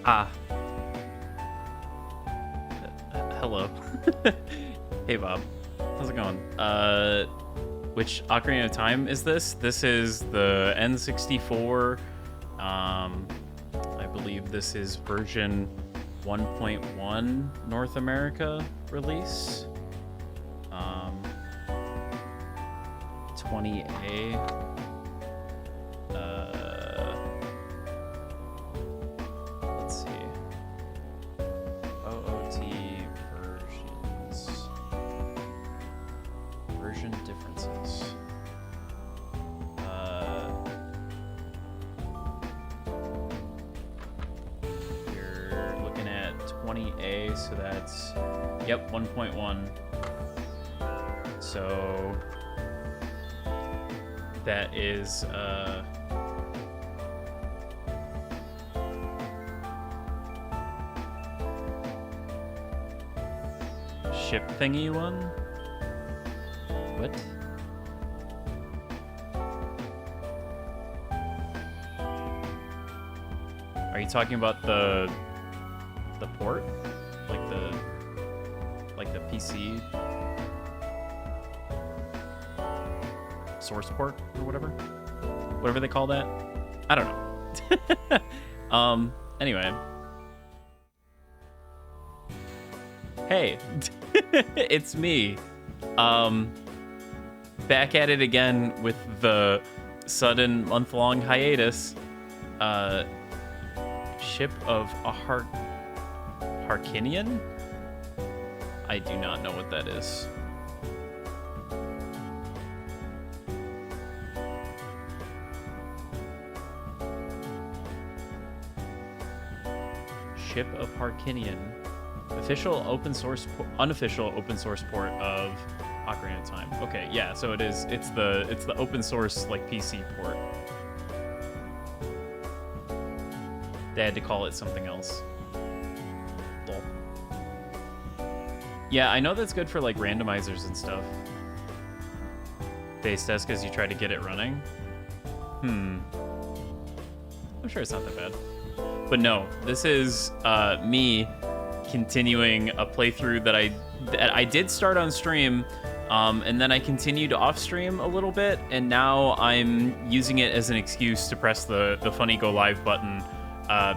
Ah, hello. Hey, Bob. How's it going? Which Ocarina of Time is this? This is the N64. I believe this is version 1.1 North America release. 20A. Let's see. OOT versions. Version differences. You're looking at 20A, so that's, yep, 1.1. So that is ship thingy one? What? Are you talking about the port? Like the PC source port or whatever they call that? I don't know. Anyway. Hey, it's me. Back at it again with the sudden month-long hiatus. Ship of a Harkinian? I do not know what that is. Ship of Harkinian. Official open source, unofficial open source port of Ocarina of Time. Okay, yeah, so it is. It's the open source like PC port. They had to call it something else. Lol. Yeah, I know that's good for like randomizers and stuff. Base test because you try to get it running. I'm sure it's not that bad. But no, this is me continuing a playthrough that I did start on stream, and then I continued off stream a little bit, and now I'm using it as an excuse to press the funny go live button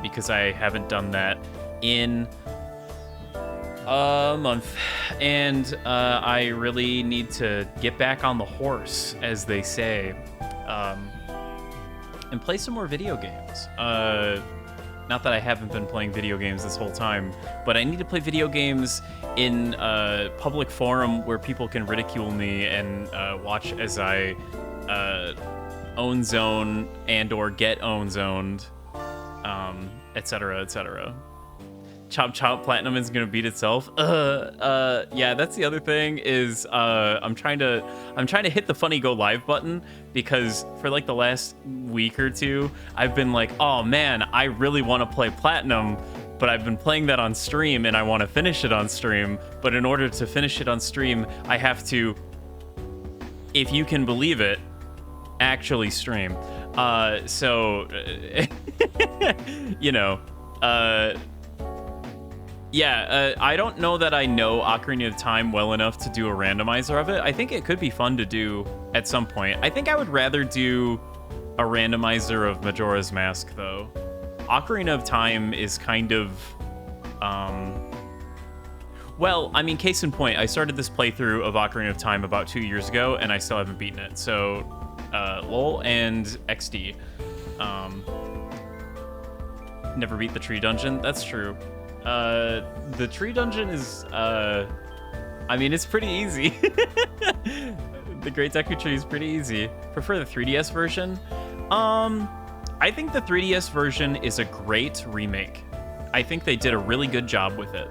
because I haven't done that in a month, and I really need to get back on the horse, as they say, and play some more video games. Not that I haven't been playing video games this whole time, but I need to play video games in a public forum where people can ridicule me and watch as I own zone and or get own zoned, etc., etc. Chop Chop Platinum is gonna beat itself. Yeah, that's the other thing is I'm trying to hit the funny go live button because for like the last week or two I've been like, oh man, I really want to play Platinum, but I've been playing that on stream and I want to finish it on stream. But in order to finish it on stream, I have to, if you can believe it, actually stream. So you know, yeah, I don't know that I know Ocarina of Time well enough to do a randomizer of it. I think it could be fun to do at some point. I think I would rather do a randomizer of Majora's Mask, though. Ocarina of Time is kind of... well, I mean, case in point, I started this playthrough of Ocarina of Time about 2 years ago, and I still haven't beaten it. So, lol and XD. Never beat the tree dungeon. That's true. The tree dungeon is, I mean, it's pretty easy. The Great Deku Tree is pretty easy. Prefer the 3DS version. I think the 3DS version is a great remake. I think they did a really good job with it.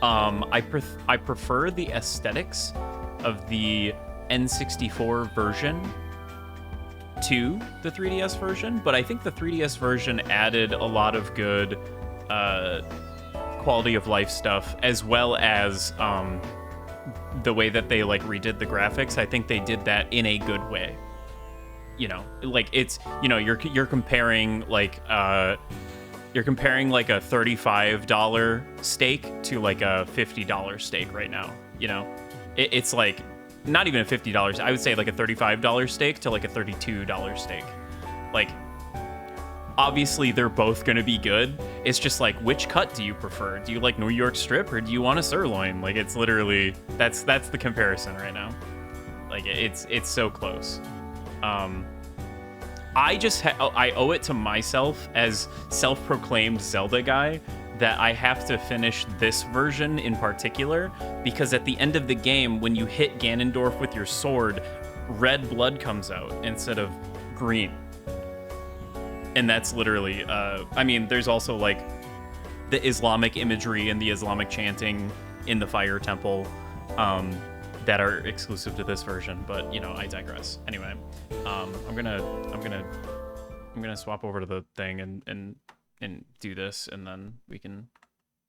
I prefer the aesthetics of the N64 version to the 3DS version, but I think the 3DS version added a lot of good quality of life stuff, as well as the way that they like redid the graphics. I think they did that in a good way. You know, like it's, you know, you're comparing like You're comparing like a $35 steak to like a $50 steak right now. You know, it's like not even a $50. I would say like a $35 steak to like a $32 steak. Like, obviously they're both gonna be good. It's just like, which cut do you prefer? Do you like New York strip or do you want a sirloin? Like, it's literally that's the comparison right now. Like, it's so close. I owe it to myself as self-proclaimed Zelda guy that I have to finish this version in particular, because at the end of the game, when you hit Ganondorf with your sword, red blood comes out instead of green. And that's literally, I mean, there's also like the Islamic imagery and the Islamic chanting in the Fire Temple that are exclusive to this version, but you know, I digress. Anyway, I'm gonna swap over to the thing and do this, and then we can,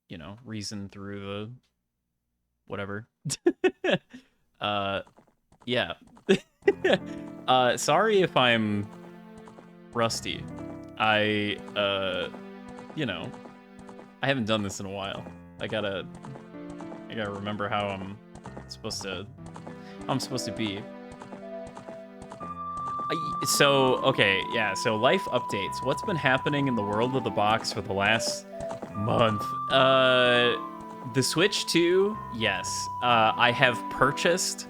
you know, reason through the whatever. Yeah. Sorry if I'm rusty. You know, I haven't done this in a while. I gotta remember how I'm supposed to be. Okay, yeah, so life updates. What's been happening in the world of the box for the last month? The Switch 2, yes. I have purchased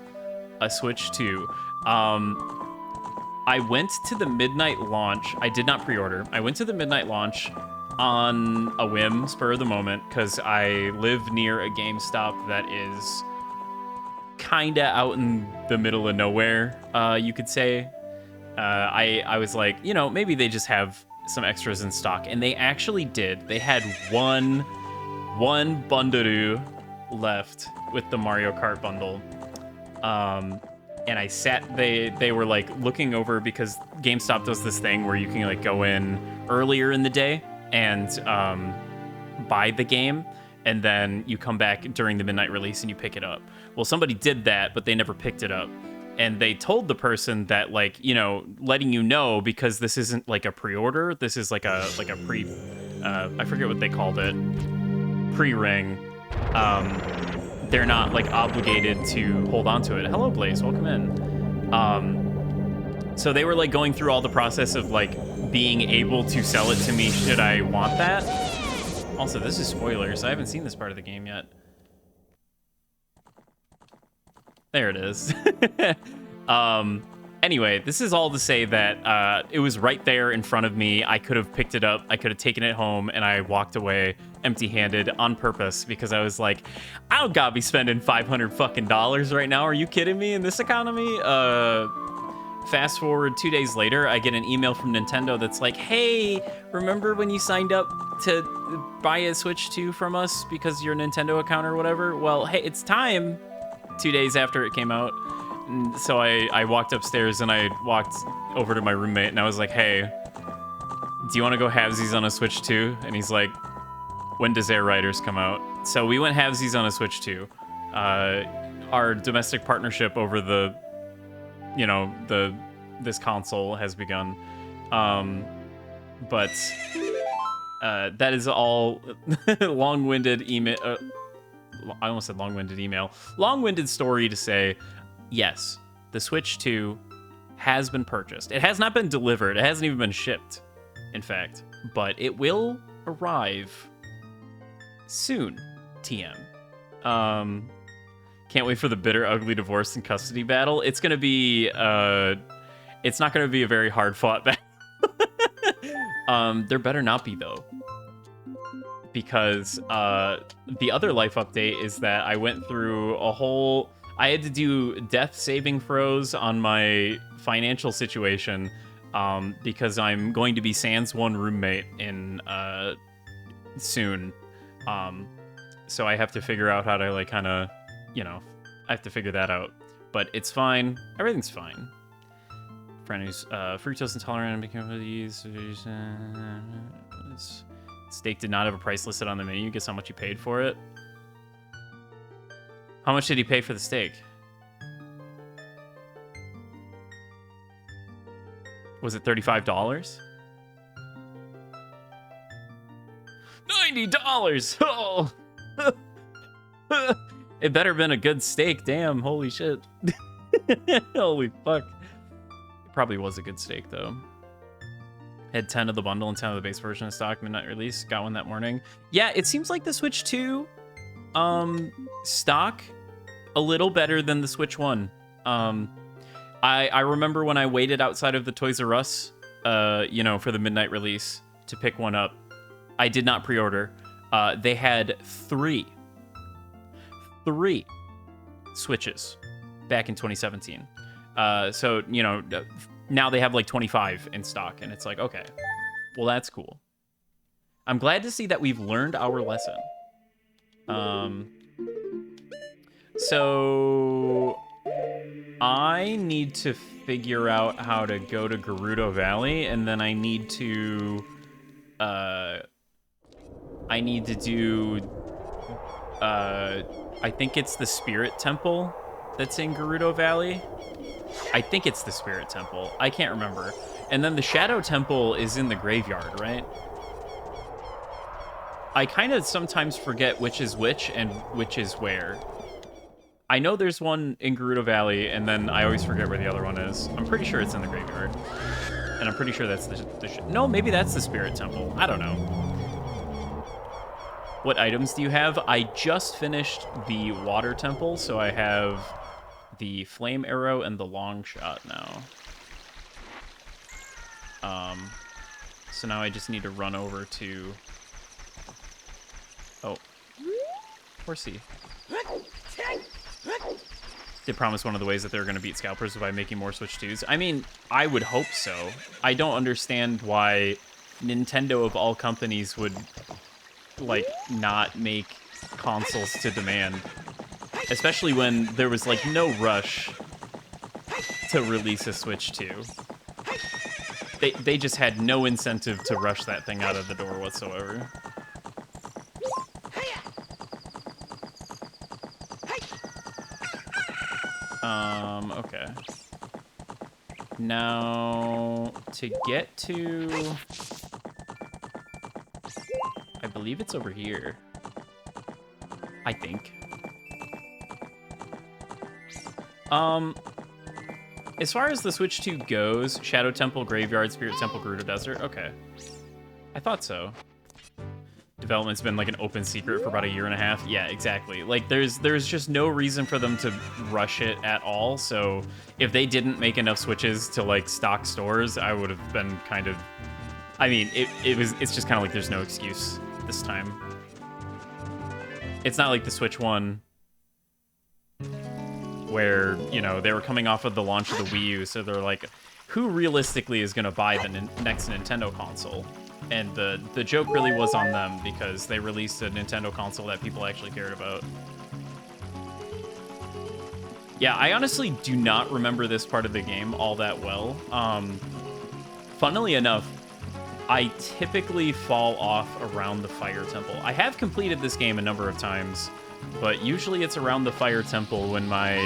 a Switch 2. I went to the midnight launch. I did not pre-order. I went to the midnight launch on a whim, spur of the moment, because I live near a GameStop that is kinda out in the middle of nowhere, you could say. I was like, you know, maybe they just have some extras in stock, and they actually did. They had one Bundaroo left with the Mario Kart bundle. And I sat, they were like looking over, because GameStop does this thing where you can like go in earlier in the day and buy the game, and then you come back during the midnight release and you pick it up. Well, somebody did that, but they never picked it up. And they told the person that, like, you know, letting you know, because this isn't like a pre-order, this is like a pre, I forget what they called it, pre-ring. They're not like obligated to hold on to it. Hello, Blaze, welcome in. So they were like going through all the process of like being able to sell it to me should I want that. Also, this is spoilers. I haven't seen this part of the game yet. There it is. Anyway, this is all to say that it was right there in front of me. I could have picked it up. I could have taken it home, and I walked away empty-handed on purpose, because I was like, I don't gotta be spending $500 fucking right now. Are you kidding me in this economy? Fast forward 2 days later, I get an email from Nintendo that's like, hey, remember when you signed up to buy a Switch 2 from us because your Nintendo account or whatever? Well, hey, it's time. 2 days after it came out. And so I walked upstairs and I walked over to my roommate and I was like, hey, do you want to go halvesies on a Switch 2? And he's like, when does Air Riders come out? So we went halvesies on a Switch 2. Our domestic partnership over the, you know, this console has begun. But that is all long-winded email. I almost said long-winded email. Long-winded story to say, yes, the Switch 2 has been purchased. It has not been delivered. It hasn't even been shipped, in fact. But it will arrive soon, TM. Can't wait for the bitter, ugly divorce and custody battle. It's going to be... it's not going to be a very hard-fought battle. There better not be, though. Because the other life update is that I went through a whole... I had to do death saving throws on my financial situation because I'm going to be Sans one roommate in soon. So I have to figure out how to, like, kind of, you know, I have to figure that out. But it's fine. Everything's fine. Friend who's fructose intolerant and became these... Steak did not have a price listed on the menu. Guess how much he paid for it? How much did he pay for the steak? Was it $35? $90. Oh. It better been a good steak. Damn, holy shit. Holy fuck. It probably was a good steak, though. Had 10 of the bundle and 10 of the base version of stock, midnight release. Got one that morning. Yeah, it seems like the Switch 2 stock a little better than the Switch 1. I remember when I waited outside of the Toys R Us, you know, for the midnight release to pick one up. I did not pre-order. They had three Switches back in 2017. So, you know, now they have like 25 in stock, and it's like, okay, well, that's cool. I'm glad to see that we've learned our lesson. So I need to figure out how to go to Gerudo Valley, and then I need to do I think it's the Spirit Temple that's in Gerudo Valley. I think it's the Spirit Temple. I can't remember. And then the Shadow Temple is in the graveyard, right? I kind of sometimes forget which is which and which is where. I know there's one in Gerudo Valley, and then I always forget where the other one is. I'm pretty sure it's in the graveyard. And I'm pretty sure that's no, maybe that's the Spirit Temple. I don't know. What items do you have? I just finished the Water Temple, so I have the Flame Arrow and the Long Shot now. So now I just need to run over to... Oh. Horsey. They promised one of the ways that they were going to beat scalpers by making more Switch 2s. I mean, I would hope so. I don't understand why Nintendo of all companies would, like, not make consoles to demand. Especially when there was, like, no rush to release a Switch 2. They just had no incentive to rush that thing out of the door whatsoever. Okay. Now, to get to... I believe it's over here. I think. As far as the Switch 2 goes, Shadow Temple, Graveyard, Spirit Temple, Gerudo Desert, okay. I thought so. Development's been like an open secret for about a year and a half. Yeah, exactly. Like there's just no reason for them to rush it at all. So if they didn't make enough Switches to like stock stores, I would have been kind of, I mean, it's just kind of like there's no excuse this time. It's not like the Switch 1 where, you know, they were coming off of the launch of the Wii U, so they're like, who realistically is going to buy the next Nintendo console? And the joke really was on them because they released a Nintendo console that people actually cared about. Yeah, I honestly do not remember this part of the game all that well. Funnily enough, I typically fall off around the Fire Temple. I have completed this game a number of times, but usually it's around the Fire Temple when my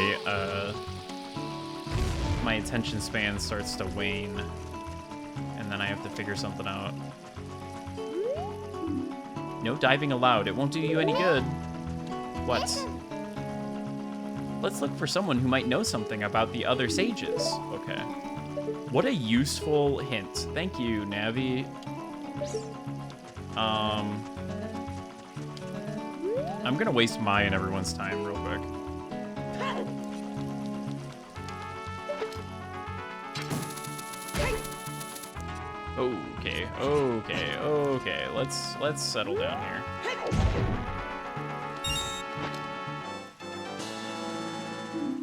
my attention span starts to wane, and then I have to figure something out. No diving allowed. It won't do you any good. What? Let's look for someone who might know something about the other sages. Okay. What a useful hint. Thank you, Navi. I'm gonna waste my and everyone's time real quick. Okay. Let's settle down here.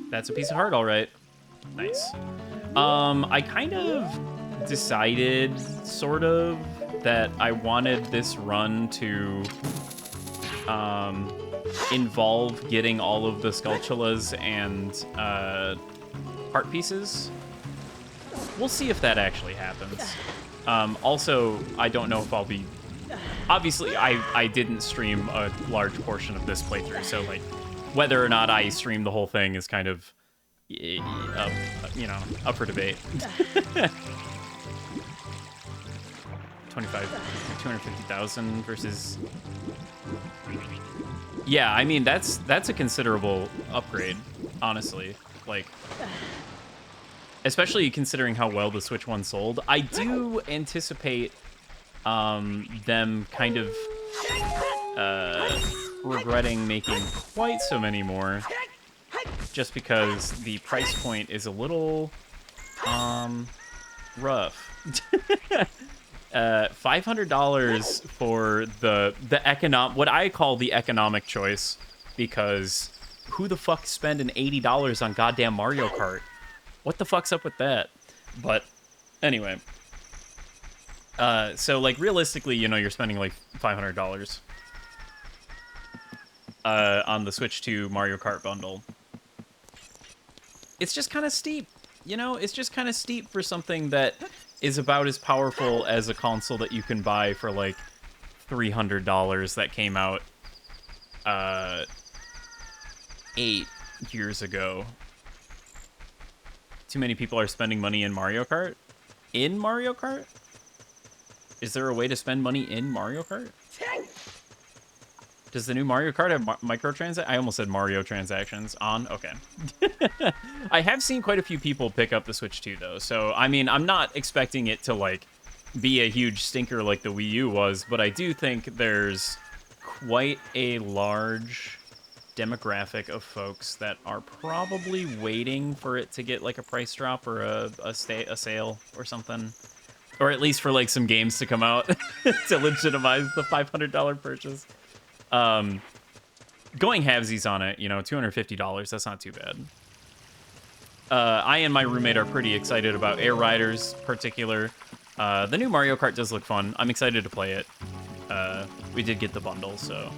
That's a piece of heart, all right. Nice. I kind of decided, sort of, that I wanted this run to involve getting all of the Skulltulas and heart pieces. We'll see if that actually happens. Also, I don't know if I'll be... Obviously, I didn't stream a large portion of this playthrough, so, like, whether or not I stream the whole thing is kind of, up for debate. 250,000 versus... Yeah, I mean, that's a considerable upgrade, honestly. Like, especially considering how well the Switch 1 sold. I do anticipate them kind of regretting making quite so many more, just because the price point is a little rough. $500 for the what I call the economic choice, because who the fuck spending $80 on goddamn Mario Kart? What the fuck's up with that? But anyway, so like realistically, you know, you're spending like $500 on the Switch 2 Mario Kart bundle. It's just kind of steep, you know? It's just kind of steep for something that is about as powerful as a console that you can buy for like $300 that came out 8 years ago. Too many people are spending money in Mario Kart? In Mario Kart? Is there a way to spend money in Mario Kart? Does the new Mario Kart have microtransactions? I almost said Mario transactions. On? Okay. I have seen quite a few people pick up the Switch 2, though. So, I mean, I'm not expecting it to, like, be a huge stinker like the Wii U was, but I do think there's quite a large demographic of folks that are probably waiting for it to get, like, a price drop or a sale or something. Or at least for, like, some games to come out to legitimize the $500 purchase. Going halvesies on it, you know, $250, that's not too bad. I and my roommate are pretty excited about Air Riders particular. The new Mario Kart does look fun. I'm excited to play it. We did get the bundle, so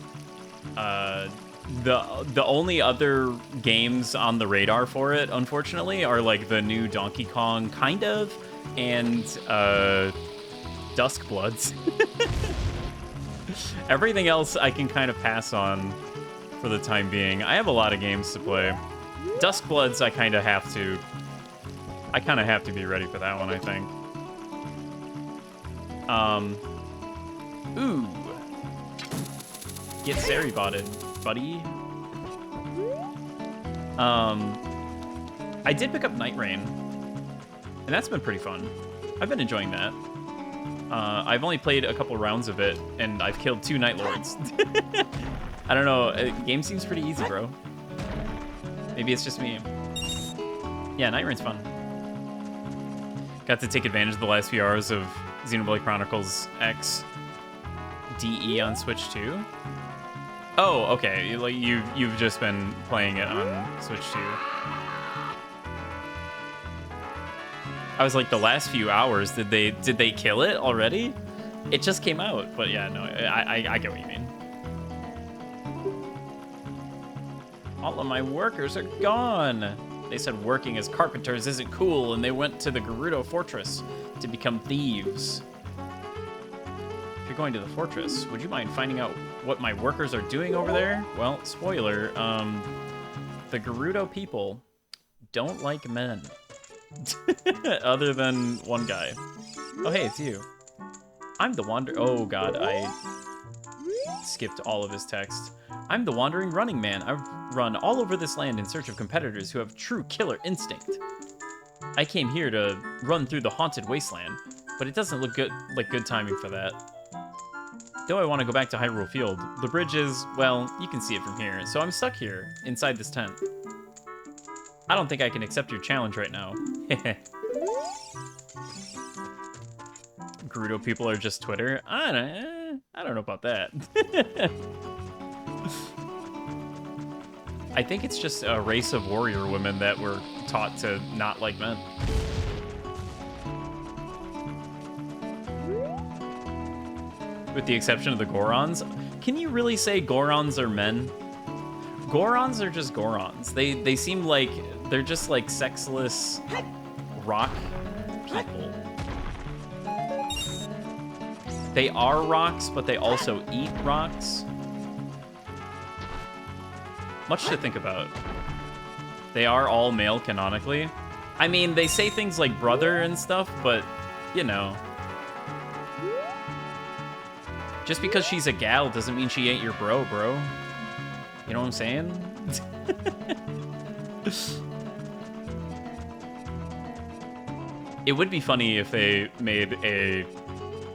the only other games on the radar for it, unfortunately, are like the new Donkey Kong kind of, and Dusk Bloods. Everything else I can kind of pass on for the time being. I have a lot of games to play. Dusk Bloods, I kind of have to be ready for that one, I think. Ooh. Get Sari botted, buddy. I did pick up Night Rain, and that's been pretty fun. I've been enjoying that. I've only played a couple rounds of it, and I've killed 2 Night Lords. I don't know. Game seems pretty easy, bro. Maybe it's just me. Yeah, Night Rain's fun. Got to take advantage of the last few hours of Xenoblade Chronicles X DE on Switch 2. Oh, okay. Like you've just been playing it on Switch 2. I was like, the last few hours, did they kill it already? It just came out, but yeah, no, I get what you mean. All of my workers are gone. They said working as carpenters isn't cool, and they went to the Gerudo Fortress to become thieves. If you're going to the fortress, would you mind finding out what my workers are doing over there? Well, spoiler, the Gerudo people don't like men. Other than one guy. Oh, hey, it's you. I'm the Oh, God, I skipped all of his text. I'm the wandering running man. I've run all over this land in search of competitors who have true killer instinct. I came here to run through the haunted wasteland, but it doesn't look like good timing for that. Though I want to go back to Hyrule Field, the bridge is, well, you can see it from here, so I'm stuck here, inside this tent. I don't think I can accept your challenge right now. Gerudo people are just Twitter. I don't know about that. I think it's just a race of warrior women that were taught to not like men. With the exception of the Gorons. Can you really say Gorons are men? Gorons are just Gorons. They seem like they're just like sexless rock people. They are rocks, but they also eat rocks. Much to think about. They are all male canonically. I mean, they say things like brother and stuff, but, you know. Just because she's a gal doesn't mean she ain't your bro. You know what I'm saying? It would be funny if they made a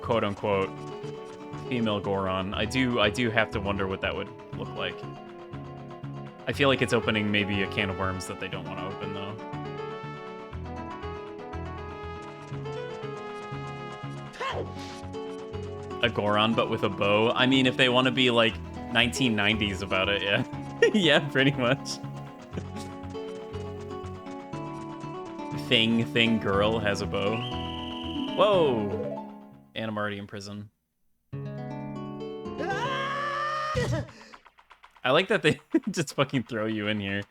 quote-unquote female Goron. I do have to wonder what that would look like. I feel like it's opening maybe a can of worms that they don't want to open, though. A Goron, but with a bow? I mean, if they want to be, like, 1990s about it, yeah. Yeah, pretty much. Thing girl has a bow. Whoa! And I'm already in prison. I like that they just fucking throw you in here.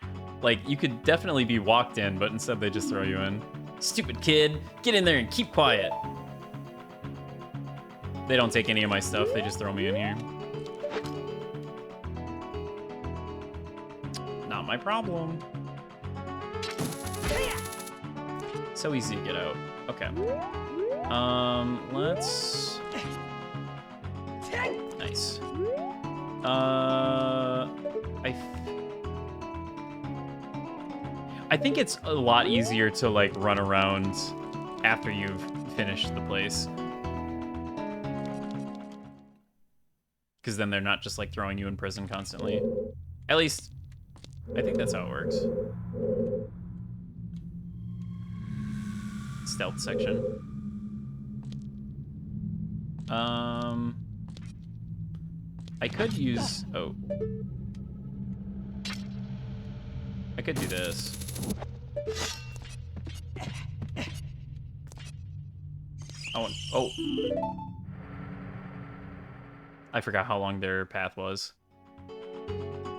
Like, you could definitely be walked in, but instead they just throw you in. Stupid kid, get in there and keep quiet. They don't take any of my stuff, they just throw me in here. Not my problem. So easy to get out. Okay. Let's... Nice. I think it's a lot easier to, like, run around after you've finished the place. Because then they're not just, like, throwing you in prison constantly. At least, I think that's how it works. Stealth section. I could use... Oh. I could do this. Oh. I forgot how long their path was.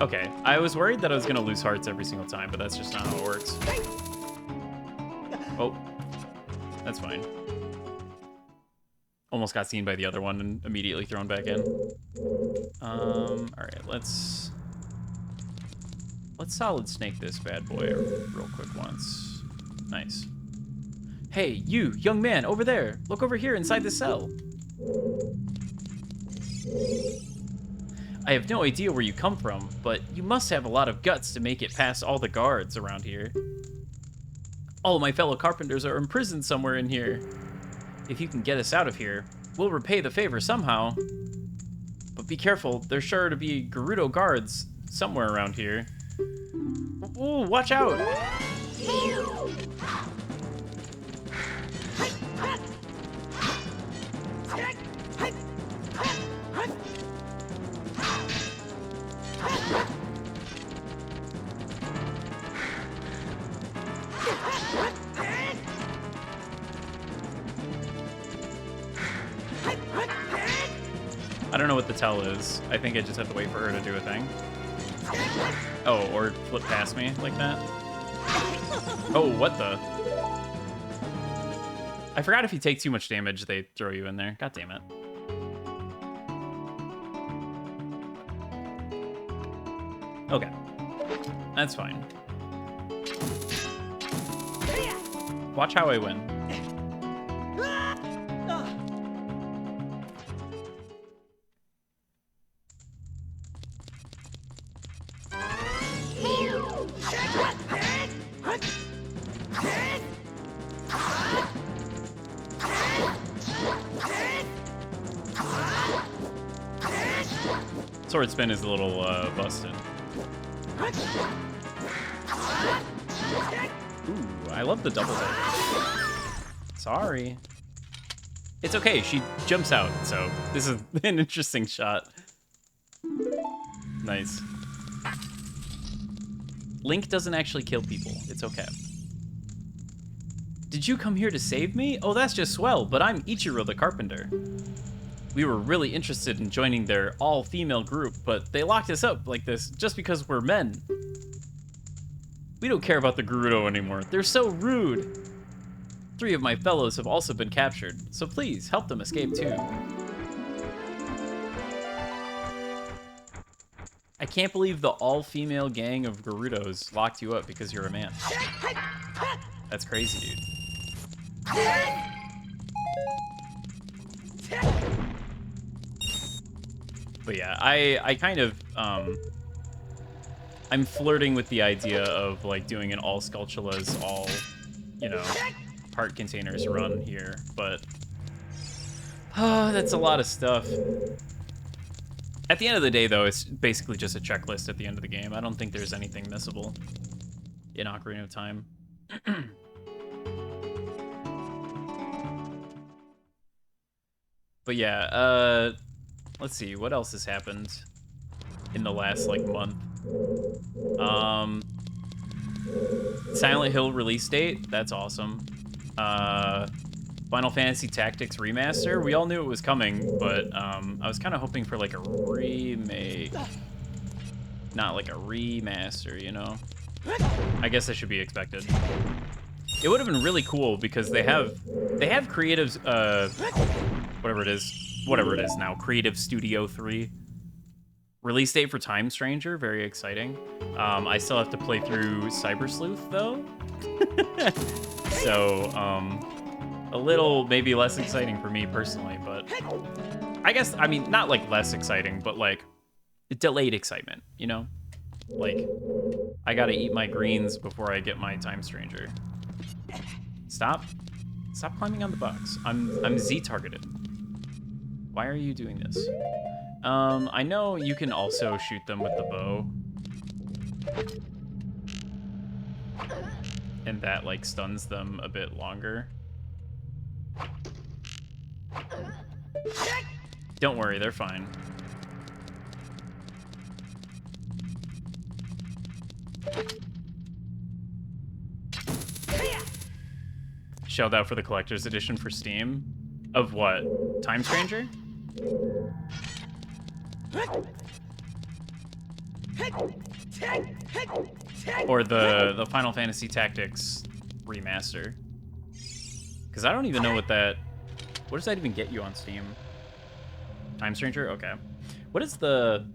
Okay, I was worried that I was gonna lose hearts every single time, but that's just not how it works. Oh. That's fine. Almost got seen by the other one and immediately thrown back in. Alright, let's Solid Snake this bad boy real quick once. Nice. Hey, you, young man, over there. Look over here inside the cell. I have no idea where you come from, but you must have a lot of guts to make it past all the guards around here. All of my fellow carpenters are imprisoned somewhere in here. If you can get us out of here, we'll repay the favor somehow. But be careful, there's sure to be Gerudo guards somewhere around here. Ooh, watch out! I don't know what the tell is. I think I just have to wait for her to do a thing. Oh, or flip past me like that. Oh, what the? I forgot if you take too much damage, they throw you in there. God damn it. Okay. That's fine. Watch how I win. Sword spin is a little busted. Ooh, I love the double hit. Sorry. It's okay, she jumps out, so this is an interesting shot. Nice. Link doesn't actually kill people. It's okay. Did you come here to save me? Oh, that's just swell, but I'm Ichiro the Carpenter. We were really interested in joining their all-female group, but they locked us up like this just because we're men. We don't care about the Gerudo anymore. They're so rude. 3 of my fellows have also been captured, so please help them escape too. I can't believe the all-female gang of Gerudos locked you up because you're a man. That's crazy, dude. But yeah, I kind of I'm flirting with the idea of like doing an all Skulltulas, all, you know, part containers run here, but that's a lot of stuff. At the end of the day, though, it's basically just a checklist at the end of the game. I don't think there's anything missable in Ocarina of Time. But yeah, let's see, what else has happened in the last, like, month? Silent Hill release date, that's awesome. Final Fantasy Tactics Remaster, we all knew it was coming, but I was kind of hoping for, like, a remake. Not like a remaster, you know? I guess that should be expected. It would have been really cool because they have creatives, whatever it is now, Creative Studio 3. Release date for Time Stranger, very exciting. I still have to play through Cyber Sleuth though. So, a little maybe less exciting for me personally, but I guess, I mean, not like less exciting, but like delayed excitement, you know? Like, I gotta eat my greens before I get my Time Stranger. Stop climbing on the box. I'm Z-targeted. Why are you doing this? I know you can also shoot them with the bow. And that, like, stuns them a bit longer. Don't worry, they're fine. Shelled out for the collector's edition for Steam. Of what? Time Stranger? Or the Final Fantasy Tactics remaster? Because I don't even know what does that even get you on Steam? Time Stranger? Okay. What is that?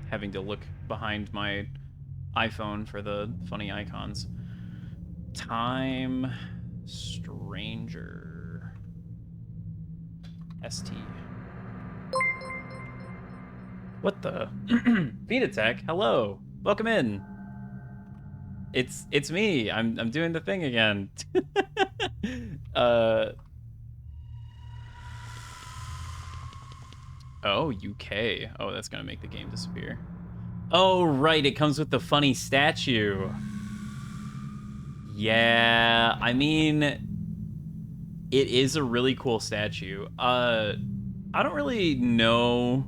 Having to look behind my iPhone for the funny icons. Time Stranger. ST. What the? Vita Tech, hello. Welcome in. It's me. I'm doing the thing again. Oh, UK. Oh, that's gonna make the game disappear. Oh, right, it comes with the funny statue. Yeah, I mean, it is a really cool statue. I don't really know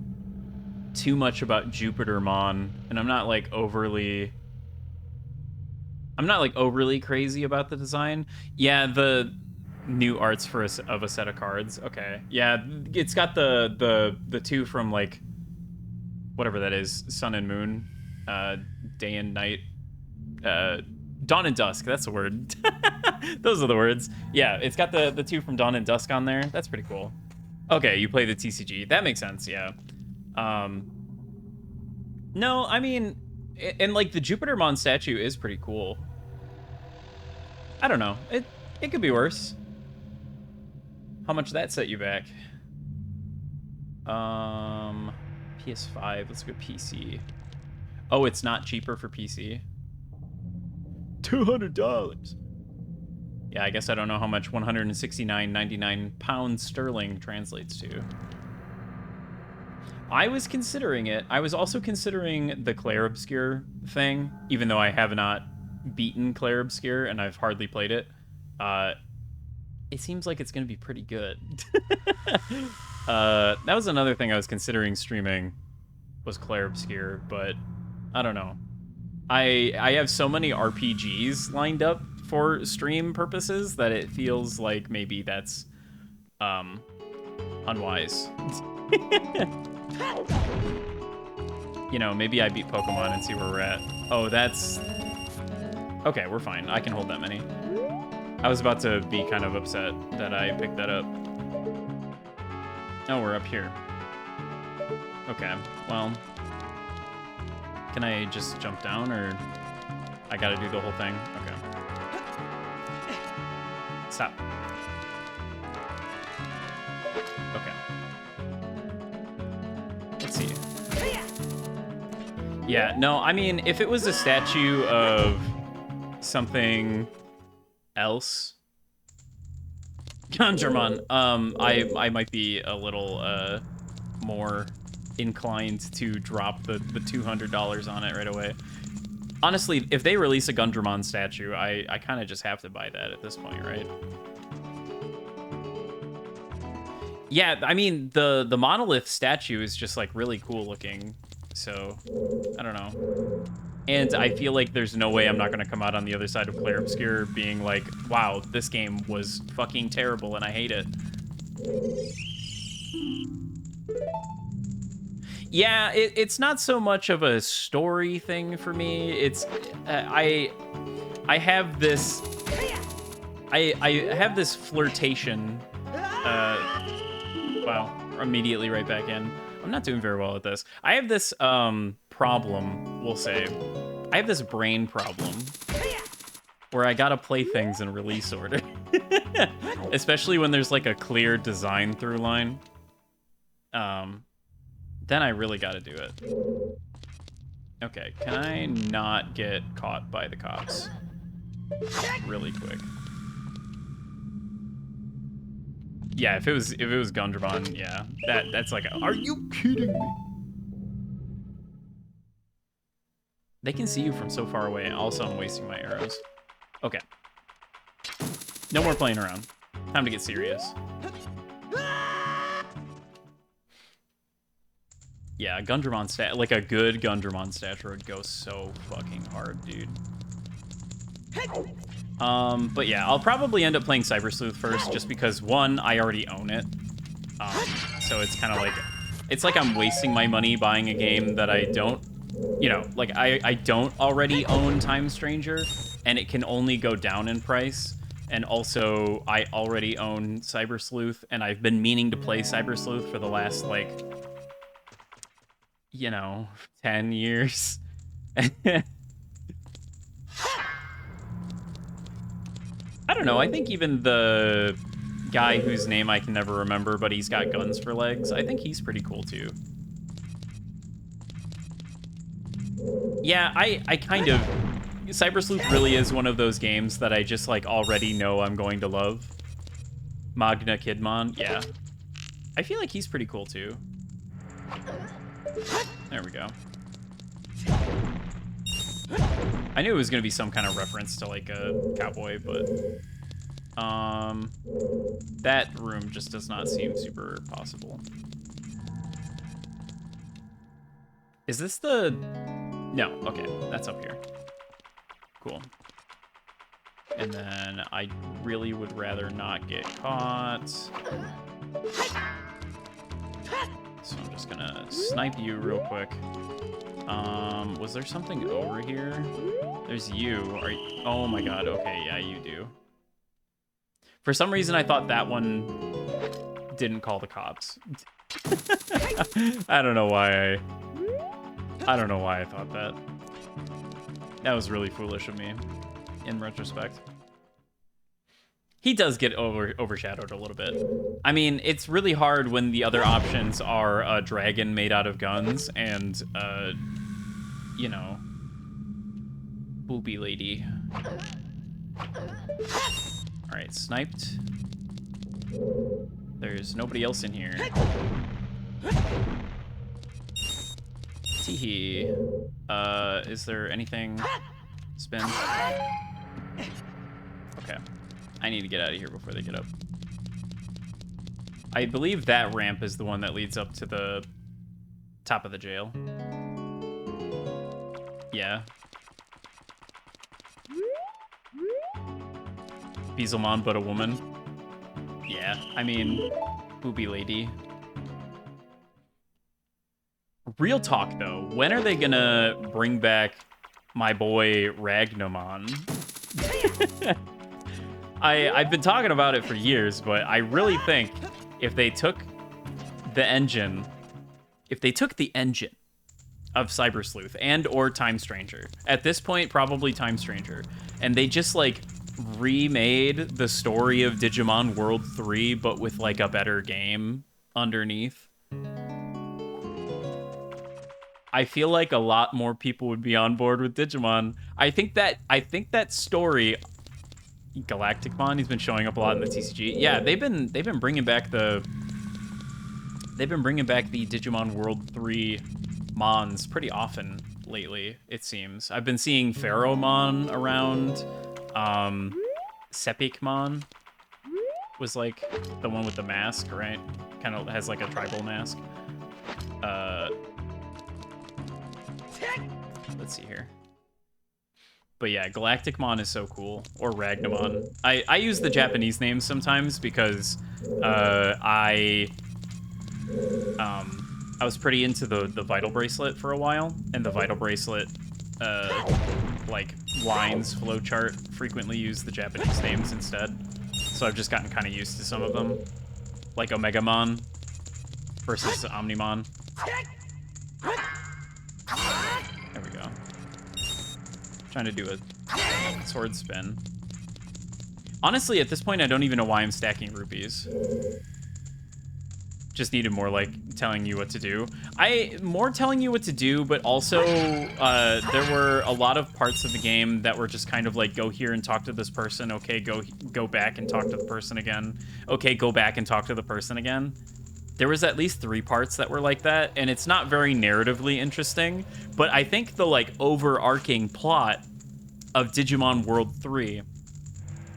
too much about Jupitermon, and I'm not like overly crazy about the design. Yeah, the new arts for of a set of cards. Okay, yeah, it's got the two from like whatever that is, Sun and Moon, Day and Night, Dawn and Dusk. That's the word. Those are the words. Yeah, it's got the two from Dawn and Dusk on there. That's pretty cool. Okay, you play the TCG. That makes sense. Yeah. No, I mean, and like the Jupitermon statue is pretty cool. I don't know. It could be worse. How much that set you back? PS5. Let's go PC. Oh, it's not cheaper for PC. $200. Yeah, I guess I don't know how much 169.99 pounds sterling translates to. I was considering it. I was also considering the Clair Obscur thing, even though I have not beaten Clair Obscur and I've hardly played it. It seems like it's going to be pretty good. That was another thing I was considering streaming, was Clair Obscur, but I don't know. I have so many RPGs lined up for stream purposes that it feels like maybe that's unwise. You know, maybe I beat Pokemon and see where we're at. Oh, that's... Okay, we're fine. I can hold that many. I was about to be kind of upset that I picked that up. Oh, we're up here. Okay, well... Can I just jump down, or... I gotta do the whole thing? Okay. Stop. Yeah, no, I mean, if it was a statue of something else, Gundramon, I might be a little more inclined to drop the $200 on it right away. Honestly, if they release a Gundramon statue, I kind of just have to buy that at this point, right? Yeah, I mean, the monolith statue is just like really cool looking, so I don't know. And I feel like there's no way I'm not going to come out on the other side of Clair Obscur being like, wow, this game was fucking terrible and I hate it. Yeah, it's not so much of a story thing for me. It's I have this I have this flirtation. Wow, immediately right back in. I'm not doing very well at this. I have this problem, we'll say. I have this brain problem where I gotta play things in release order. Especially when there's like a clear design through line. Then I really gotta do it. Okay, can I not get caught by the cops? Really quick. Yeah, if it was Gundramon, yeah. That's like are you kidding me? They can see you from so far away. Also, I'm wasting my arrows. Okay. No more playing around. Time to get serious. Yeah, Gundramon like a good Gundramon statue would go so fucking hard, dude. But yeah, I'll probably end up playing Cyber Sleuth first, just because one, I already own it. So it's kind of like, it's like I'm wasting my money buying a game that I don't, you know, like I don't already own Time Stranger, and it can only go down in price. And also, I already own Cyber Sleuth, and I've been meaning to play Cyber Sleuth for the last, like, you know, 10 years. I don't know, I think even the guy whose name I can never remember, but he's got guns for legs, I think he's pretty cool too. Yeah, I kind of... Cyber Sleuth really is one of those games that I just, like, already know I'm going to love. Magna Kidmon, yeah. I feel like he's pretty cool too. There we go. I knew it was gonna be some kind of reference to like a cowboy, but that room just does not seem super possible. Is this the... No, okay, that's up here. Cool. And then I really would rather not get caught. So I'm just gonna snipe you real quick. Was there something over here? There's you. Oh my god, okay, yeah, you do. For some reason, I thought that one didn't call the cops. I don't know why I don't know why I thought that. That was really foolish of me, in retrospect. He does get overshadowed a little bit. I mean, it's really hard when the other options are a dragon made out of guns and, you know, booby lady. All right, sniped. There's nobody else in here. Teehee. Is there anything? Spin. Okay. I need to get out of here before they get up. I believe that ramp is the one that leads up to the top of the jail. Yeah. Beelzemon, but a woman. Yeah, I mean, booby lady. Real talk, though. When are they gonna bring back my boy Ragnomon? I've been talking about it for years, but I really think if they took the engine, of Cyber Sleuth and or Time Stranger, at this point, probably Time Stranger, and they just, like, remade the story of Digimon World 3, but with, like, a better game underneath. I feel like a lot more people would be on board with Digimon. I think that story, Galacticmon, he's been showing up a lot in the TCG. Yeah, they've been bringing back the Digimon World 3 Mons pretty often lately, it seems. I've been seeing Pharaohmon around. Sepikmon was like the one with the mask, right? Kind of has like a tribal mask. Let's see here. But yeah, Galacticmon is so cool. Or Ragnamon. I use the Japanese names sometimes because I was pretty into the Vital Bracelet for a while, and the Vital Bracelet like lines flowchart frequently use the Japanese names instead. So I've just gotten kind of used to some of them. Like Omegamon versus Omnimon. There we go. Trying to do a sword spin. Honestly, at this point, I don't even know why I'm stacking rupees. Just needed more, like, telling you what to do. More telling you what to do, but also there were a lot of parts of the game that were just kind of like, go here and talk to this person. Okay, go back and talk to the person again. Okay, go back and talk to the person again. There was at least 3 parts that were like that, and it's not very narratively interesting, but I think the, like, overarching plot of Digimon World 3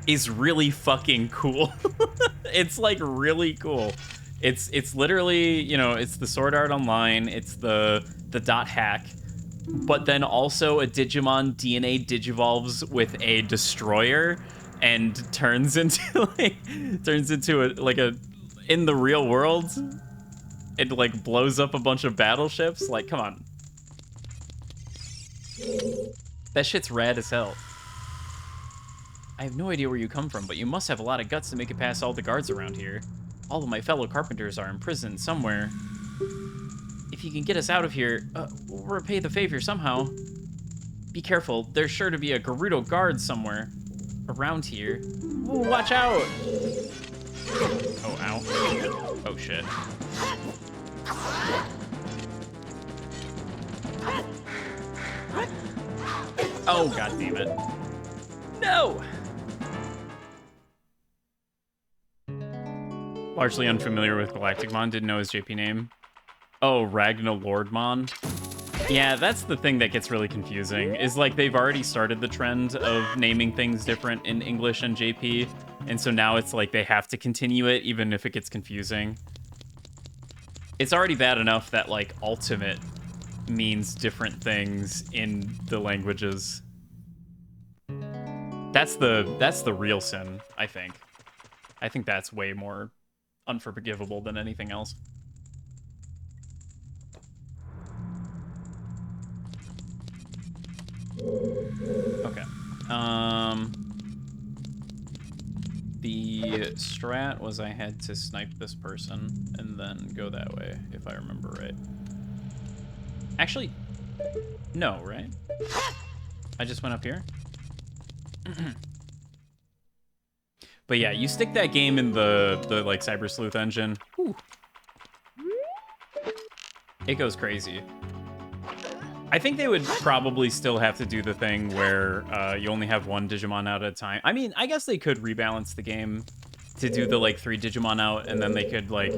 is really fucking cool. It's, like, really cool. It's literally, you know, it's the Sword Art Online, it's the dot hack, but then also a Digimon DNA digivolves with a destroyer and turns into a in the real world, it like blows up a bunch of battleships. Like, come on. That shit's rad as hell. I have no idea where you come from, but you must have a lot of guts to make it past all the guards around here. All of my fellow carpenters are imprisoned somewhere. If you can get us out of here, we'll repay the favor somehow. Be careful, there's sure to be a Gerudo guard somewhere around here. Ooh, watch out! Oh, ow. Oh, shit. Oh, god damn it. No! Largely unfamiliar with Galacticmon, didn't know his JP name. Oh, Ragnalordmon. Yeah, that's the thing that gets really confusing, is like they've already started the trend of naming things different in English and JP, and so now it's like they have to continue it even if it gets confusing. It's already bad enough that like ultimate means different things in the languages. That's the real sin, I think. I think that's way more unforgivable than anything else. Okay. The strat was I had to snipe this person and then go that way, if I remember right. Actually, no, right? I just went up here? But yeah, you stick that game in the like Cyber Sleuth engine. Whew. It goes crazy. I think they would probably still have to do the thing where you only have one Digimon out at a time. I mean, I guess they could rebalance the game to do the like 3 Digimon out, and then they could like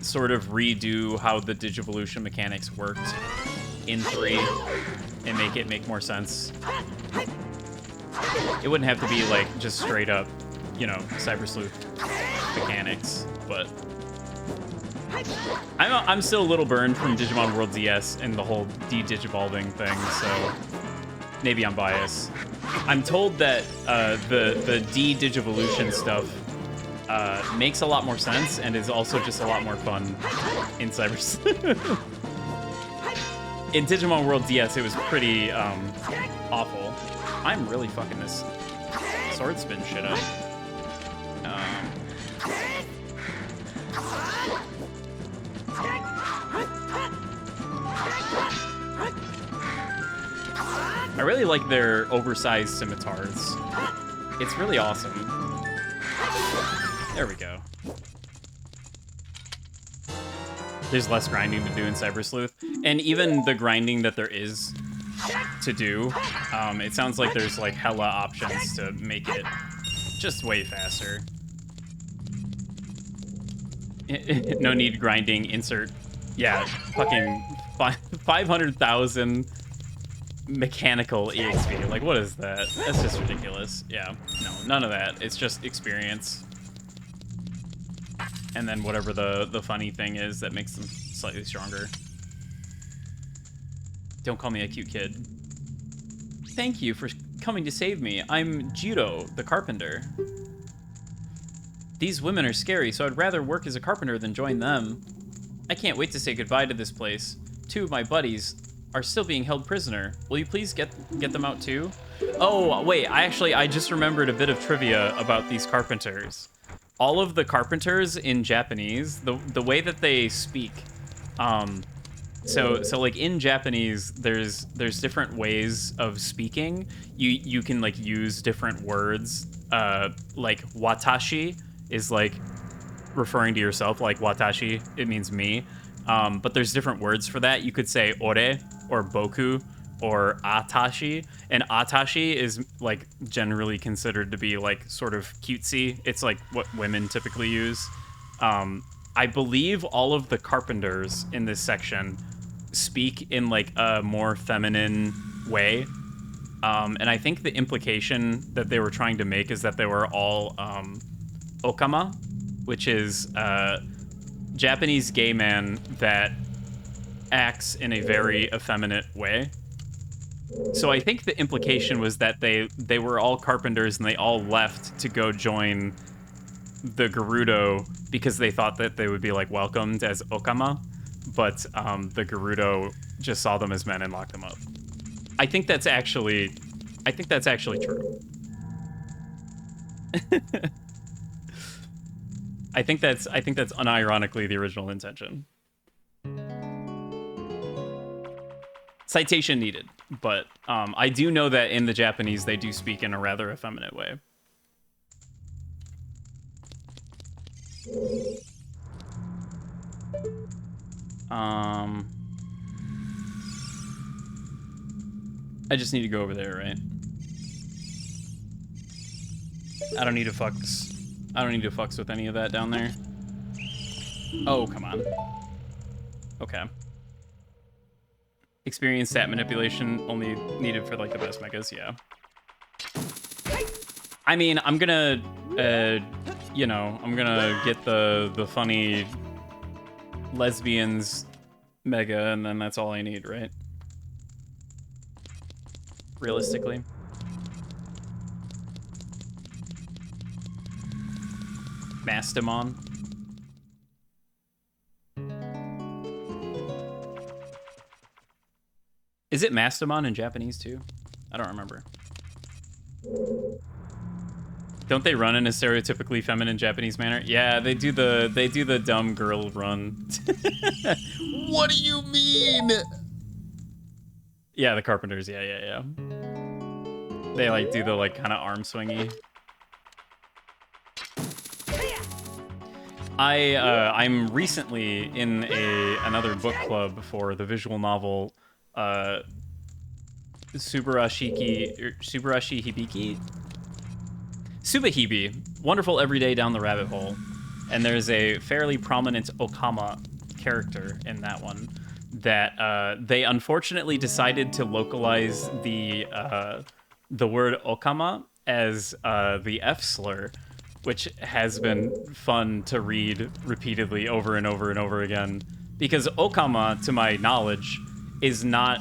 sort of redo how the Digivolution mechanics worked in 3 and make it make more sense. It wouldn't have to be like just straight up, you know, Cyber Sleuth mechanics, but I'm still a little burned from Digimon World DS and the whole de-digivolving thing, so maybe I'm biased. I'm told that the de-digivolution stuff makes a lot more sense and is also just a lot more fun in Cyber Sleuth. In Digimon World DS, it was pretty awful. I'm really fucking this sword spin shit up. I really like their oversized scimitars. It's really awesome. There we go. There's less grinding to do in Cyber Sleuth. And even the grinding that there is to do, it sounds like there's like hella options to make it just way faster. No need grinding, insert, yeah, fucking 500,000 mechanical EXP. Like, what is that? That's just ridiculous. Yeah, no, none of that. It's just experience. And then whatever the funny thing is that makes them slightly stronger. Don't call me a cute kid. Thank you for coming to save me. I'm Jiro, the carpenter. These women are scary, so I'd rather work as a carpenter than join them. I can't wait to say goodbye to this place. 2 of my buddies are still being held prisoner. Will you please get them out too? Oh, wait, I just remembered a bit of trivia about these carpenters. All of the carpenters in Japanese, the way that they speak, so like in Japanese, there's different ways of speaking. You can like use different words, like watashi is like referring to yourself, like watashi, it means me. But there's different words for that. You could say ore or boku or atashi, and atashi is like generally considered to be like sort of cutesy. It's like what women typically use. I believe all of the carpenters in this section speak in like a more feminine way. And I think the implication that they were trying to make is that they were all okama, which is Japanese gay man that acts in a very effeminate way. So I think the implication was that they were all carpenters and they all left to go join the Gerudo because they thought that they would be like welcomed as okama, but the Gerudo just saw them as men and locked them up. I think that's actually true. I think that's unironically the original intention. Citation needed, but I do know that in the Japanese they do speak in a rather effeminate way. I just need to go over there, right? I don't need to fucks with any of that down there. Oh, come on. Okay. Experience stat manipulation only needed for like the best megas, yeah. I mean, I'm gonna, you know, I'm gonna get the funny lesbians mega, and then that's all I need, right? Realistically. Mastamon. Is it Mastamon in Japanese too? I don't remember. Don't they run in a stereotypically feminine Japanese manner? Yeah, they do the dumb girl run. What do you mean? Yeah, the carpenters. Yeah. They like do the like kind of arm swingy. I'm recently in another book club for the visual novel Subarashi Hibiki? Subahibi, Wonderful Everyday Down the Rabbit Hole. And there's a fairly prominent Okama character in that one that they unfortunately decided to localize the word Okama as the F slur, which has been fun to read repeatedly over and over and over again. Because Okama, to my knowledge, is not...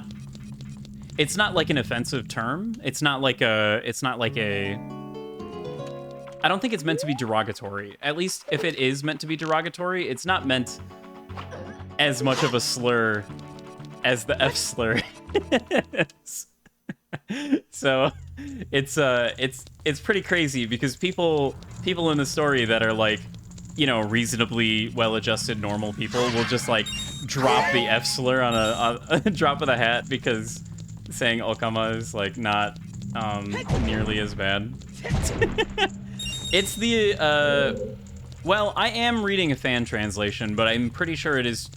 It's not like an offensive term. It's not like a... I don't think it's meant to be derogatory. At least if it is meant to be derogatory, it's not meant as much of a slur as the F slur is. So it's pretty crazy because people in the story that are like, you know, reasonably well-adjusted normal people will just like drop the F slur on a drop of the hat because saying Okama is like not nearly as bad. It's the well, I am reading a fan translation, but I'm pretty sure it is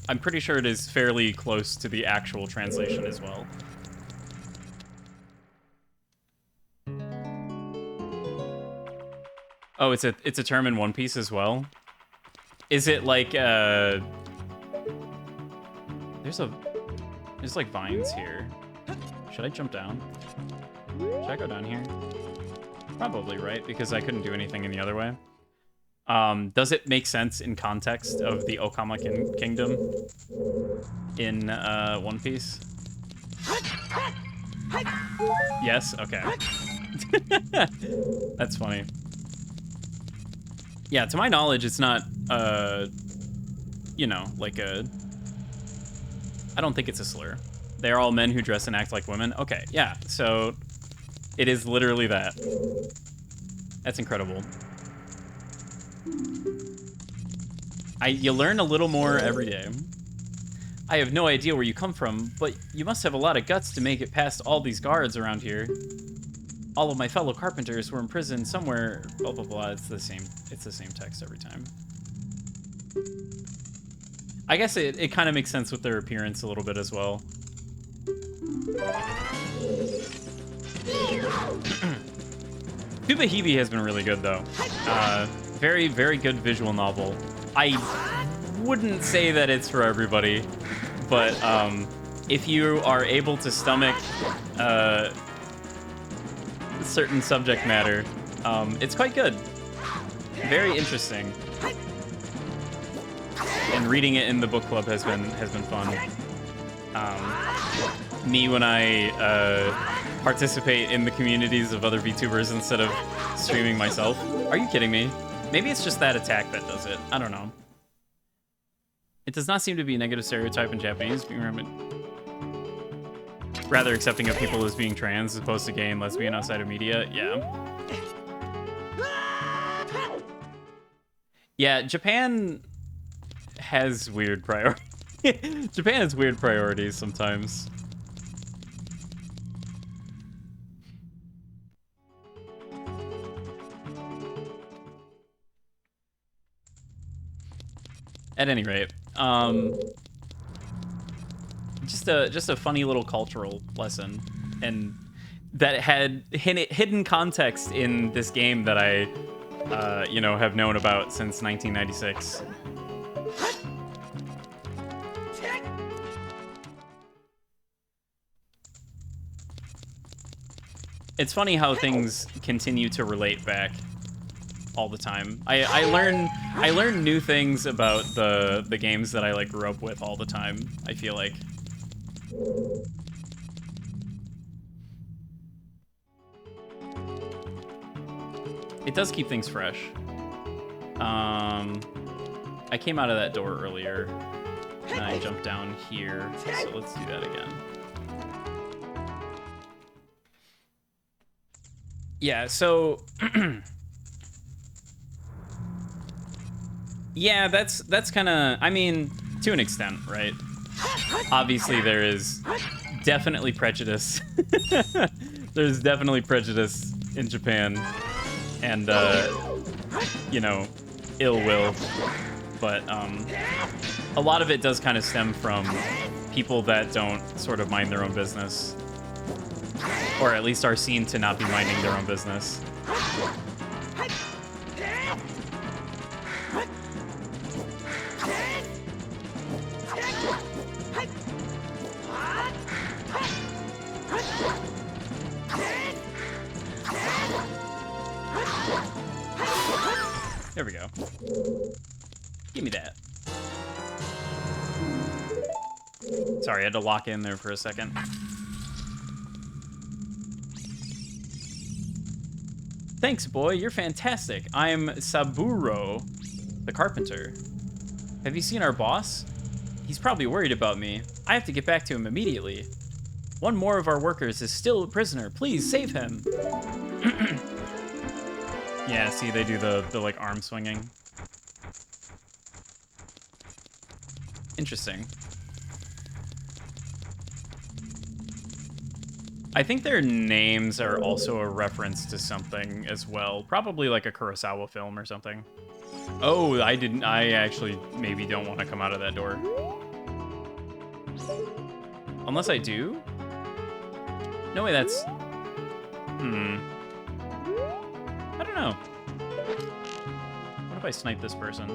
I'm pretty sure it is fairly close to the actual translation as well. Oh, it's a term in One Piece as well? Is it like, there's like vines here. Should I jump down? Should I go down here? Probably, right? Because I couldn't do anything in the other way. Does it make sense in context of the Okama Kingdom in One Piece? Yes? Okay. That's funny. Yeah, to my knowledge, it's not, you know, like a... I don't think it's a slur. They're all men who dress and act like women. Okay, yeah, so it is literally that. That's incredible. You learn a little more every day. I have no idea where you come from, but you must have a lot of guts to make it past all these guards around here. All of my fellow carpenters were imprisoned somewhere, blah, blah, blah. It's the same text every time. I guess it kind of makes sense with their appearance a little bit as well. Tuba Hebe has been really good, though. Very, very good visual novel. I wouldn't say that it's for everybody, but if you are able to stomach certain subject matter, it's quite good. Very interesting. And reading it in the book club has been fun. Me when I participate in the communities of other VTubers instead of streaming myself. Are you kidding me? Maybe it's just that attack that does it. I don't know. It does not seem to be a negative stereotype in Japanese, being rather accepting of people as being trans as opposed to gay and lesbian outside of media. Yeah. Yeah, Japan has weird priorities. Japan has weird priorities sometimes. At any rate, just a funny little cultural lesson, and that had hidden context in this game that I, you know, have known about since 1996. It's funny how things continue to relate back all the time. I learn new things about the games that I like grew up with all the time, I feel like. It does keep things fresh. I came out of that door earlier and I jumped down here, so let's do that again. Yeah, so yeah, that's kind of, I mean, to an extent, right? Obviously, there is definitely prejudice. There's definitely prejudice in Japan, and you know, ill will. But a lot of it does kind of stem from people that don't sort of mind their own business, or at least are seen to not be minding their own business. There we go. Give me that. Sorry, I had to lock in there for a second. Thanks, boy. You're fantastic. I'm Saburo, the carpenter. Have you seen our boss? He's probably worried about me. I have to get back to him immediately. One more of our workers is still a prisoner. Please save him. Yeah, see, they do the like arm swinging. Interesting. I think their names are also a reference to something as well. Probably like a Kurosawa film or something. Oh, I actually maybe don't want to come out of that door. Unless I do? No way, that's... I don't know. What if I snipe this person?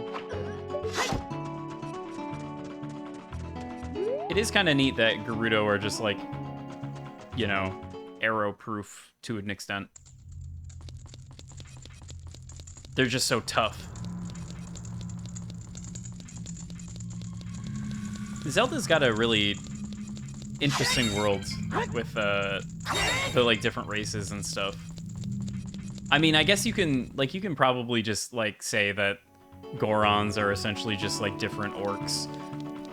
It is kind of neat that Gerudo are just like, you know, arrow-proof to an extent. They're just so tough. Zelda's got a really interesting world with the like different races and stuff. I mean, I guess you can probably just like say that Gorons are essentially just like different orcs,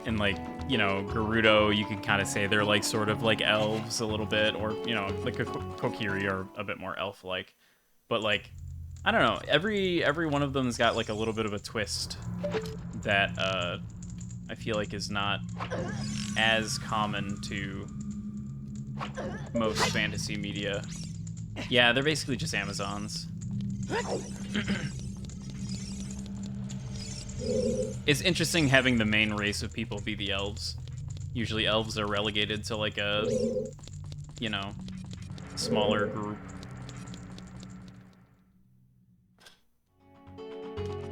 and like, you know, Gerudo, you can kind of say they're like sort of like elves a little bit, or, you know, like Kokiri are a bit more elf-like. But like, I don't know, every one of them's got like a little bit of a twist that I feel like is not as common to most fantasy media. Yeah, they're basically just Amazons. It's interesting having the main race of people be the elves. Usually elves are relegated to like a, you know, smaller group.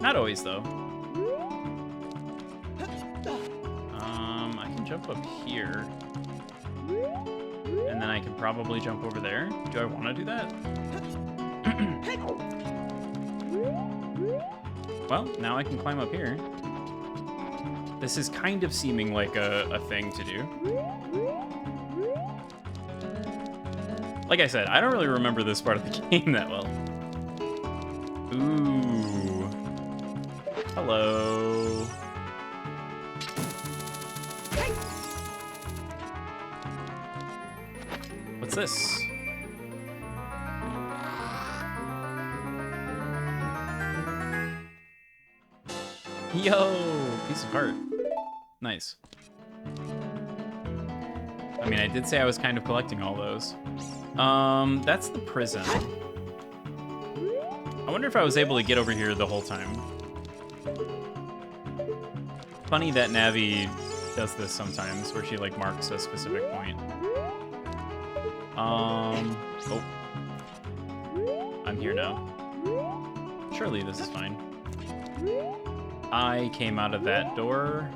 Not always, though. I can jump up here. And then I can probably jump over there. Do I want to do that? Well, now I can climb up here. This is kind of seeming like a thing to do. Like I said, I don't really remember this part of the game that well. Ooh. Hello. What's this? Yo, piece of heart. Nice. I mean, I did say I was kind of collecting all those. That's the prison. I wonder if I was able to get over here the whole time. Funny that Navi does this sometimes, where she like marks a specific point. Oh. I'm here now. Surely this is fine. I came out of that door,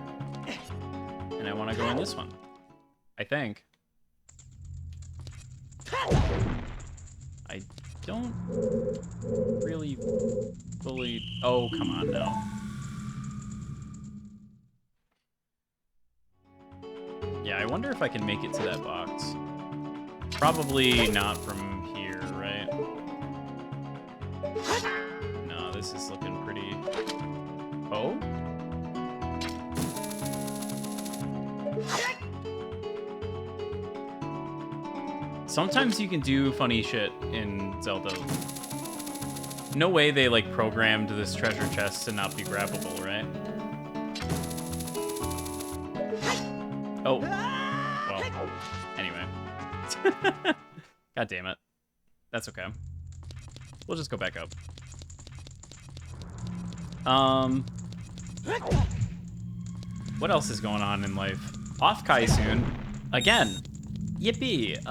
and I want to go in this one. I think. I don't really fully... Oh, come on, no. Yeah, I wonder if I can make it to that box. Probably not from here, right? No, this is looking pretty... Oh? Sometimes you can do funny shit in Zelda. No way they, like, programmed this treasure chest to not be grabbable, right? Oh. Well, anyway. God damn it. That's okay. We'll just go back up. What else is going on in life? Off Kai soon. Again. Yippee.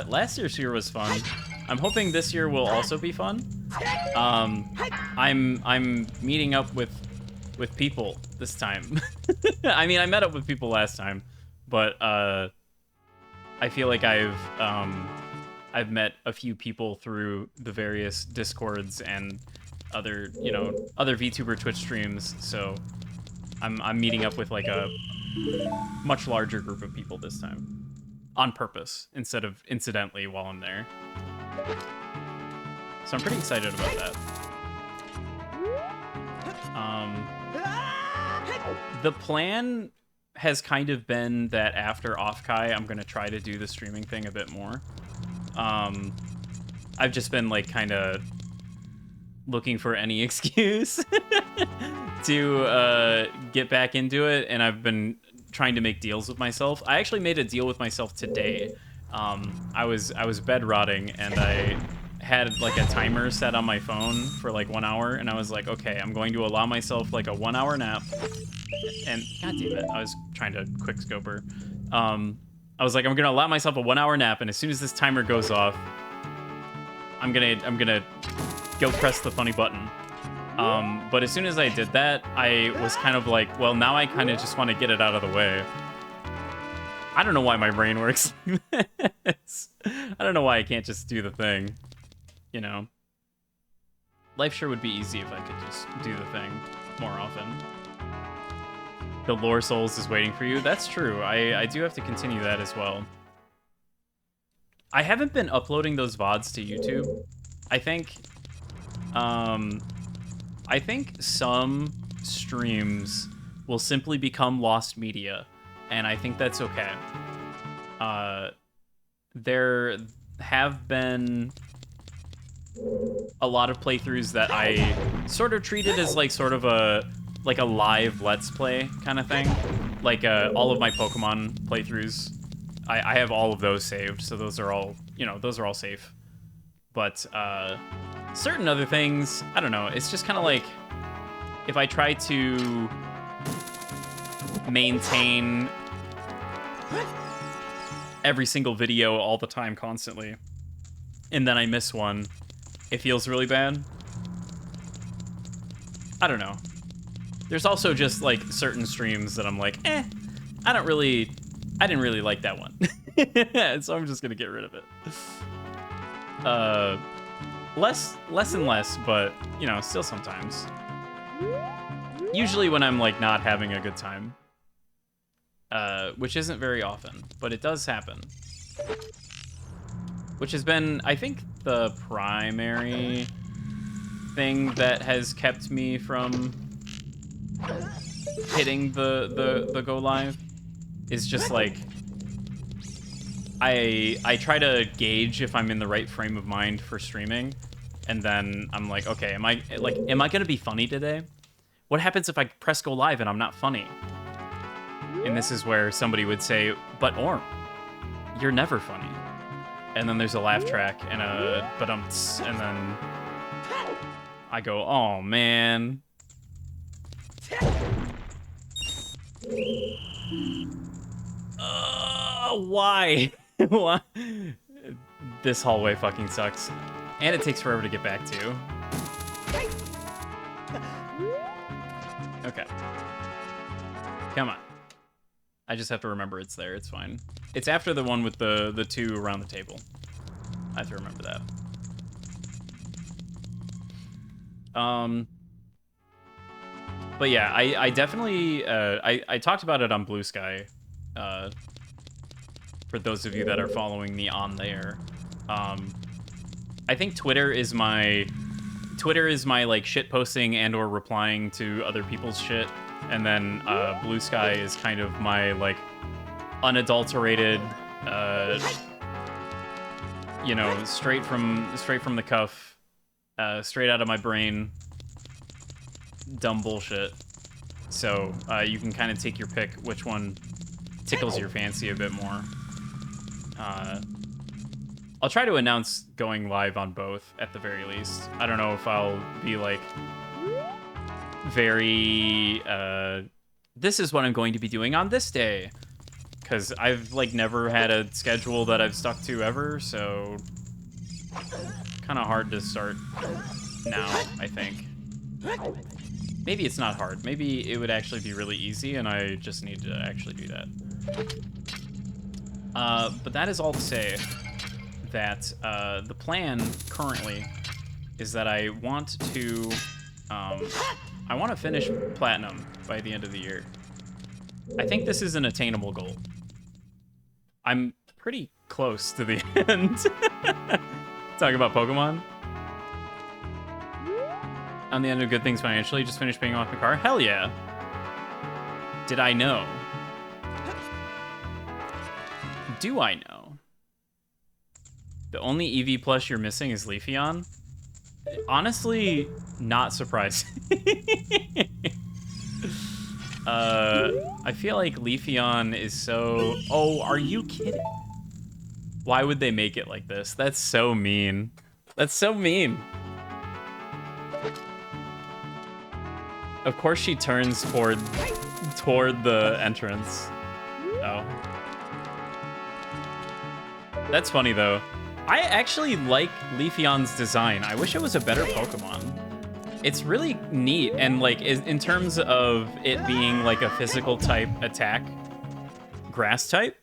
Last year's year was fun. I'm hoping this year will also be fun. I'm meeting up with people this time. I mean, I met up with people last time, but I feel like I've met a few people through the various Discords and other, you know, other VTuber Twitch streams, so I'm meeting up with like a much larger group of people this time. On purpose, instead of incidentally while I'm there. So I'm pretty excited about that. The plan has kind of been that after Off-Kai, I'm going to try to do the streaming thing a bit more. I've just been like kind of looking for any excuse to get back into it, and I've been trying to make deals with myself. I actually made a deal with myself today. I was bed rotting, and I had like a timer set on my phone for like 1 hour, and I was like, okay, I'm going to allow myself like a 1 hour nap. And god damn it, I was trying to quick scope her I was like, I'm gonna allow myself a 1 hour nap, and as soon as this timer goes off, I'm gonna go press the funny button. But as soon as I did that, I was kind of like, well, now I kind of just want to get it out of the way. I don't know why my brain works like this. I don't know why I can't just do the thing, you know? Life sure would be easy if I could just do the thing more often. The Lore Souls is waiting for you. That's true. I do have to continue that as well. I haven't been uploading those VODs to YouTube. I think some streams will simply become lost media, and I think that's okay. There have been a lot of playthroughs that I sort of treated as like sort of a live Let's Play kind of thing. Like all of my Pokemon playthroughs, I have all of those saved, so those are all, those are all safe. But certain other things, I don't know, it's just kind of like, if I try to maintain every single video all the time constantly, and then I miss one, it feels really bad. I don't know. There's also just like certain streams that I'm like, I didn't really like that one. So I'm just gonna get rid of it. Less and less, but still sometimes. Usually when I'm like not having a good time. Which isn't very often, but it does happen. Which has been, I think, the primary thing that has kept me from hitting the go live, is just like, I try to gauge if I'm in the right frame of mind for streaming, and then I'm like, okay, am I gonna be funny today? What happens if I press go live and I'm not funny? And this is where somebody would say, but Orm, you're never funny. And then there's a laugh track and a ba-dumps, and then I go, oh man. Why? Why? This hallway fucking sucks. And it takes forever to get back to. Okay. Come on. I just have to remember it's there. It's fine. It's after the one with the two around the table. I have to remember that. But yeah, I definitely I talked about it on Blue Sky. For those of you that are following me on there, I think Twitter is my like shit posting and or replying to other people's shit. And then Blue Sky is kind of my like unadulterated, straight from the cuff, straight out of my brain, dumb bullshit. So you can kind of take your pick which one tickles your fancy a bit more. I'll try to announce going live on both at the very least. I don't know if I'll be like very this is what I'm going to be doing on this day, because I've like never had a schedule that I've stuck to ever, so kind of hard to start now, I think. Maybe it's not hard. Maybe it would actually be really easy and I just need to actually do that. But that is all to say that the plan currently is that I want to finish Platinum by the end of the year. I think this is an attainable goal. I'm pretty close to the end. Talking about Pokemon. On the end of good things financially, just finished paying off my car. Hell yeah. Did I know? Do I know? The only EV Plus you're missing is Leafeon? Honestly, not surprising. I feel like Leafeon is so... Oh, are you kidding? Why would they make it like this? That's so mean. That's so mean. Of course she turns toward the entrance. Oh. That's funny, though. I actually like Leafeon's design. I wish it was a better Pokemon. It's really neat, and like in terms of it being like a physical type attack, grass type,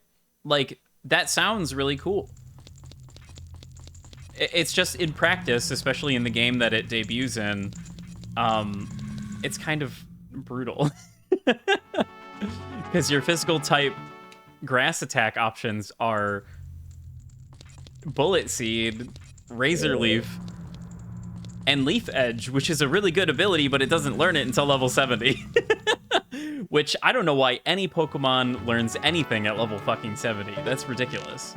like that sounds really cool. It's just in practice, especially in the game that it debuts in, it's kind of brutal. Because your physical type grass attack options are Bullet Seed, Razor Leaf, and Leaf Edge, which is a really good ability, but it doesn't learn it until level 70. Which, I don't know why any Pokemon learns anything at level fucking 70. That's ridiculous.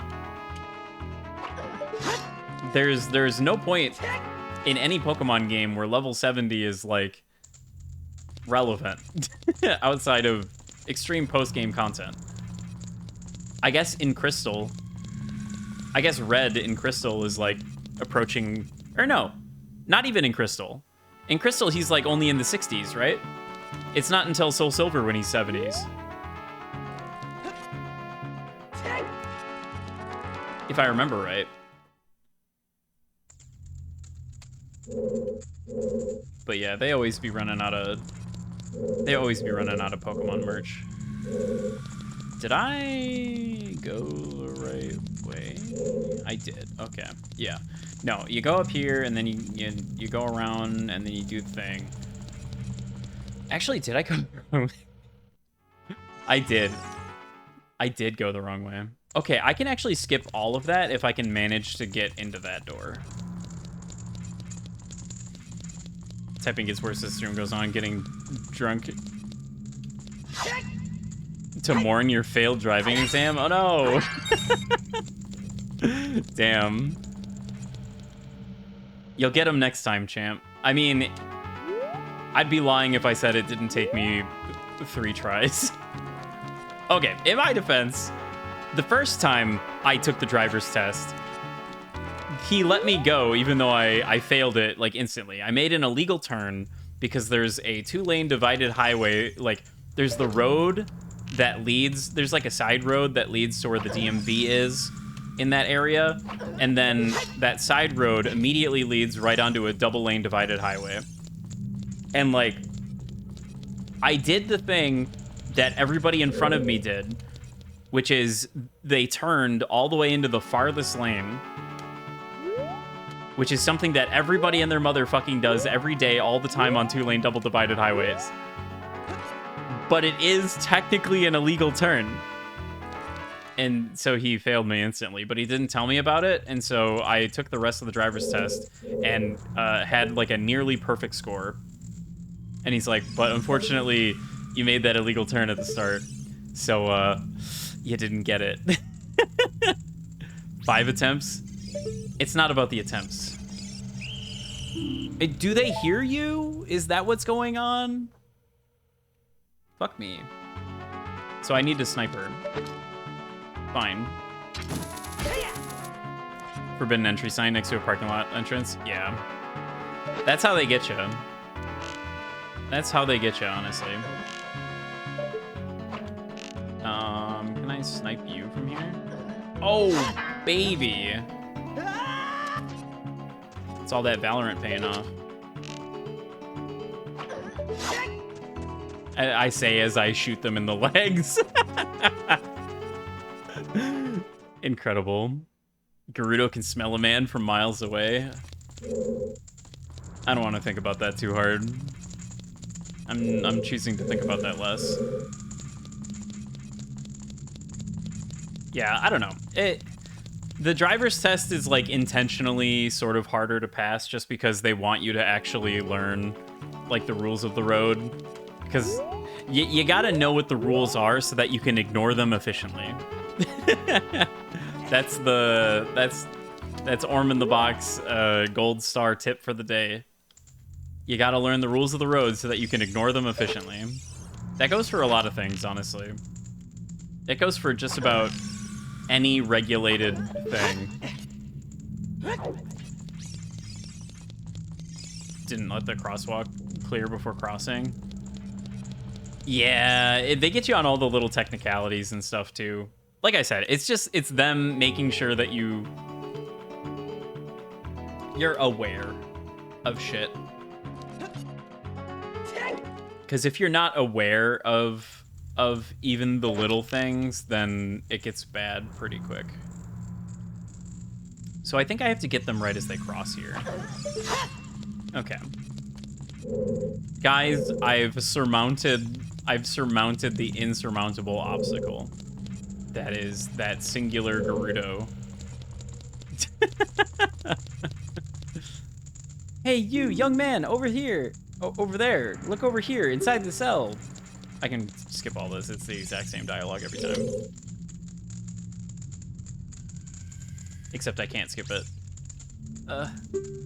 There's no point in any Pokemon game where level 70 is, like, relevant outside of extreme post-game content. I guess in Crystal... I guess Red in Crystal is, like, approaching... Or no, not even in Crystal. In Crystal, he's, like, only in the 60s, right? It's not until Soul Silver when he's 70s. If I remember right. But yeah, they always be running out of Pokemon merch. Did I go the right way? I did. Okay. Yeah. No, you go up here and then you go around and then you do the thing. Actually, did I go the wrong way? I did. I did go the wrong way. Okay, I can actually skip all of that if I can manage to get into that door. Typing gets worse as the stream goes on, getting drunk to mourn your failed driving exam? Oh no! Damn. You'll get him next time, champ. I mean, I'd be lying if I said it didn't take me 3 tries. Okay, in my defense, the first time I took the driver's test, he let me go even though I failed it like instantly. I made an illegal turn because there's a 2-lane divided highway. Like, there's the road that leads, there's like a side road that leads to where the DMV is in that area, and then that side road immediately leads right onto a double-lane divided highway. And like, I did the thing that everybody in front of me did, which is they turned all the way into the farthest lane, which is something that everybody and their mother fucking does every day, all the time on 2-lane double divided highways. But it is technically an illegal turn. And so he failed me instantly, but he didn't tell me about it. And so I took the rest of the driver's test and had like a nearly perfect score. And he's like, but unfortunately, you made that illegal turn at the start. So you didn't get it. 5 attempts? It's not about the attempts. Do they hear you? Is that what's going on? Fuck me. So I need a sniper. Fine. Forbidden entry sign next to a parking lot entrance? Yeah. That's how they get you. That's how they get you, honestly. Can I snipe you from here? Oh, baby. It's all that Valorant paying off. I say as I shoot them in the legs. Incredible. Gerudo can smell a man from miles away. I don't want to think about that too hard. I'm choosing to think about that less. Yeah, I don't know. The driver's test is like intentionally sort of harder to pass just because they want you to actually learn like the rules of the road. Because you gotta know what the rules are so that you can ignore them efficiently. That's Orm in the Box gold star tip for the day. You gotta learn the rules of the road so that you can ignore them efficiently. That goes for a lot of things, honestly. It goes for just about any regulated thing. Didn't let the crosswalk clear before crossing. Yeah, they get you on all the little technicalities and stuff, too. like I said, it's them making sure that you're aware of shit. Because if you're not aware of even the little things, then it gets bad pretty quick. So I think I have to get them right as they cross here. Okay. Guys, I've surmounted the insurmountable obstacle. That is that singular Gerudo. Hey, you, young man, over here. Over there. Look over here, inside the cell. I can skip all this. It's the exact same dialogue every time. Except I can't skip it.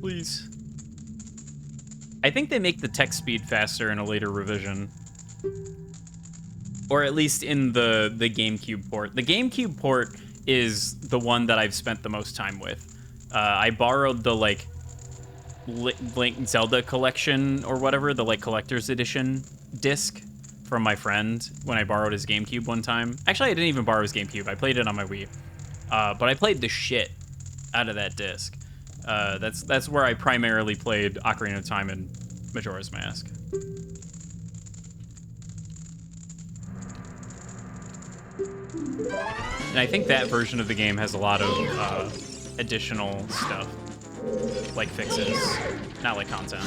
Please. I think they make the text speed faster in a later revision. Or at least in the GameCube port. The GameCube port is the one that I've spent the most time with. I borrowed the, like, Link Zelda collection or whatever, the, like, collector's edition disc from my friend when I borrowed his GameCube one time. Actually, I didn't even borrow his GameCube. I played it on my Wii. But I played the shit out of that disc. That's where I primarily played Ocarina of Time and Majora's Mask. And I think that version of the game has a lot of additional stuff, like fixes, not like content.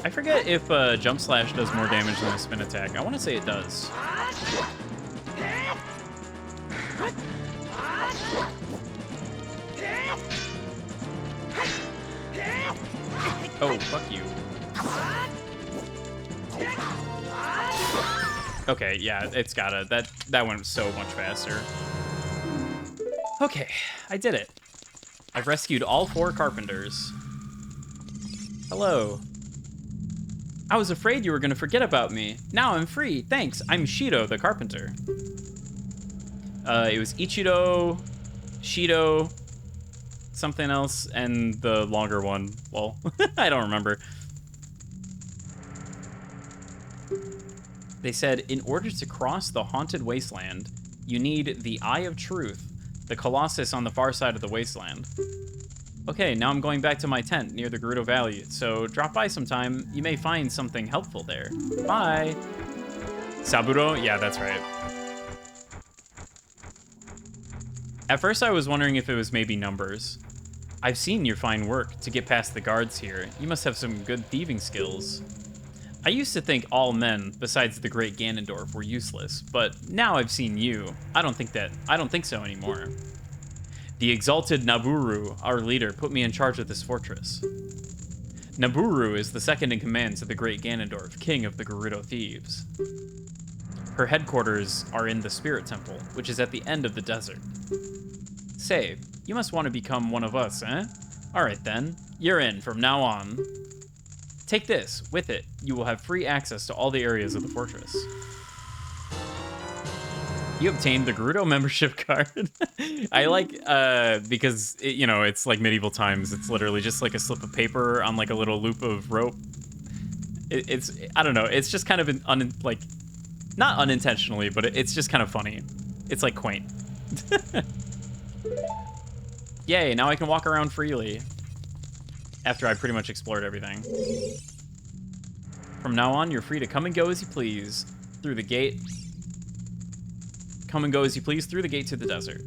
I forget if Jump Slash does more damage than a spin attack. I want to say it does. Oh, fuck you. Okay, yeah, it's gotta. That went so much faster. Okay, I did it. I've rescued all 4 carpenters. Hello. I was afraid you were gonna forget about me. Now I'm free, thanks. I'm Shido, the carpenter. It was Ichido, Shido, something else, and the longer one. Well, I don't remember. They said, in order to cross the haunted wasteland, you need the Eye of Truth, the Colossus on the far side of the wasteland. Okay, now I'm going back to my tent near the Gerudo Valley, so drop by sometime. You may find something helpful there. Bye. Saburo? Yeah, that's right. At first I was wondering if it was maybe numbers. I've seen your fine work to get past the guards here. You must have some good thieving skills. I used to think all men, besides the great Ganondorf, were useless, but now I've seen you. I don't think so anymore. The exalted Nabooru, our leader, put me in charge of this fortress. Nabooru is the second in command to the great Ganondorf, king of the Gerudo Thieves. Her headquarters are in the Spirit Temple, which is at the end of the desert. Say, you must want to become one of us, eh? Alright then, you're in from now on. Take this. With it, you will have free access to all the areas of the fortress. You obtained the Gerudo membership card. I like, because, it's like medieval times. It's literally just like a slip of paper on like a little loop of rope. It's I don't know. It's just kind of not unintentionally, but it's just kind of funny. It's like quaint. Yay, now I can walk around freely. After I pretty much explored everything. From now on, you're free to come and go as you please through the gate. Come and go as you please through the gate to the desert.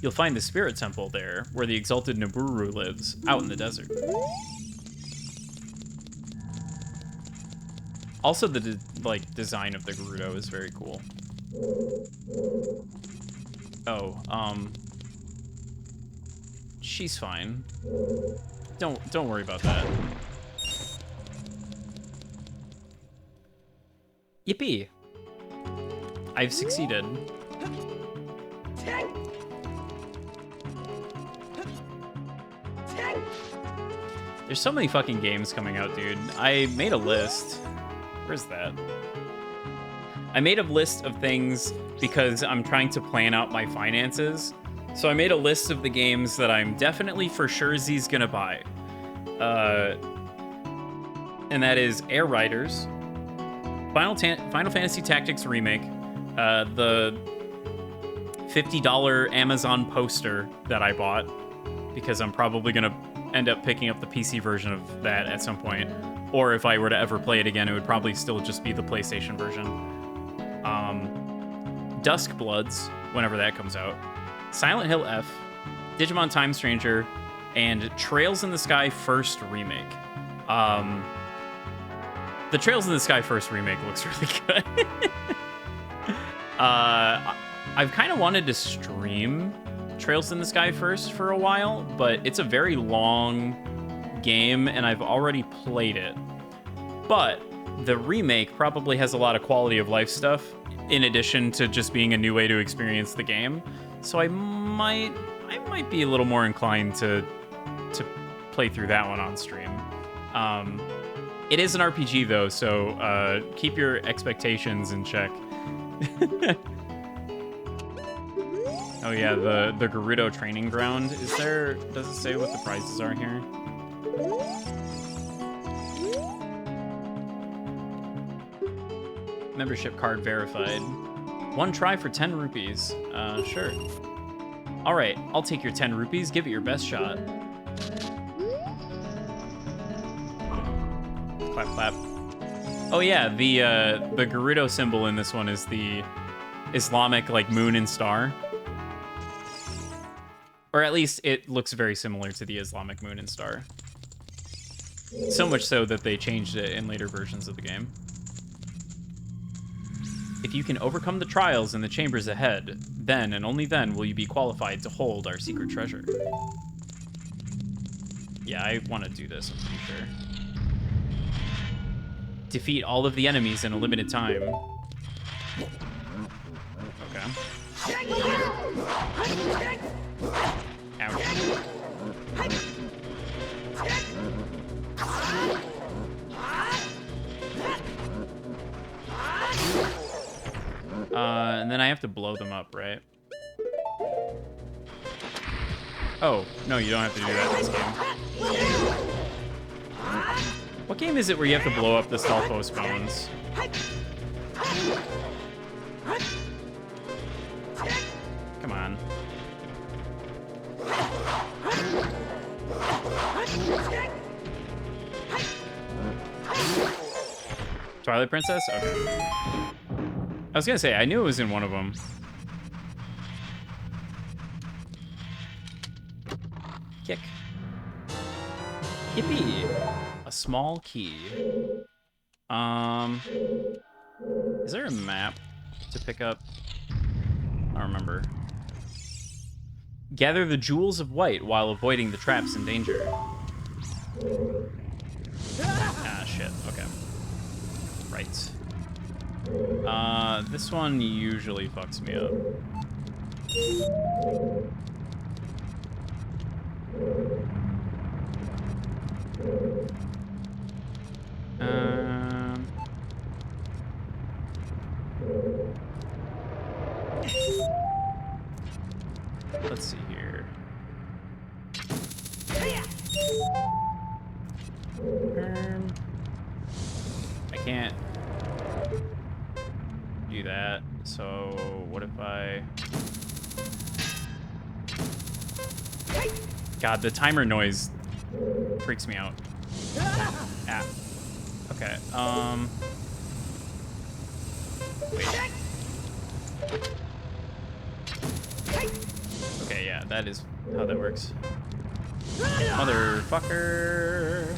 You'll find the Spirit Temple there, where the exalted Nabooru lives, out in the desert. Also, the design of the Gerudo is very cool. Oh, she's fine. Don't worry about that. Yippee! I've succeeded. There's so many fucking games coming out, dude. I made a list. Where's that? I made a list of things because I'm trying to plan out my finances. So I made a list of the games that I'm definitely for sure Z's gonna buy. And that is Air Riders, Final Fantasy Tactics Remake, the $50 Amazon poster that I bought, because I'm probably going to end up picking up the PC version of that at some point. Or if I were to ever play it again, it would probably still just be the PlayStation version. Dusk Bloods, whenever that comes out. Silent Hill F, Digimon Time Stranger, and Trails in the Sky First Remake. The Trails in the Sky First Remake looks really good. I've kind of wanted to stream Trails in the Sky First for a while, but it's a very long game, and I've already played it. But the remake probably has a lot of quality of life stuff, in addition to just being a new way to experience the game. So I might be a little more inclined to play through that one on stream. It is an RPG though, so keep your expectations in check. Oh yeah, the Gerudo training ground. Does it say what the prizes are here? Membership card verified. 1 try for 10 rupees. Sure. All right, I'll take your 10 rupees. Give it your best shot. Clap, clap. Oh yeah, the Gerudo symbol in this one is the Islamic like moon and star. Or at least it looks very similar to the Islamic moon and star. So much so that they changed it in later versions of the game. If you can overcome the trials in the chambers ahead, then and only then will you be qualified to hold our secret treasure. Yeah, I want to do this, I'm pretty sure. Defeat all of the enemies in a limited time. Okay. Ouch. And then I have to blow them up, right? Oh, no, you don't have to do that in this game. What game is it where you have to blow up the Stalfos bones? Come on. Twilight Princess? Okay. I was gonna say, I knew it was in one of them. Kick. Yippee! A small key. Is there a map to pick up? I don't remember. Gather the jewels of white while avoiding the traps and danger. Ah, shit. Okay. Right. This one usually fucks me up. Let's see here. I can't do that, so what if I... God, the timer noise freaks me out. Ah. Okay, wait. Okay, yeah, that is how that works. Motherfucker.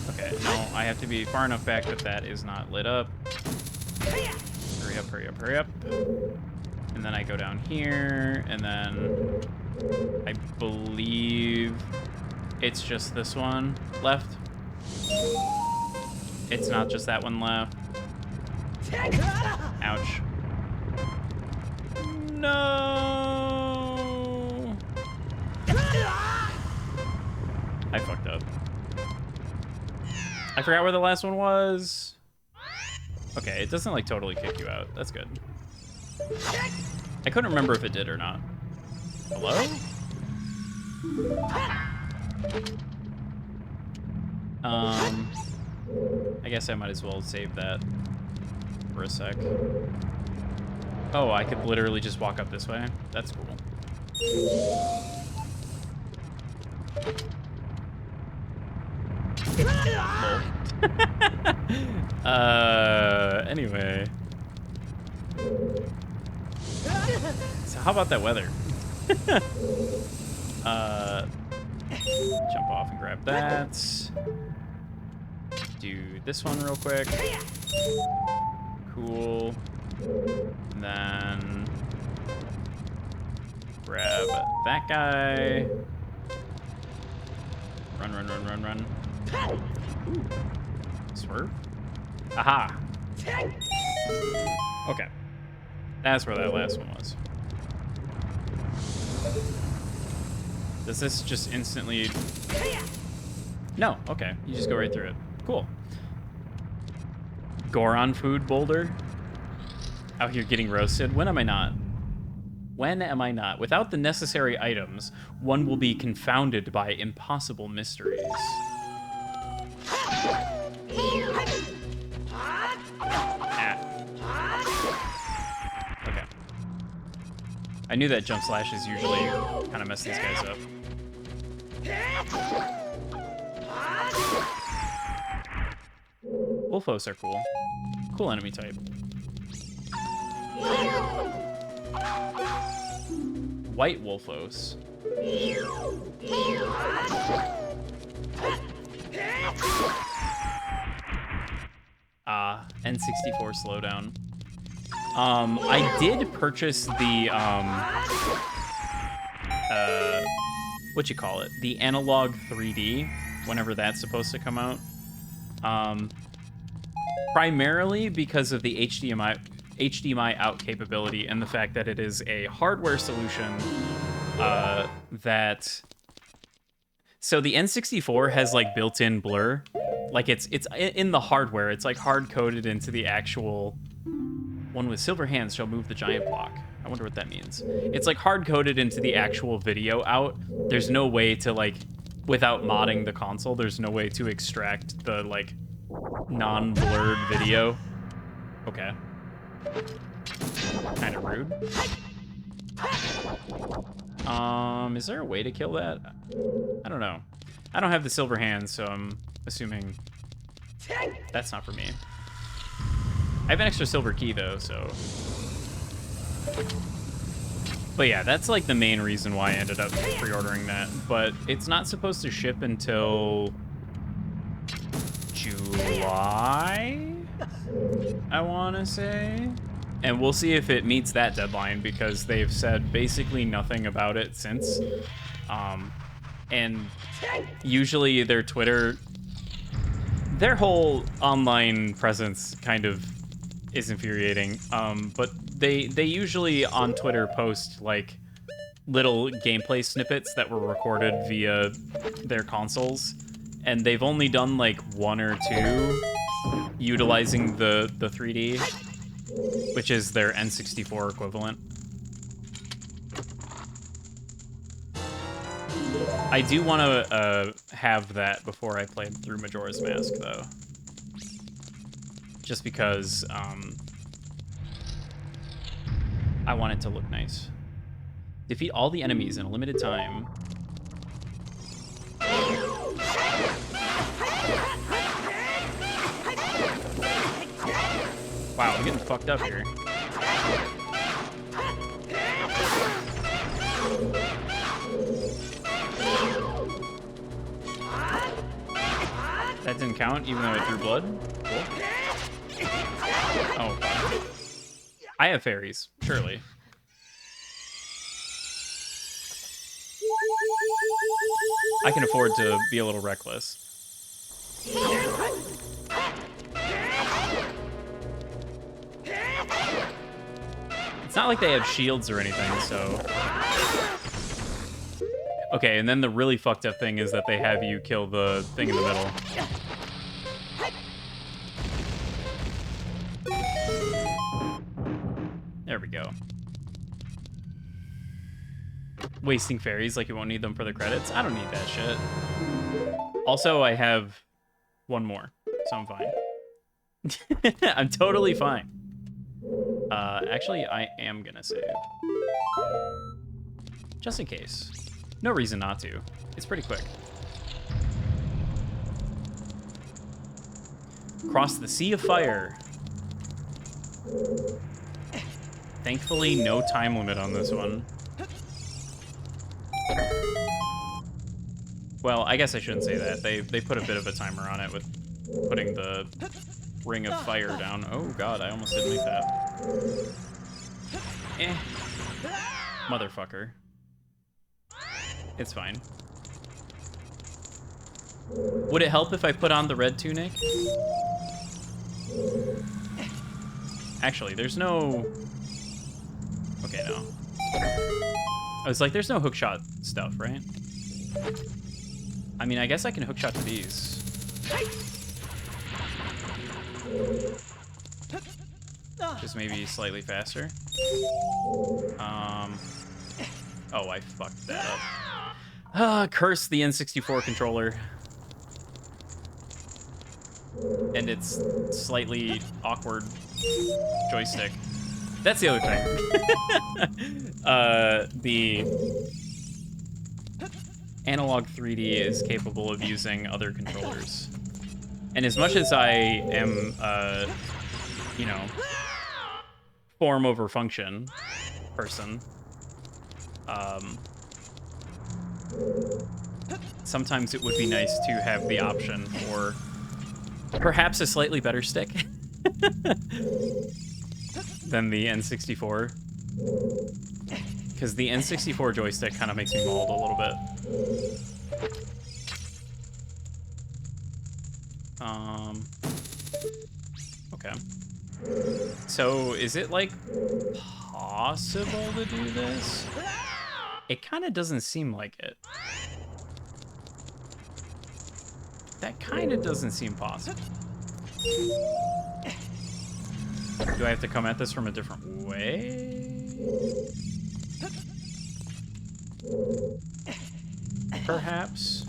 Okay, no, I have to be far enough back that that is not lit up. Hurry up, hurry up, hurry up. And then I go down here, and then I believe it's just this one left. It's not just that one left. Ouch. No! I fucked up. I forgot where the last one was. Okay, it doesn't like totally kick you out. That's good. I couldn't remember if it did or not. Hello? I guess I might as well save that for a sec. Oh, I could literally just walk up this way. That's cool. Anyway. So how about that weather? Jump off and grab that. Do this one real quick. Cool. And then grab that guy. Run, run, run, run, run. Ooh. Swerve. Aha. Okay. That's where that last one was. Does this just instantly... No, okay. You just go right through it. Cool. Goron food boulder. Out here getting roasted. When am I not? When am I not? Without the necessary items, one will be confounded by impossible mysteries. Okay. I knew that jump slashes usually kind of mess these guys up. Wolfos are cool. Cool enemy type. White Wolfos. N64 slowdown. I did purchase the, what you call it? The Analog 3D, whenever that's supposed to come out. Primarily because of the HDMI out capability and the fact that it is a hardware solution that... So the N64 has like built-in blur. Like it's in the hardware. It's like hard-coded into the actual... One with silver hands shall move the giant block. I wonder what that means. It's like hard-coded into the actual video out. There's no way to like, without modding the console, there's no way to extract the like non-blurred video. Okay. Kind of rude. Is there a way to kill that? I don't know. I don't have the silver hands, so I'm assuming that's not for me. I have an extra silver key though, so. But yeah, that's like the main reason why I ended up pre-ordering that. But it's not supposed to ship until July, I want to say. And we'll see if it meets that deadline because they've said basically nothing about it since. And usually their Twitter, their whole online presence kind of is infuriating. But they usually on Twitter post like little gameplay snippets that were recorded via their consoles. And they've only done like one or two utilizing the 3D, which is their N64 equivalent. I do want to have that before I play through Majora's Mask, though. Just because I want it to look nice. Defeat all the enemies in a limited time. Wow, I'm getting fucked up here. That didn't count, even though it drew blood? Cool. Oh. I have fairies, surely. I can afford to be a little reckless. It's not like they have shields or anything, so... Okay, and then the really fucked up thing is that they have you kill the thing in the middle. There we go. Wasting fairies like you won't need them for the credits? I don't need that shit. Also, I have one more, so I'm fine. I'm totally fine. Actually, I am gonna save. Just in case. No reason not to. It's pretty quick. Cross the Sea of Fire. Thankfully, no time limit on this one. Well, I guess I shouldn't say that. They put a bit of a timer on it with putting the Ring of Fire down. Oh god, I almost didn't make that. Eh. Motherfucker. It's fine. Would it help if I put on the red tunic? Actually, there's no... Okay, no. I was like, there's no hookshot stuff, right? I mean, I guess I can hookshot to these. Just maybe slightly faster. Oh, I fucked that up. Curse the N64 controller. And its slightly awkward joystick. That's the other thing. The Analog 3D is capable of using other controllers. And as much as I am, you know, form over function person, sometimes it would be nice to have the option for perhaps a slightly better stick than the N64. Because the N64 joystick kind of makes me mauled a little bit. Okay. So, is it, like, possible to do this? It kind of doesn't seem like it. That kind of doesn't seem possible. Do I have to come at this from a different way? Perhaps.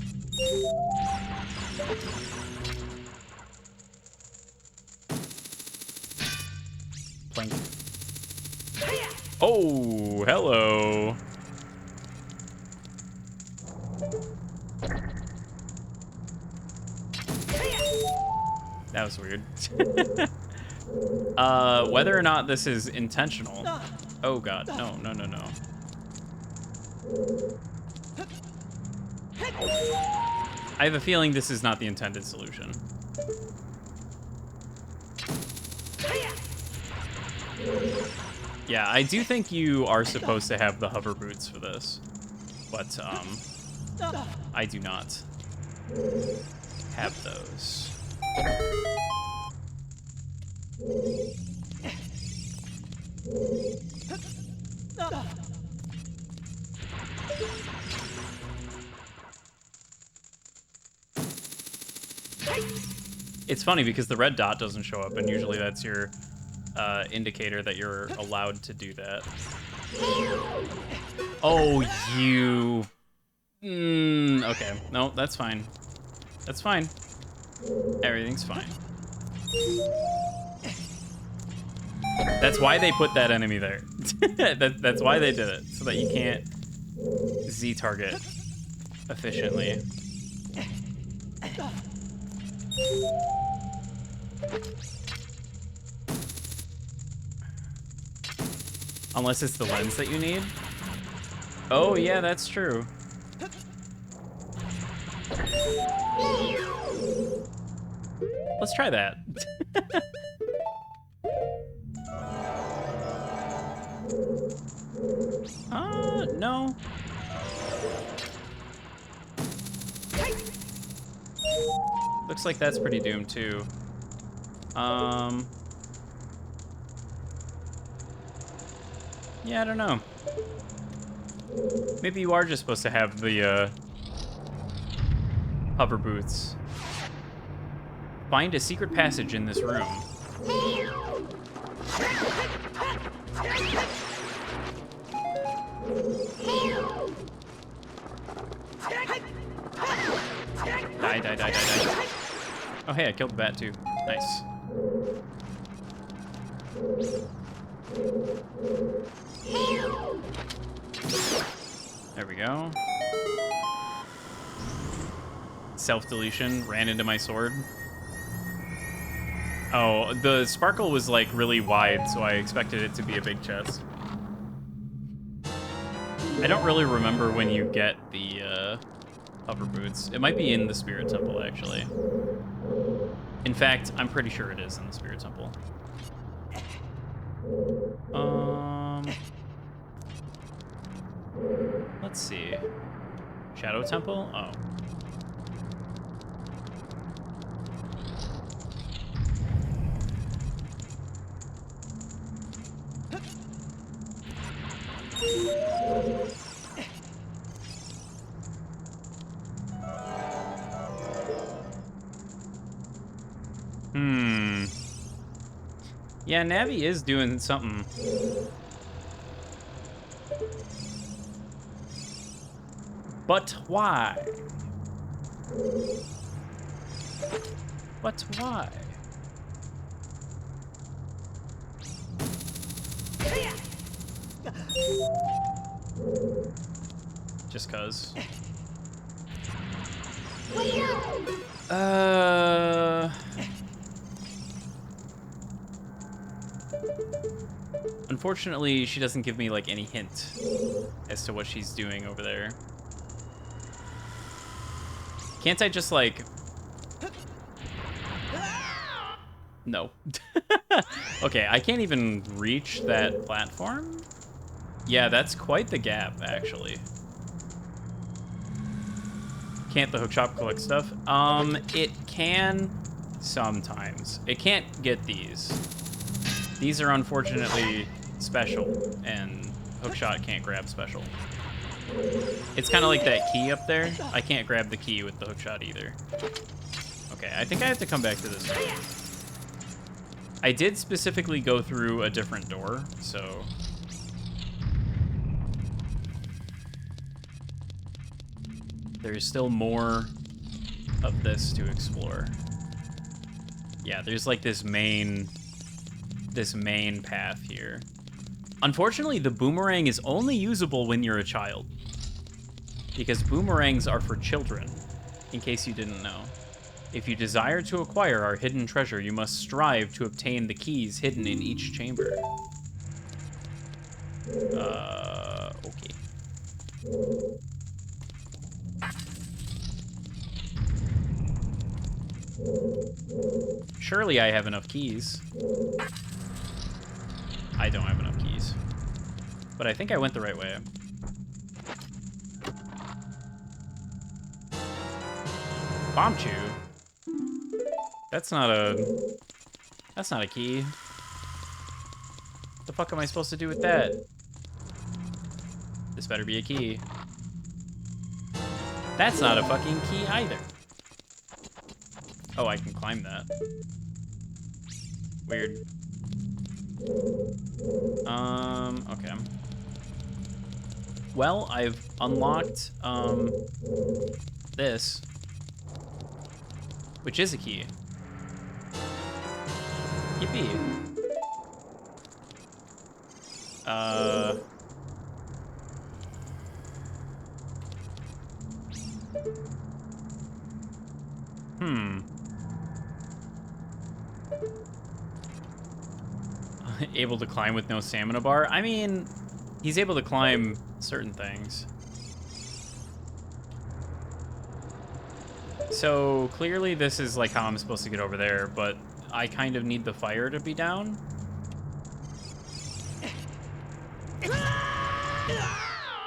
Plank. Oh, hello. That was weird. Whether or not this is intentional. Oh god, no, no, no, no. I have a feeling this is not the intended solution. Yeah, I do think you are supposed to have the hover boots for this, but I do not have those. It's funny because the red dot doesn't show up, and usually that's your indicator that you're allowed to do that. Oh, you... okay. No, that's fine. That's fine. Everything's fine. That's why they put that enemy there. That's why they did it, so that you can't Z-target efficiently. Unless it's the lens that you need. Oh, yeah, that's true. Let's try that. No. Looks like that's pretty doomed, too. Yeah, I don't know. Maybe you are just supposed to have the, hover boots. Find a secret passage in this room. Die, die, die, die, die. Oh, hey, I killed the bat too. Nice. There we go. Self-deletion, ran into my sword. Oh, the sparkle was like really wide, so I expected it to be a big chest. I don't really remember when you get the hover boots. It might be in the Spirit Temple, actually. In fact, I'm pretty sure it is in the Spirit Temple. Let's see. Shadow Temple? Oh. Yeah, Navi is doing something. But why? But why? Just cuz. Unfortunately, she doesn't give me like any hint as to what she's doing over there. Can't I just like... No. Okay, I can't even reach that platform? Yeah, that's quite the gap, actually. Can't the hookshop collect stuff? It can sometimes. It can't get these. These are unfortunately special, and hookshot can't grab special. It's kind of like that key up there. I can't grab the key with the hookshot either. Okay, I think I have to come back to this one. I did specifically go through a different door, so... There's still more of this to explore. Yeah, there's like this main path here. Unfortunately, the boomerang is only usable when you're a child, because boomerangs are for children, in case you didn't know. If you desire to acquire our hidden treasure, you must strive to obtain the keys hidden in each chamber. Okay. Surely I have enough keys. I don't have enough keys. But I think I went the right way. Bomb Chew? That's not a key. What the fuck am I supposed to do with that? This better be a key. That's not a fucking key either. Oh, I can climb that. Weird. Okay. Well, I've unlocked, this, which is a key. Yippee. Able to climb with no stamina bar? I mean, he's able to climb certain things. So clearly this is like how I'm supposed to get over there, but I kind of need the fire to be down.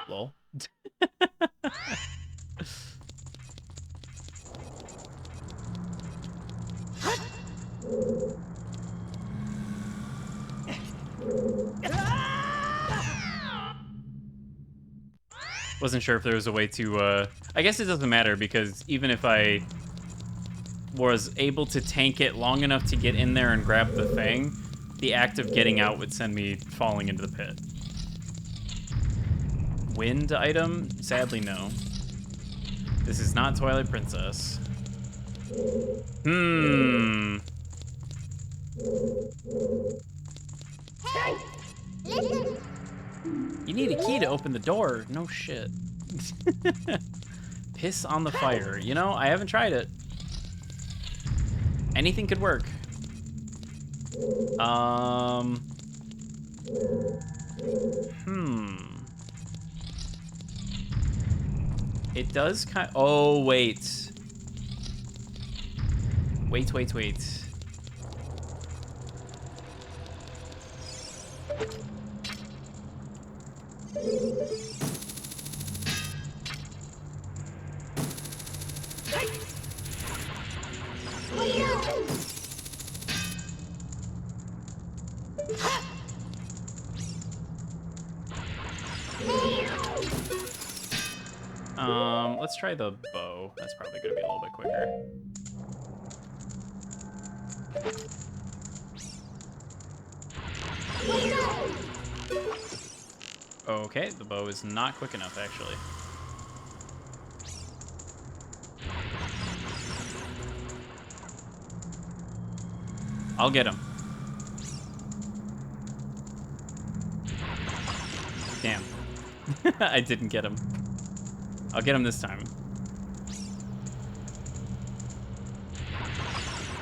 Lol. Wasn't sure if there was a way to, I guess it doesn't matter, because even if I was able to tank it long enough to get in there and grab the thing, the act of getting out would send me falling into the pit. Wind item? Sadly, no. This is not Twilight Princess. Hmm. Hey, listen. You need a key to open the door. No shit. Piss on the fire. You know, I haven't tried it. Anything could work. It does kind. Oh wait. Wait. Let's try the bow. That's probably gonna be a little bit quicker. Okay, the bow is not quick enough, actually. I'll get him. Damn. I didn't get him. I'll get him this time.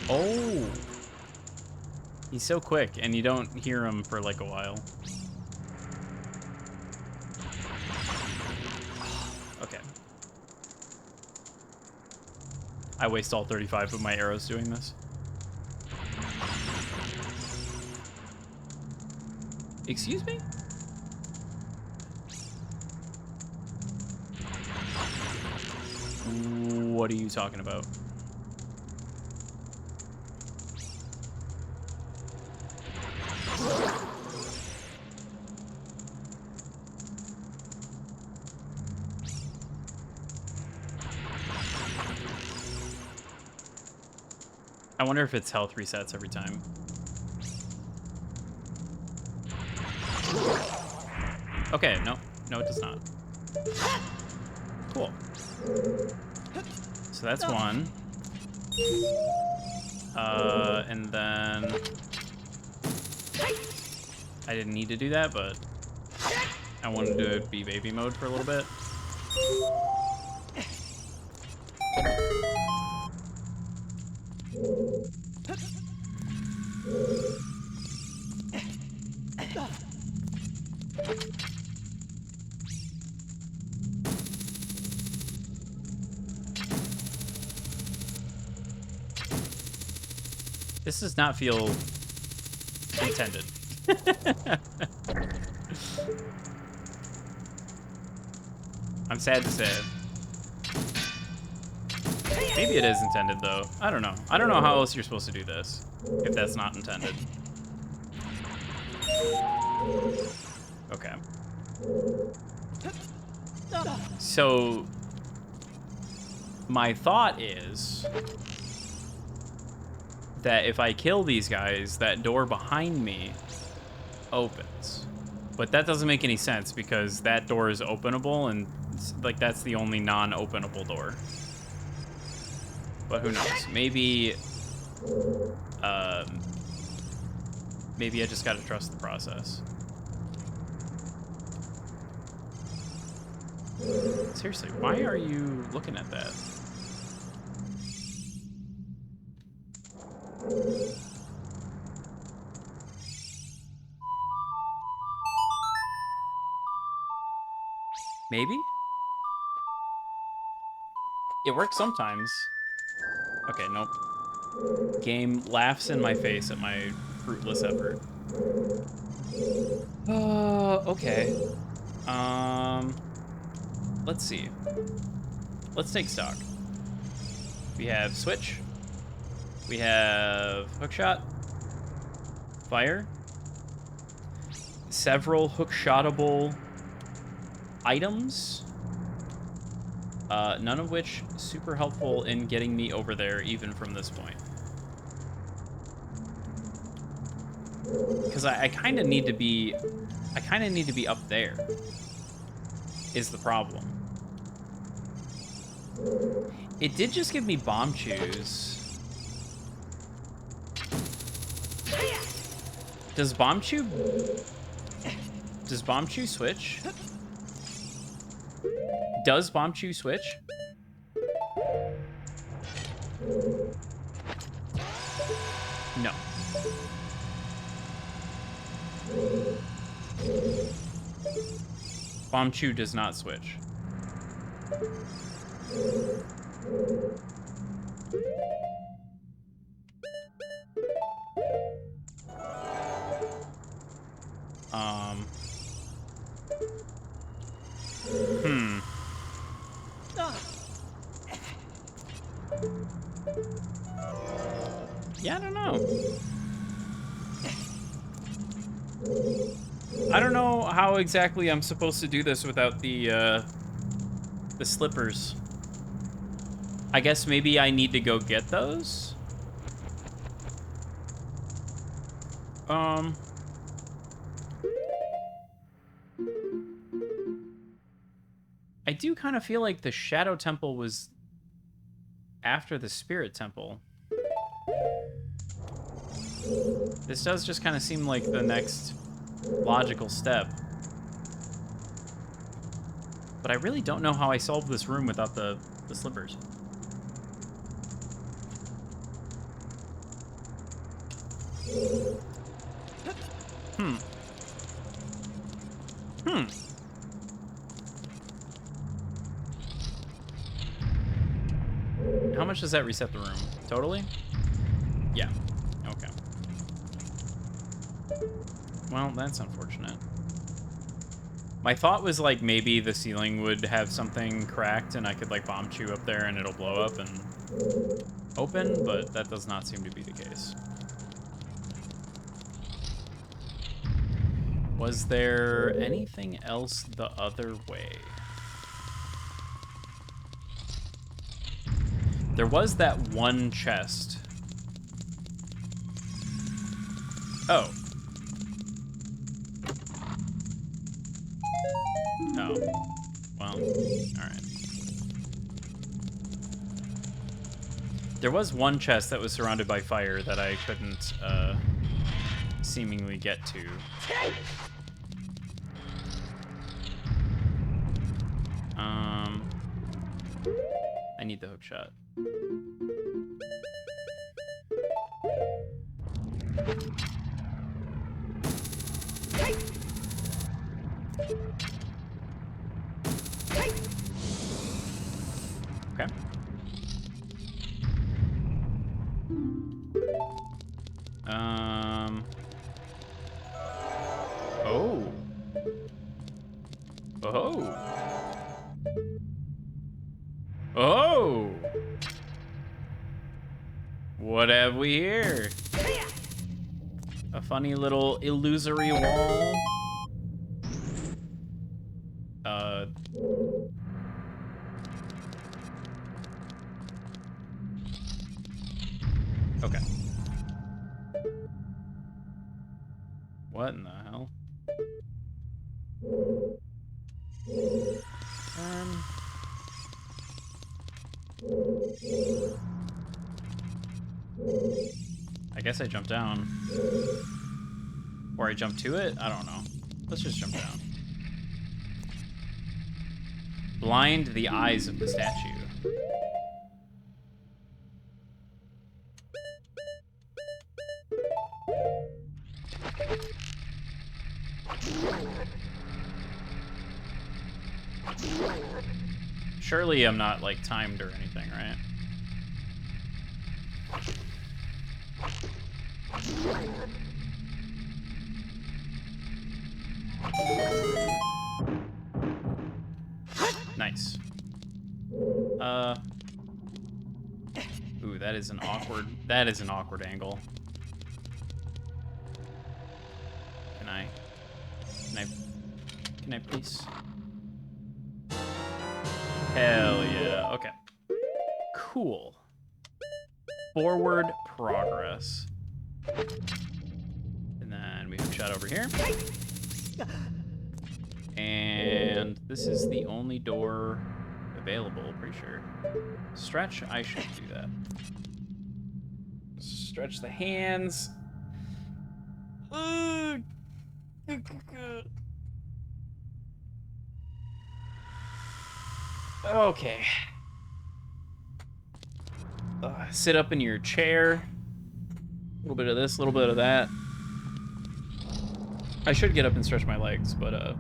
Oh. He's so quick, and you don't hear him for like a while. Okay. I waste all 35 of my arrows doing this. Excuse me? What are you talking about? I wonder if it's health resets every time. Okay, no, it does not. Cool. So that's one. And then I didn't need to do that, but I wanted to be baby mode for a little bit. This does not feel intended. I'm sad to say it. Maybe it is intended, though. I don't know. I don't know how else you're supposed to do this, if that's not intended. Okay. So, my thought is that if I kill these guys, that door behind me opens. But that doesn't make any sense because that door is openable and like that's the only non-openable door. But who knows? Maybe maybe I just gotta trust the process. Seriously, why are you looking at that? Maybe? It works sometimes. Okay, nope. Game laughs in my face at my fruitless effort. Okay. Let's see. Let's take stock. We have switch. We have hookshot. Fire. Several hookshotable items. None of which super helpful in getting me over there, even from this point. Because I kind of need to be, up there. Is the problem. It did just give me bomb chews. Does bomb chew switch? Does bomb chew switch? No. Bomb chew does not switch. Yeah, I don't know. I don't know how exactly I'm supposed to do this without the slippers. I guess maybe I need to go get those? I do kind of feel like the Shadow Temple was after the Spirit Temple. This does just kind of seem like the next logical step. But I really don't know how I solved this room without the slippers. How much does that reset the room? Totally? Yeah. Okay. Well, that's unfortunate. My thought was like maybe the ceiling would have something cracked and I could like bomb chew up there and it'll blow up and open, but that does not seem to be the case. Was there anything else the other way? There was that one chest. Oh. Oh. Well, alright. There was one chest that was surrounded by fire that I couldn't, seemingly get to. I need the hook shot. Okay. Oh. Oh. Oh. What have we here? A funny little illusory wall. Okay. What in the hell? I guess I jumped down. Or I jumped to it? I don't know. Let's just jump down. Blind the eyes of the statue. Surely I'm not, like, timed or anything, right? Nice. Ooh, that is an awkward angle. Can I please? Hell yeah, okay. Cool. Forward progress. And then we hook shot over here. And this is the only door available, pretty sure. Stretch, I should do that. Stretch the hands. Okay. Sit up in your chair. A little bit of this, a little bit of that. I should get up and stretch my legs, but,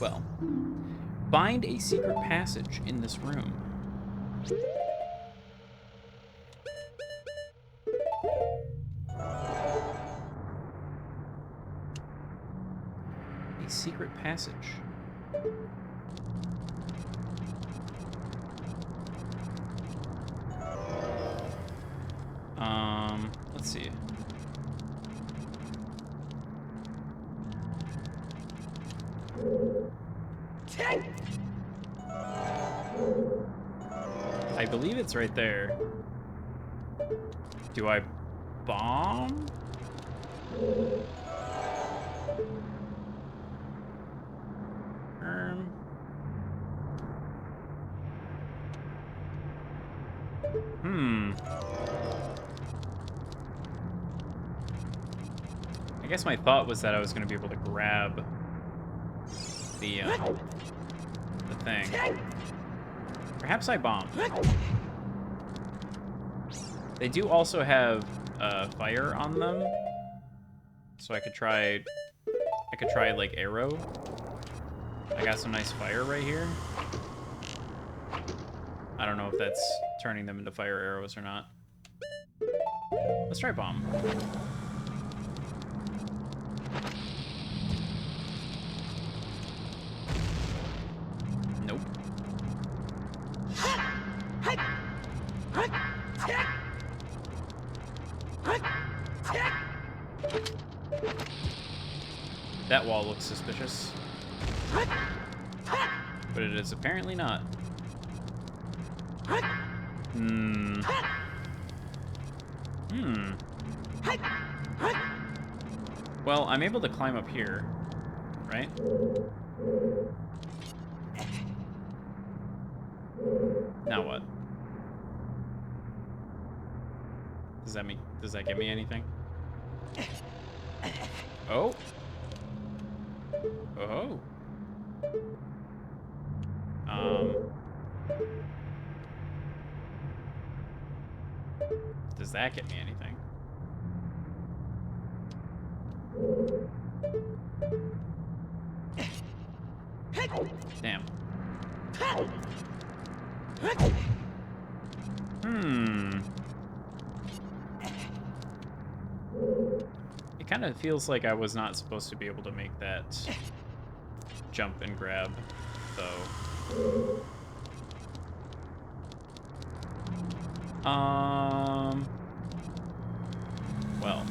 well. Find a secret passage in this room. A secret passage. Let's see. I believe it's right there. Do I bomb? I guess my thought was that I was going to be able to grab the thing. Perhaps I bomb. They do also have fire on them, so I could try like arrow. I got some nice fire right here. I don't know if that's turning them into fire arrows or not. Let's try bomb. Nope. That wall looks suspicious. But it is apparently not. Well, I'm able to climb up here, right? Now what? Does that get me anything? Oh. Oh. Does that get me anything? Damn. It kind of feels like I was not supposed to be able to make that jump and grab, though. Well.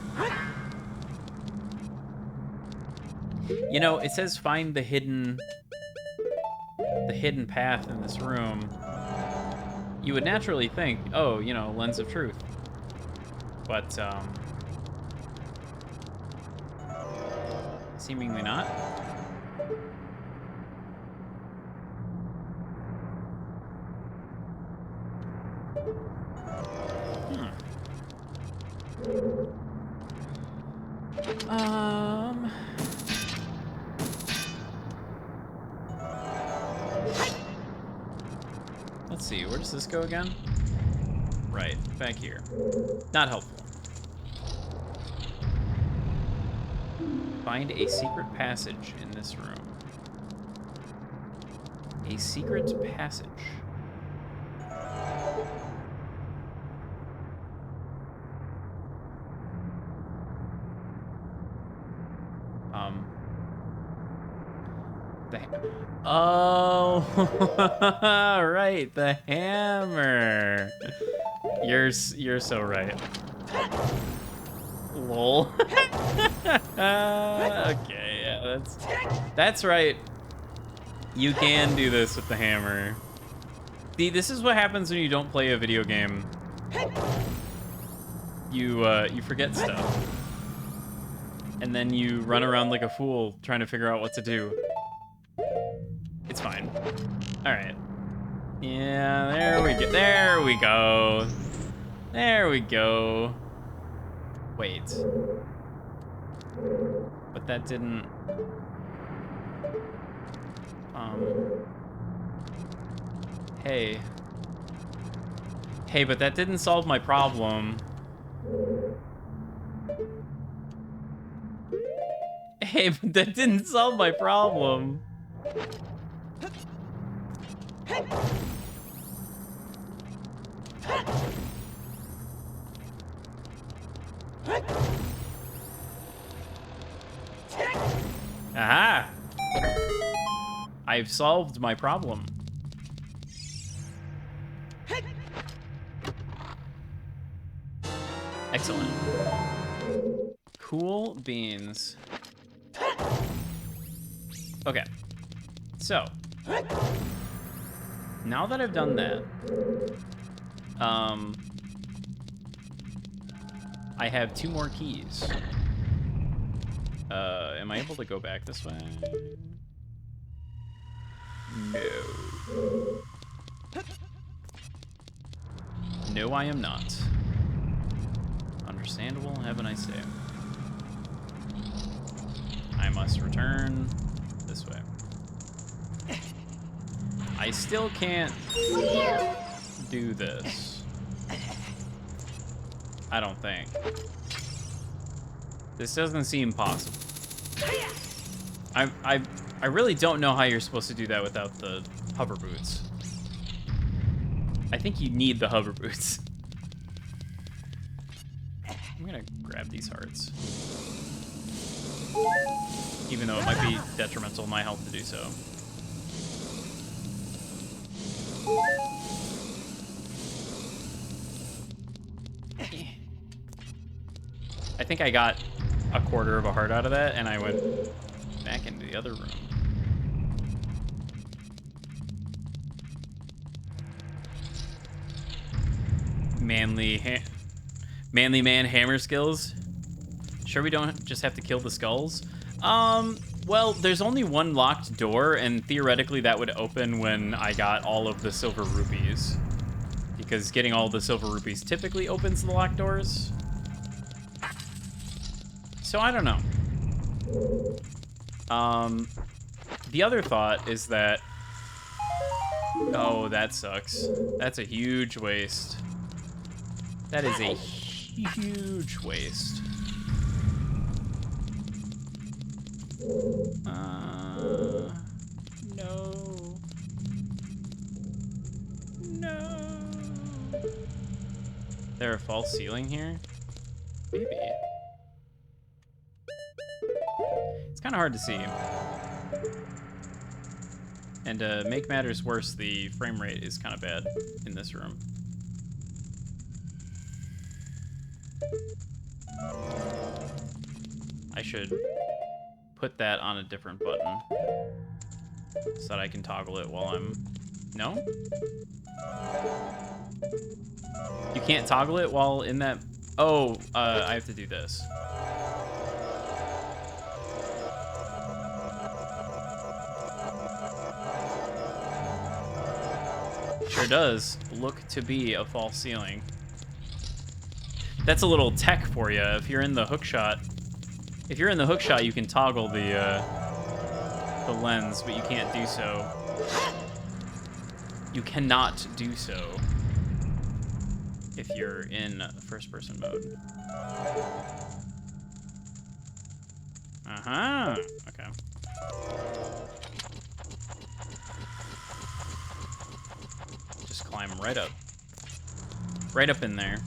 You know, it says find the hidden path in this room. You would naturally think, oh, you know, lens of truth. But, seemingly not. Let's see, where does this go again? Right, back here. Not helpful. Find a secret passage in this room. A secret passage. Oh, right, the hammer. You're so right. Lol. Okay, yeah, that's right. You can do this with the hammer. See, this is what happens when you don't play a video game. You forget stuff. And then you run around like a fool trying to figure out what to do. It's fine. All right. Yeah, there we go. There we go. There we go. Wait. But that didn't... Hey. Hey, but that didn't solve my problem. Hey, but that didn't solve my problem. Aha! I've solved my problem. Excellent. Cool beans. Okay. So, now that I've done that, I have 2 more keys. Am I able to go back this way? No. No, I am not. Understandable. Have a nice day. I must return this way. I still can't do this. I don't think. This doesn't seem possible. I really don't know how you're supposed to do that without the hover boots. I think you need the hover boots. I'm gonna grab these hearts. Even though it might be detrimental to my health to do so. I think I got a quarter of a heart out of that, and I went back into the other room. Manly man hammer skills. Sure we don't just have to kill the skulls? Well, there's only one locked door, and theoretically that would open when I got all of the silver rupees. Because getting all the silver rupees typically opens the locked doors. So I don't know. The other thought is that... Oh, that sucks. That's a huge waste. That is a huge waste. No. No. There a false ceiling here? Maybe. It's kind of hard to see. And to make matters worse, the frame rate is kind of bad in this room. I should put that on a different button so that I can toggle it while I'm... No? You can't toggle it while in that... Oh, I have to do this. Sure does look to be a false ceiling. That's a little tech for you. If you're in the hookshot, you can toggle the lens, but you can't do so. You cannot do so if you're in first-person mode. Uh-huh. Okay. Just climb right up. Right up in there.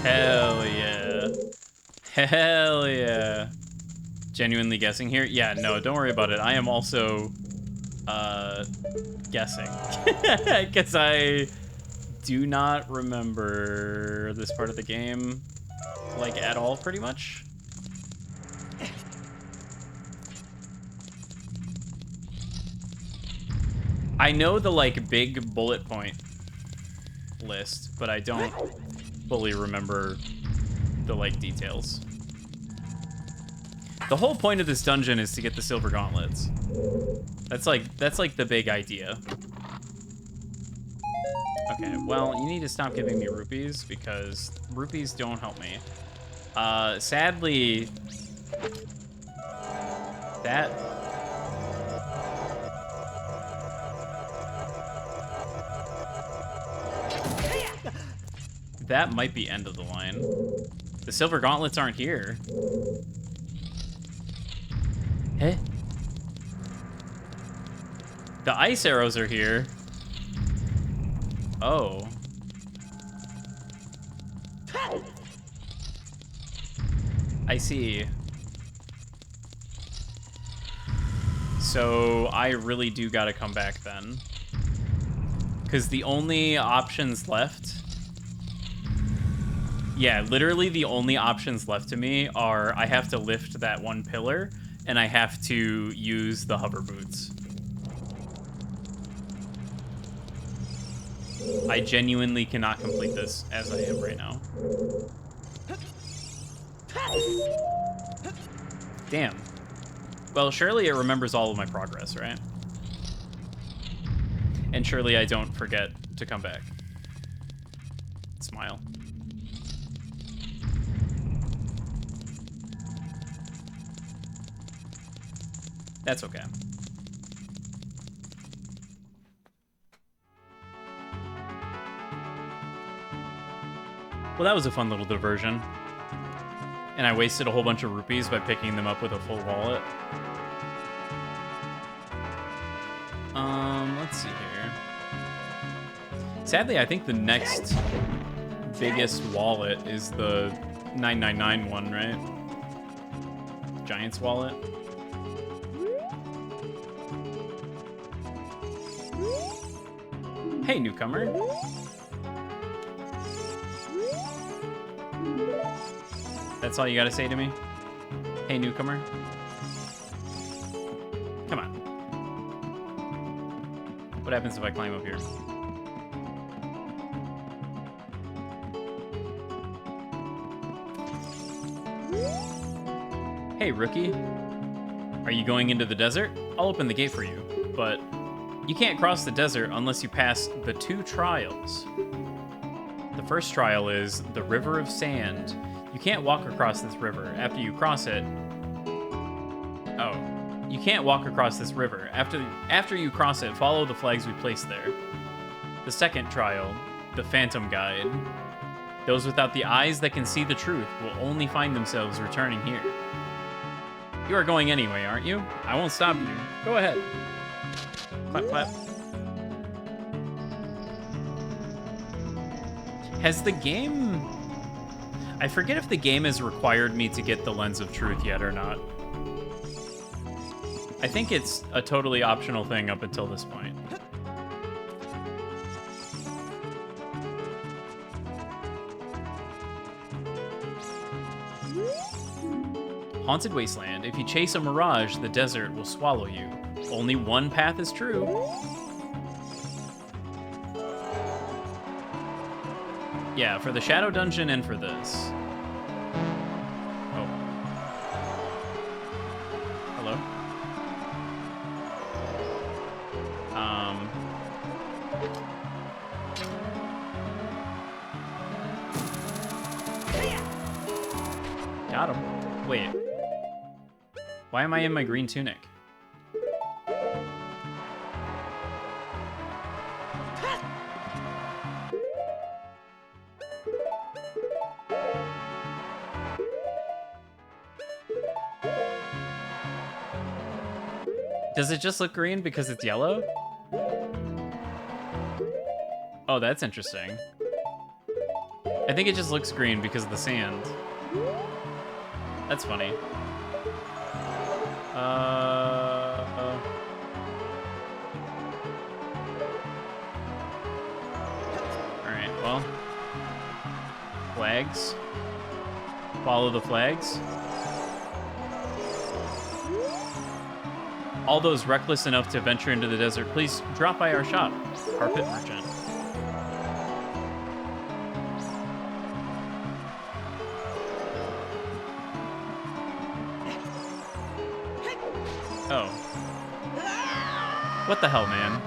Hell yeah. Hell yeah. Genuinely guessing here? Yeah, no, don't worry about it. I am also, guessing. Because I do not remember this part of the game, like, at all, pretty much. I know the, like, big bullet point list, but I don't fully remember the, like, details. The whole point of this dungeon is to get the silver gauntlets. That's like the big idea. Okay, well, you need to stop giving me rupees because rupees don't help me. Sadly, that might be end of the line. The silver gauntlets aren't here. Eh? The ice arrows are here. Oh. I see. So I really do gotta come back then. Because the only options left... Yeah, literally the only options left to me are I have to lift that one pillar and I have to use the hover boots. I genuinely cannot complete this as I am right now. Damn. Well, surely it remembers all of my progress, right? And surely I don't forget to come back. Smile. That's okay. Well, that was a fun little diversion. And I wasted a whole bunch of rupees by picking them up with a full wallet. Let's see here. Sadly, I think the next biggest wallet is the 999 one, right? Giant's wallet. Hey, newcomer. That's all you gotta say to me? Hey, newcomer. Come on. What happens if I climb up here? Hey, rookie. Are you going into the desert? I'll open the gate for you, but you can't cross the desert unless you pass the 2 trials. The first trial is the River of Sand. You can't walk across this river. After you cross it... Oh. You can't walk across this river. After you cross it, follow the flags we placed there. The second trial, the Phantom Guide. Those without the eyes that can see the truth will only find themselves returning here. You are going anyway, aren't you? I won't stop you. Go ahead. Clap, clap. Has the game... I forget if the game has required me to get the Lens of Truth yet or not. I think it's a totally optional thing up until this point. Haunted Wasteland. If you chase a mirage, the desert will swallow you. Only one path is true. Yeah, for the Shadow Dungeon and for this. Oh. Hello? Got him. Wait. Why am I in my green tunic? Does it just look green because it's yellow? Oh, that's interesting. I think it just looks green because of the sand. That's funny. Alright, well. Flags. Follow the flags. All those reckless enough to venture into the desert, please drop by our shop, Carpet Merchant. Oh. What the hell, man?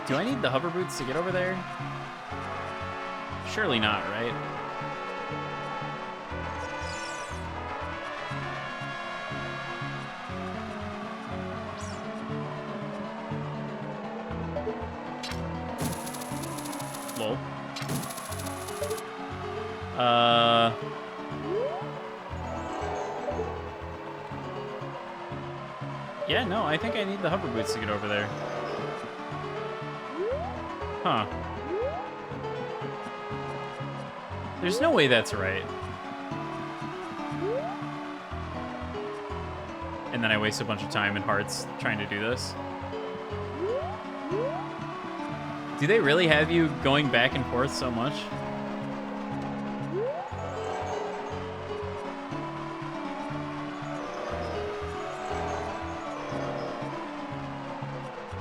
Do I need the hover boots to get over there? Surely not, right? Lol. Yeah, no, I think I need the hover boots to get over there. Huh. There's no way that's right. And then I waste a bunch of time and hearts trying to do this. Do they really have you going back and forth so much?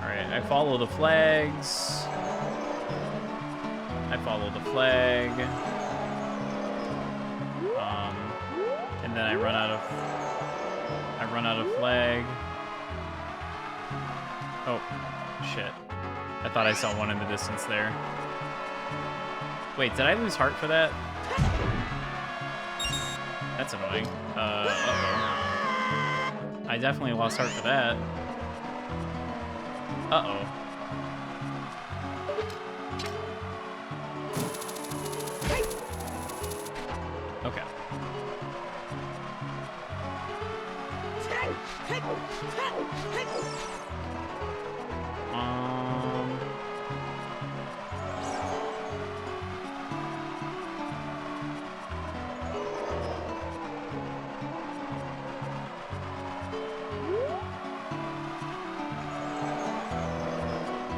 Alright, I follow the flags. I follow the flag. And then I run out of flag. Oh, shit. I thought I saw one in the distance there. Wait, did I lose heart for that? That's annoying. Uh-oh. I definitely lost heart for that. Uh-oh. Okay.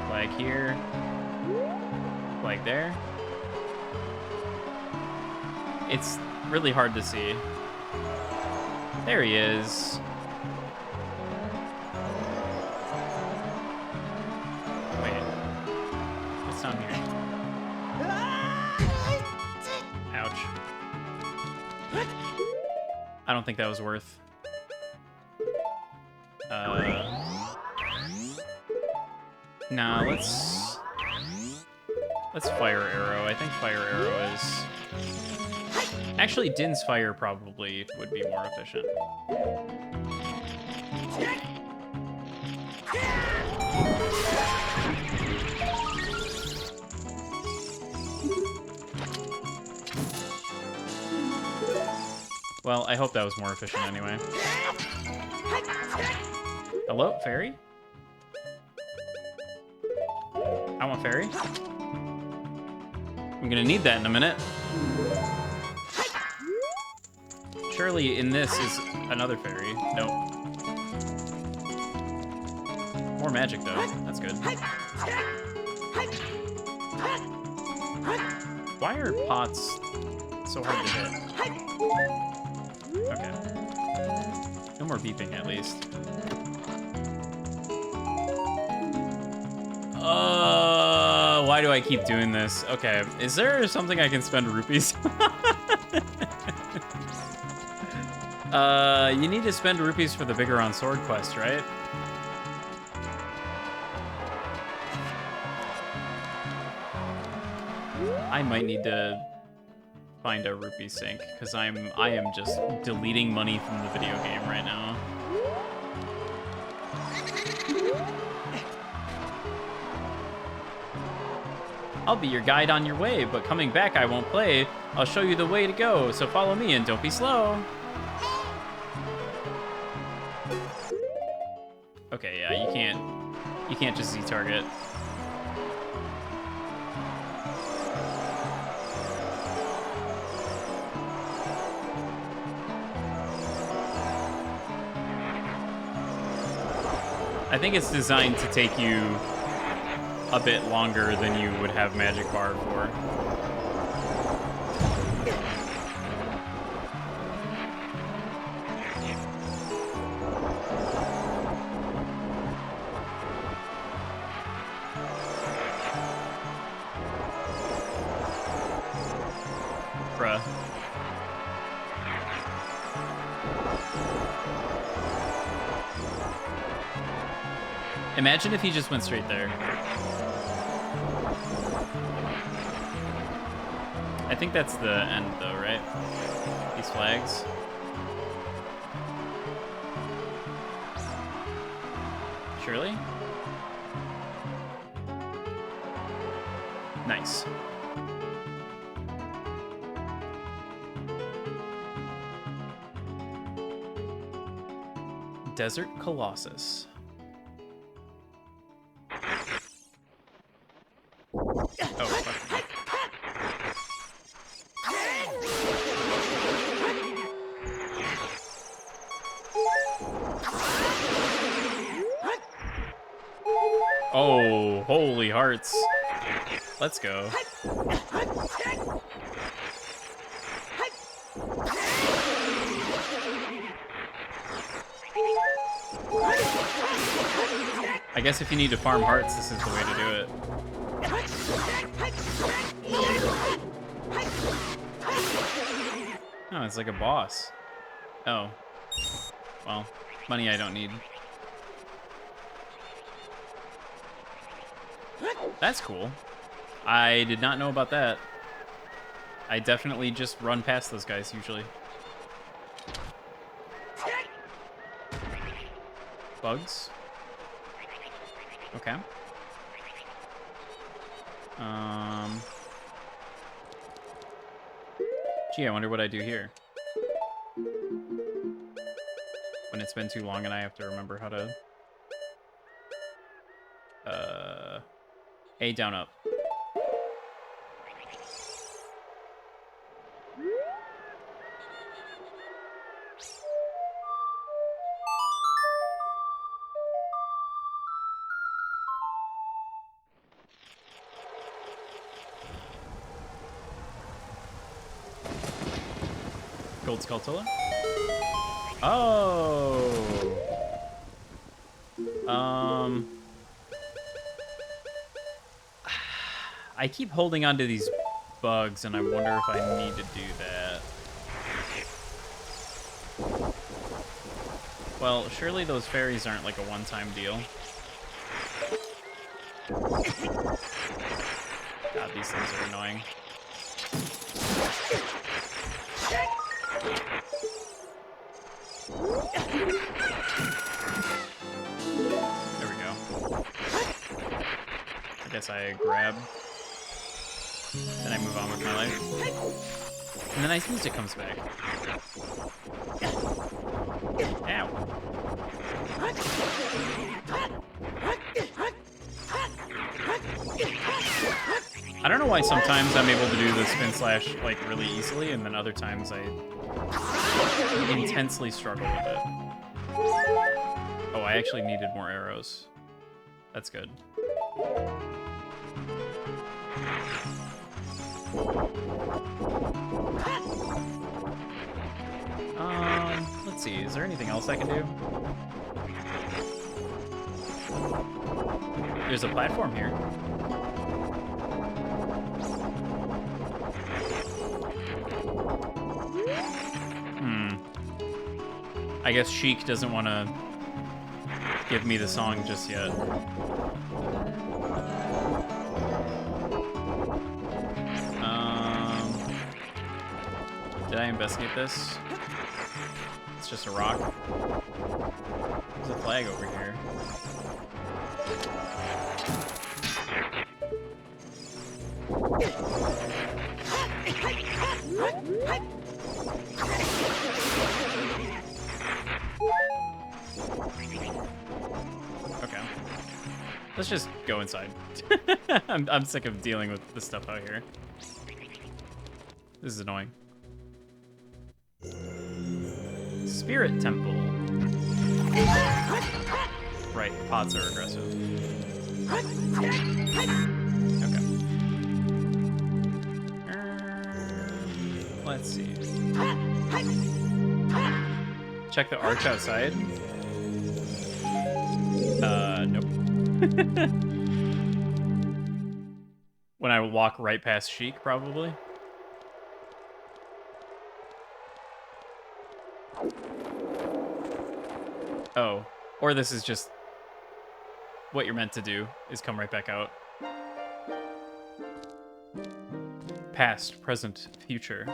Flag here. Flag there. It's really hard to see. There he is. Wait. What's down here? Ouch. I don't think that was worth. Nah, let's fire arrow. I think fire arrow is... Actually, Din's fire probably would be more efficient. Well, I hope that was more efficient anyway. Hello, fairy? I want fairy. I'm gonna need that in a minute. Surely in this is another fairy. Nope. More magic though. That's good. Why are pots so hard to hit? Okay. No more beeping at least. Why do I keep doing this? Okay, is there something I can spend rupees? You need to spend rupees for the Vigor Sword quest, right? I might need to find a rupee sink because I am just deleting money from the video game right now. I'll be your guide on your way, but coming back I won't play. I'll show you the way to go, so follow me and don't be slow. Okay, yeah, you can't just Z-target. I think it's designed to take you a bit longer than you would have Magic Bar for. Imagine if he just went straight there. I think that's the end, though, right? These flags. Surely? Nice. Desert Colossus. Oh, fuck. Oh, holy hearts. Let's go. I guess if you need to farm hearts, this is the way to do it. Oh, it's like a boss. Oh. Well, money I don't need. That's cool. I did not know about that. I definitely just run past those guys usually. Bugs? Okay. Gee, I wonder what I do here. When it's been too long and I have to remember how to... A, down, up. Gold Skulltula? Oh! I keep holding on to these bugs, and I wonder if I need to do that. Well, surely those fairies aren't like a one-time deal. God, these things are annoying. There we go. I guess I grab. Then I move on with my life. And the nice music comes back. Ow. I don't know why sometimes I'm able to do the spin slash like really easily, and then other times I intensely struggle with it. Oh, I actually needed more arrows. That's good. Let's see, is there anything else I can do? There's a platform here. I guess Sheik doesn't want to give me the song just yet. Did I investigate this? It's just a rock. There's a flag over here. Okay. Let's just go inside. I'm sick of dealing with this stuff out here. This is annoying. Spirit Temple. Right, pods are aggressive. Okay. Let's see. Check the arch outside. Nope. When I walk right past Sheik, probably. Oh, or this is just what you're meant to do is come right back out. Past, present, future.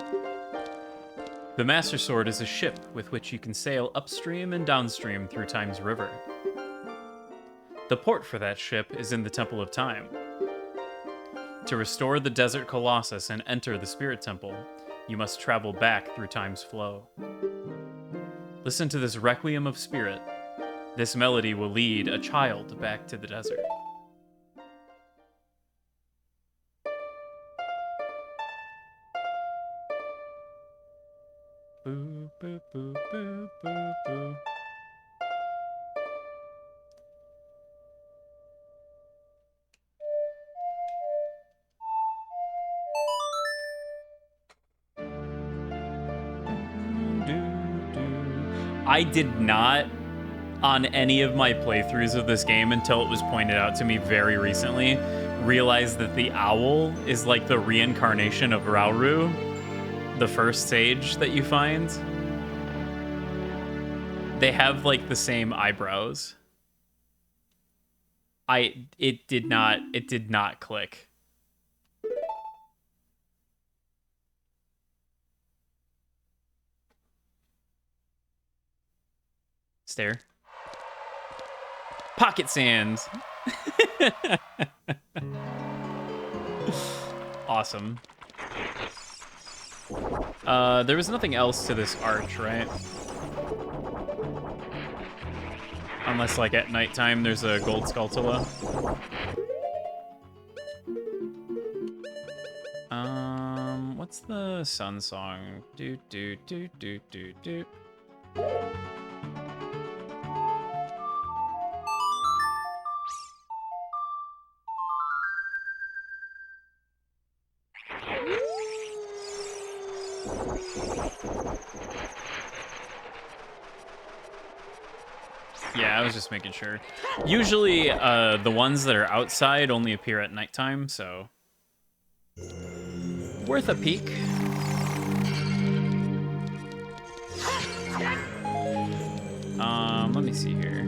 The Master Sword is a ship with which you can sail upstream and downstream through Time's river. The port for that ship is in the Temple of Time. To restore the Desert Colossus and enter the Spirit Temple, you must travel back through Time's flow. Listen to this Requiem of Spirit. This melody will lead a child back to the desert. Boo, boo, boo, boo, boo, boo. I did not, on any of my playthroughs of this game until it was pointed out to me very recently, realize that the owl is like the reincarnation of Rauru, the first sage that you find. They have like the same eyebrows. It did not click. Stare. Pocket sands. Awesome. There was nothing else to this arch, right? Unless, like, at nighttime, there's a gold Skulltula. What's the sun song? Do, do, do, do, do, do. Yeah, I was just making sure. Usually, the ones that are outside only appear at nighttime, so... worth a peek. Let me see here.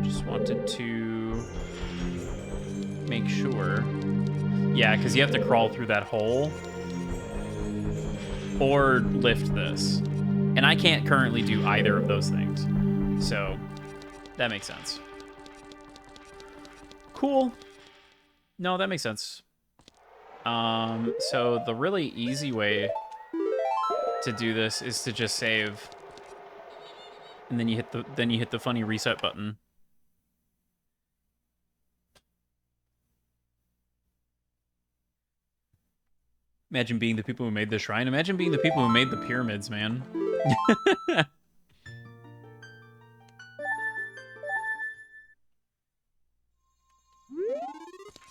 Just wanted to make sure. Yeah, because you have to crawl through that hole. Or lift this. And I can't currently do either of those things. So, that makes sense. Cool. No, that makes sense. So the really easy way to do this is to just save. And then you hit the funny reset button. Imagine being the people who made the shrine. Imagine being the people who made the pyramids, man.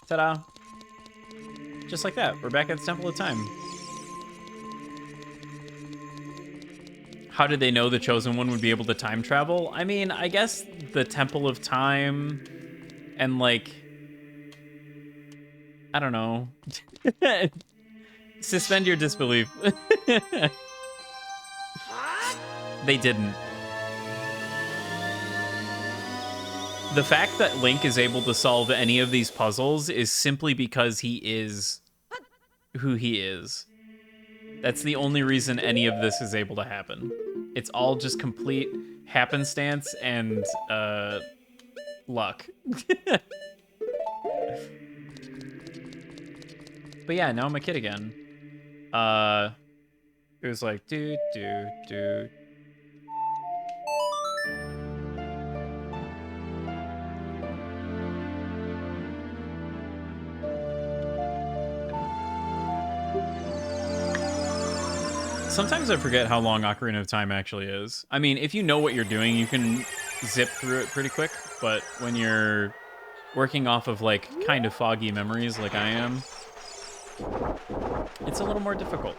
Ta-da. Just like that, we're back at the Temple of Time. How did they know the Chosen One would be able to time travel? I mean, I guess the Temple of Time and, like... I don't know. Suspend your disbelief. They didn't. The fact that Link is able to solve any of these puzzles is simply because he is who he is. That's the only reason any of this is able to happen. It's all just complete happenstance and luck. But yeah, now I'm a kid again. It was like do do do. Sometimes I forget how long Ocarina of Time actually is. I mean, if you know what you're doing, you can zip through it pretty quick, but when you're working off of, like, kind of foggy memories like I am, it's a little more difficult.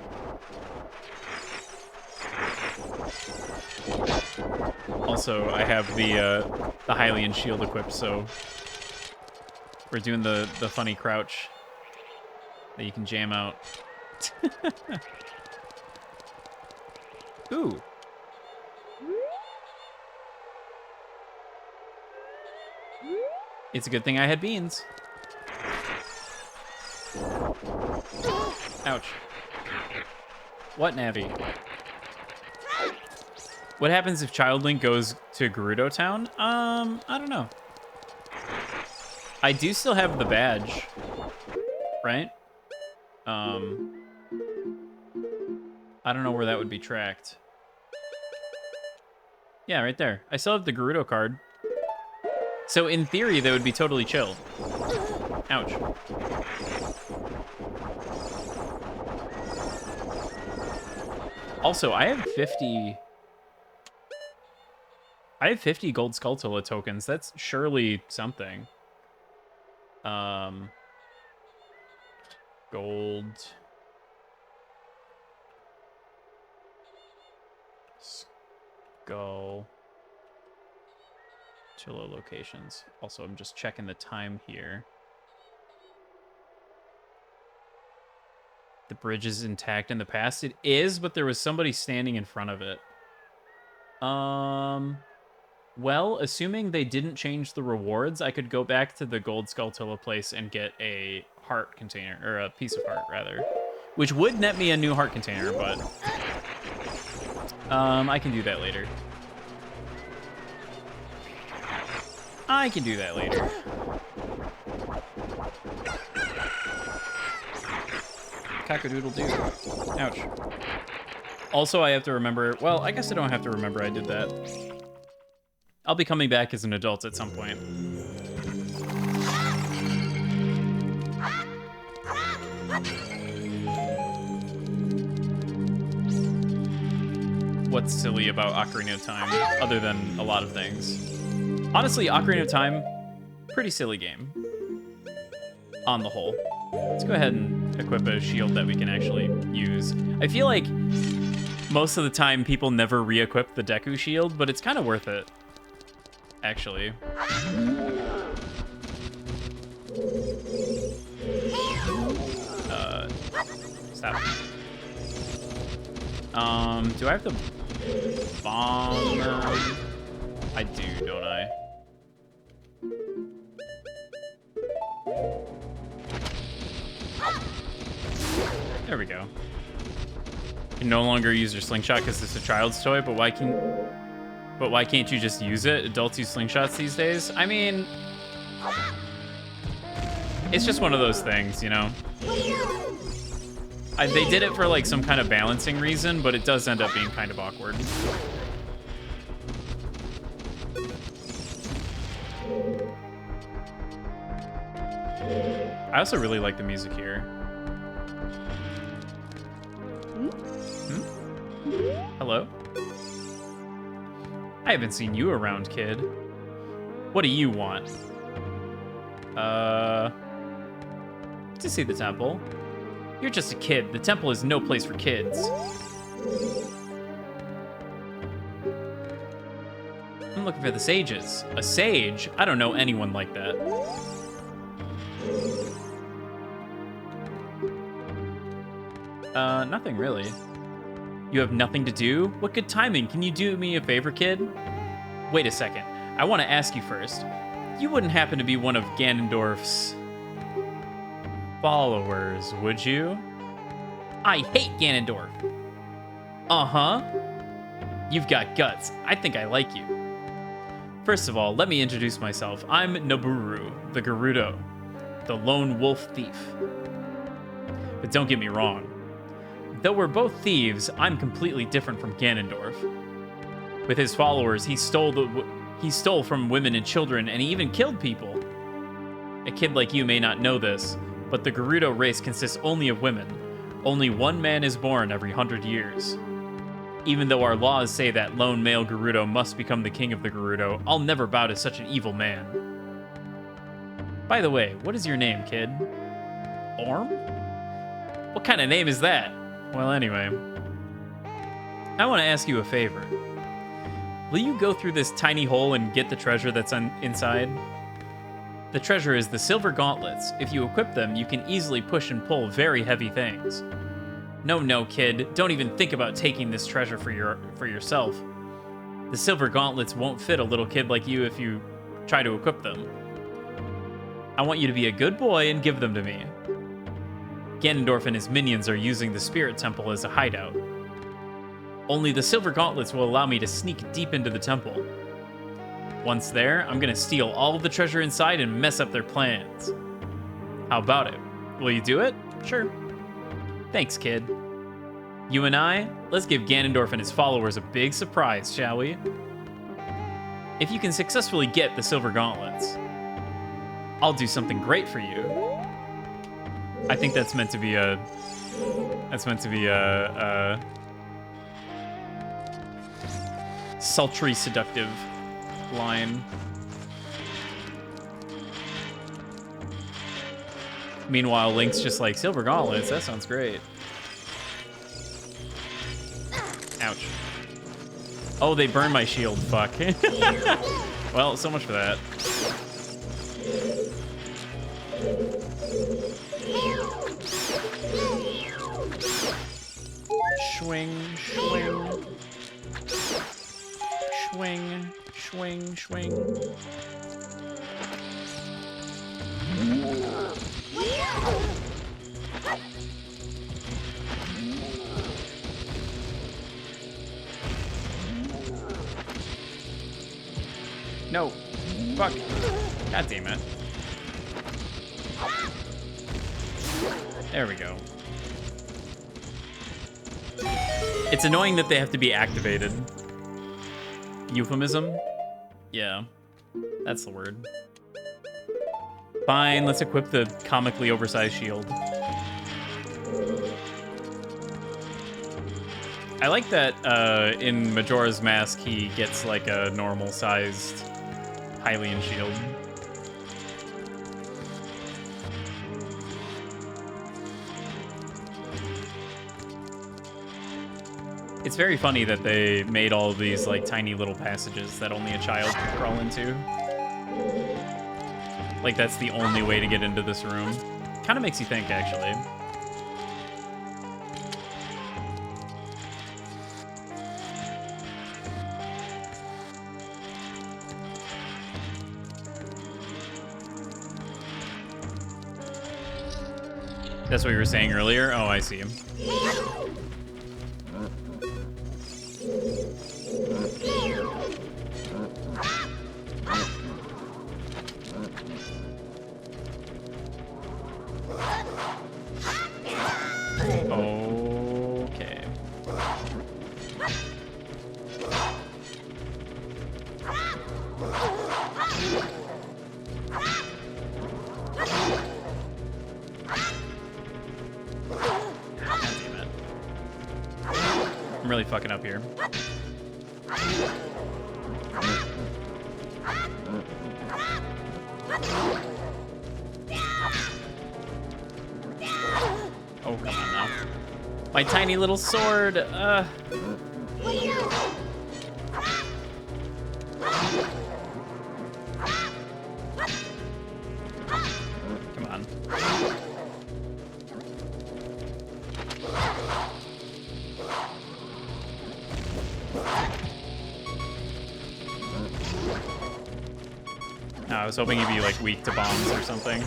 Also, I have the Hylian shield equipped, so we're doing the funny crouch that you can jam out. Ooh. It's a good thing I had beans. Ouch. What, Navi? What happens if Child Link goes to Gerudo Town? I don't know. I do still have the badge, right? I don't know where that would be tracked. Yeah, right there. I still have the Gerudo card. So in theory, they would be totally chilled. Ouch. Also, I have 50 gold Skulltula tokens. That's surely something. Gold. Skull. Chillo locations. Also, I'm just checking the time here. The bridge is intact in the past. It is, but there was somebody standing in front of it. Well, assuming they didn't change the rewards, I could go back to the Gold Skulltula place and get a heart container, or a piece of heart, rather. Which would net me a new heart container, but... I can do that later. I can do that later. Cock-a-doodle-doo. Ouch. Also, I have to remember... Well, I guess I don't have to remember I did that. I'll be coming back as an adult at some point. What's silly about Ocarina of Time, other than a lot of things? Honestly, Ocarina of Time, pretty silly game. On the whole. Let's go ahead and equip a shield that we can actually use. I feel like most of the time people never re-equip the Deku shield, but it's kind of worth it. Actually. Stop. Do I have to bomb them? I do, don't I? There we go. You can no longer use your slingshot because it's a child's toy, but why can't you just use it? Adults use slingshots these days? I mean, it's just one of those things, you know? They did it for like some kind of balancing reason, but it does end up being kind of awkward. I also really like the music here. Hello? I haven't seen you around, kid. What do you want? To see the temple. You're just a kid. The temple is no place for kids. I'm looking for the sages. A sage? I don't know anyone like that. Nothing really. You have nothing to do? What good timing. Can you do me a favor, kid? Wait a second. I want to ask you first. You wouldn't happen to be one of Ganondorf's followers, would you? I hate Ganondorf. Uh-huh. You've got guts. I think I like you. First of all, let me introduce myself. I'm Nabooru, the Gerudo, the lone wolf thief. But don't get me wrong. Though we're both thieves, I'm completely different from Ganondorf. With his followers, he stole from women and children, and he even killed people. A kid like you may not know this, but the Gerudo race consists only of women. Only one man is born every 100 years. Even though our laws say that lone male Gerudo must become the king of the Gerudo, I'll never bow to such an evil man. By the way, what is your name, kid? Orm? What kind of name is that? Well, anyway. I want to ask you a favor. Will you go through this tiny hole and get the treasure that's inside? The treasure is the silver gauntlets. If you equip them, you can easily push and pull very heavy things. No, kid. Don't even think about taking this treasure for yourself. The silver gauntlets won't fit a little kid like you if you try to equip them. I want you to be a good boy and give them to me. Ganondorf and his minions are using the Spirit Temple as a hideout. Only the Silver Gauntlets will allow me to sneak deep into the temple. Once there, I'm gonna steal all of the treasure inside and mess up their plans. How about it? Will you do it? Sure. Thanks, kid. You and I, let's give Ganondorf and his followers a big surprise, shall we? If you can successfully get the Silver Gauntlets, I'll do something great for you. I think that's meant to be a... sultry, seductive line. Meanwhile, Link's just like, Silver Gauntlets, that sounds great. Ouch. Oh, they burned my shield, fuck. Well, so much for that. Swing, swing. Swing, swing, swing. No. Fuck. God damn it. There we go. It's annoying that they have to be activated. Euphemism? Yeah. That's the word. Fine, let's equip the comically oversized shield. I like that in Majora's Mask he gets like a normal-sized Hylian shield. It's very funny that they made all of these like tiny little passages that only a child could crawl into. Like that's the only way to get into this room. Kind of makes you think, actually. That's what you were saying earlier? Oh, I see. Okay. I'm really fucking up here. Oh, come on now. My tiny little sword. Come on. No, I was hoping he'd be like weak to bombs or something.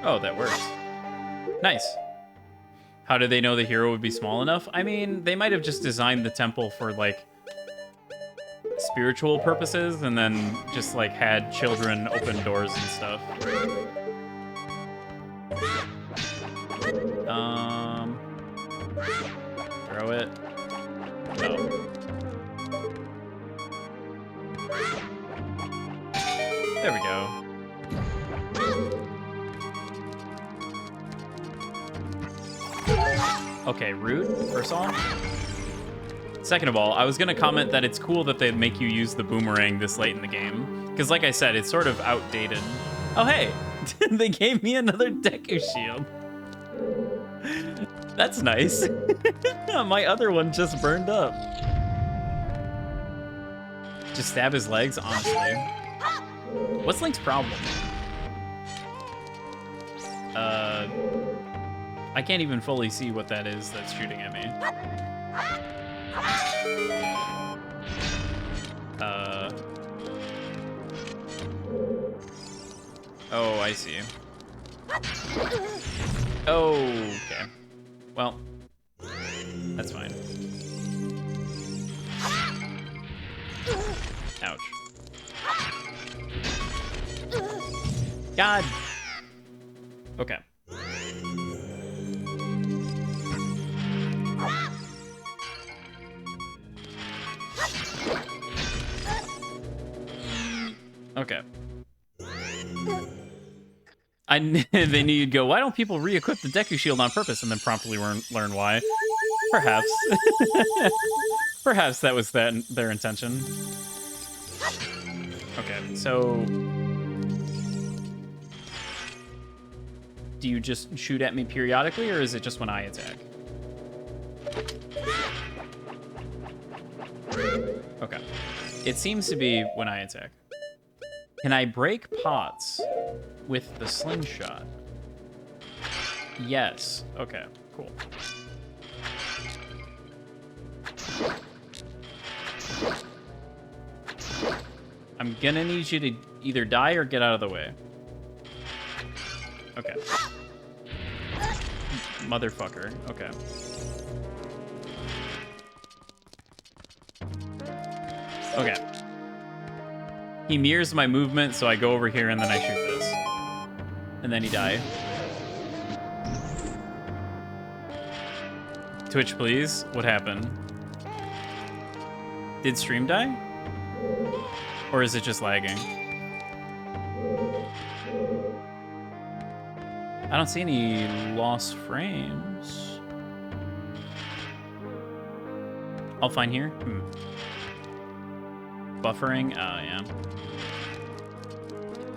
Oh, that works. Nice. How did they know the hero would be small enough? I mean, they might have just designed the temple for like spiritual purposes and then just like had children open doors and stuff. Throw it. Oh. There we go. Okay, rude, first of all. Second of all, I was gonna comment that it's cool that they make you use the boomerang this late in the game. Because like I said, it's sort of outdated. Oh, hey, they gave me another Deku Shield. That's nice. My other one just burned up. Just stab his legs, honestly. What's Link's problem? I I can't even fully see what that is that's shooting at me. Oh, I see. Oh, okay. Well, that's fine. Ouch. God. Okay. Okay. They knew you'd go, why don't people re-equip the Deku Shield on purpose and then promptly learn why? Perhaps. Perhaps that was their intention. Okay, so... Do you just shoot at me periodically, or is it just when I attack? Okay. It seems to be when I attack. Can I break pots with the slingshot? Yes. Okay, cool. I'm gonna need you to either die or get out of the way. Okay. Motherfucker. Okay. Okay. He mirrors my movement, so I go over here and then I shoot this. And then he died. Twitch, please. What happened? Did stream die? Or is it just lagging? I don't see any lost frames. All fine here? Buffering? Oh, yeah.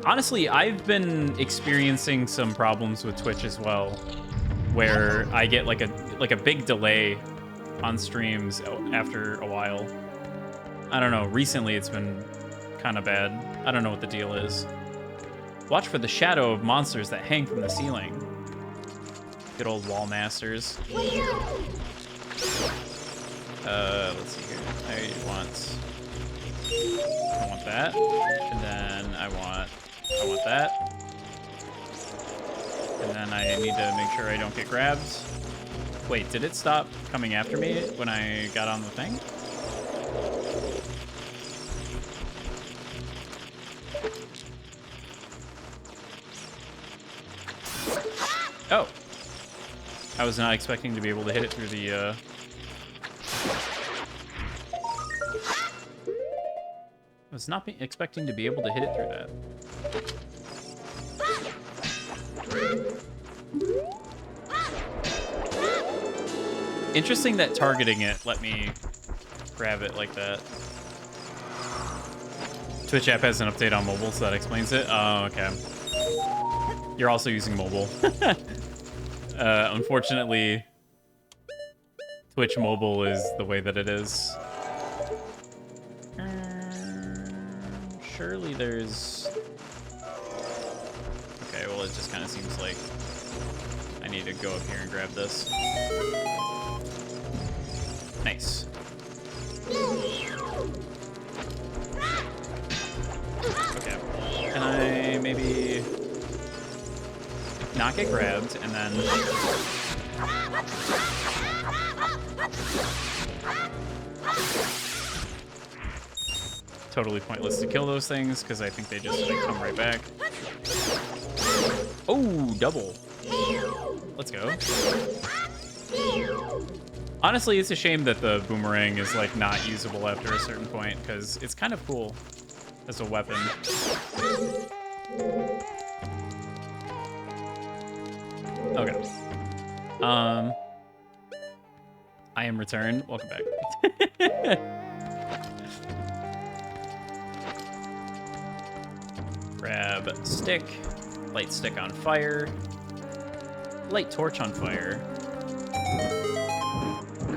Honestly, I've been experiencing some problems with Twitch as well, where I get like a big delay on streams after a while. I don't know. Recently, it's been kind of bad. I don't know what the deal is. Watch for the shadow of monsters that hang from the ceiling. Good old wall masters. Let's see here. I want that, and then I want that, and then I need to make sure I don't get grabbed. Wait, did it stop coming after me when I got on the thing? Oh. I was not expecting to be able to hit it through the, I was not expecting to be able to hit it through that. Interesting that targeting it let me grab it like that. Twitch app has an update on mobile, so that explains it. Oh, okay. You're also using mobile. Unfortunately, Twitch mobile is the way that it is. Surely there's... Okay, well, it just kind of seems like I need to go up here and grab this. Nice. Okay. Can I maybe not get grabbed and then... Totally pointless to kill those things because I think they just like, come right back. Oh, double. Let's go. Honestly, it's a shame that the boomerang is like not usable after a certain point because it's kind of cool as a weapon. Okay. I am returned. Welcome back. Grab stick, light stick on fire, light torch on fire,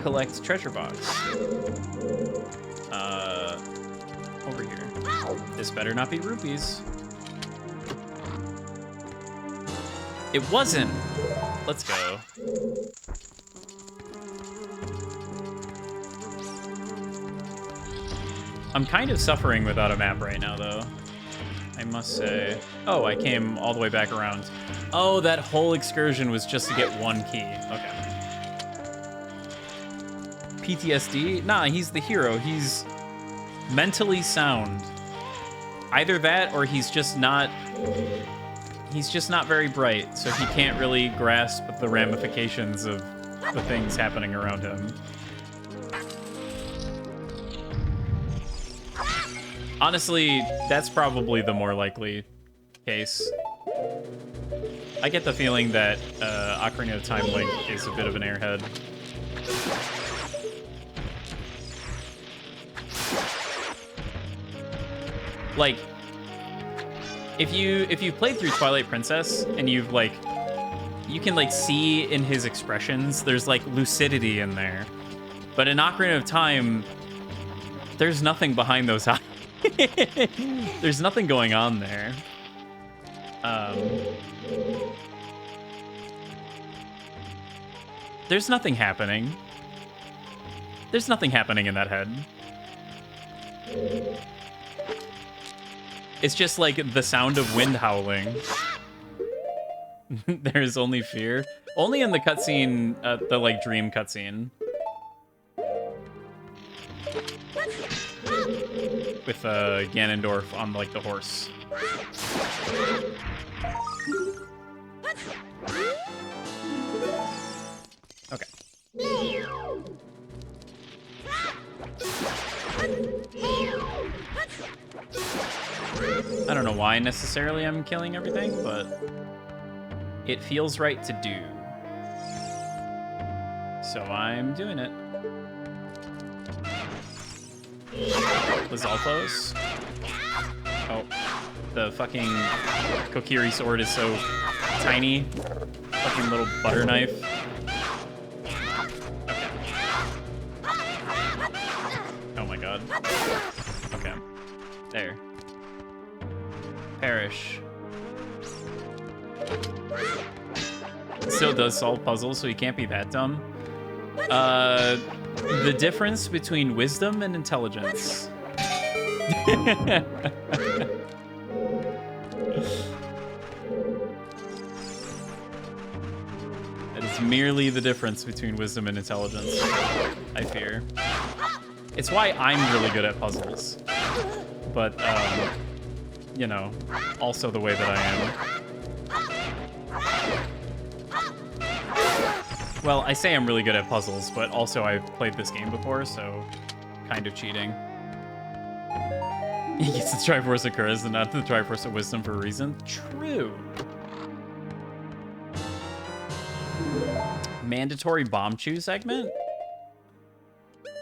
collect treasure box. Over here. This better not be rupees. It wasn't. Let's go. I'm kind of suffering without a map right now, though. I must say. Oh, I came all the way back around. Oh, that whole excursion was just to get one key. Okay. PTSD? Nah, he's the hero. He's mentally sound. Either that or he's just not very bright, so he can't really grasp the ramifications of the things happening around him. Honestly, that's probably the more likely case. I get the feeling that Ocarina of Time Link is a bit of an airhead. Like, if you've played through Twilight Princess and you've like, you can like see in his expressions, there's like lucidity in there. But in Ocarina of Time, there's nothing behind those eyes. There's nothing going on there. There's nothing happening. There's nothing happening in that head. It's just like the sound of wind howling. There's only fear. Only in the cutscene, the like dream cutscene. With Ganondorf on like the horse. Okay. I don't know why necessarily I'm killing everything, but it feels right to do. So I'm doing it. Lizalfos. Oh, the fucking Kokiri sword is so tiny. Fucking little butter knife. Okay. Oh my god. Okay. There. Perish. Still does solve puzzles, so he can't be that dumb. The difference between wisdom and intelligence. It is merely the difference between wisdom and intelligence, I fear. It's why I'm really good at puzzles. But, you know, also the way that I am. Well, I say I'm really good at puzzles, but also I've played this game before, so kind of cheating. He gets the Triforce of Courage and not the Triforce of Wisdom for a reason. True. Mandatory bomb chew segment?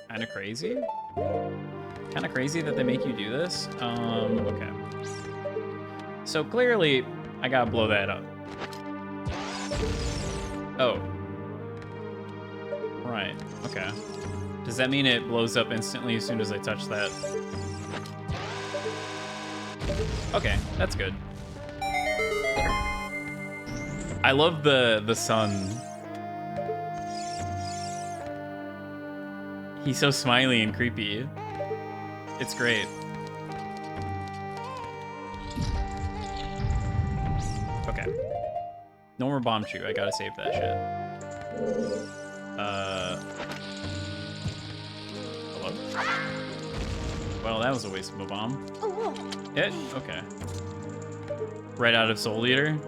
Kind of crazy. Kind of crazy that they make you do this. Okay. So clearly, I gotta blow that up. Oh. Right, okay. Does that mean it blows up instantly as soon as I touch that? Okay, that's good. I love the sun. He's so smiley and creepy. It's great. Okay. No more bomb chew. I gotta save that shit. Hello? Well, that was a waste of a bomb. It? Okay. Right out of Soul Eater?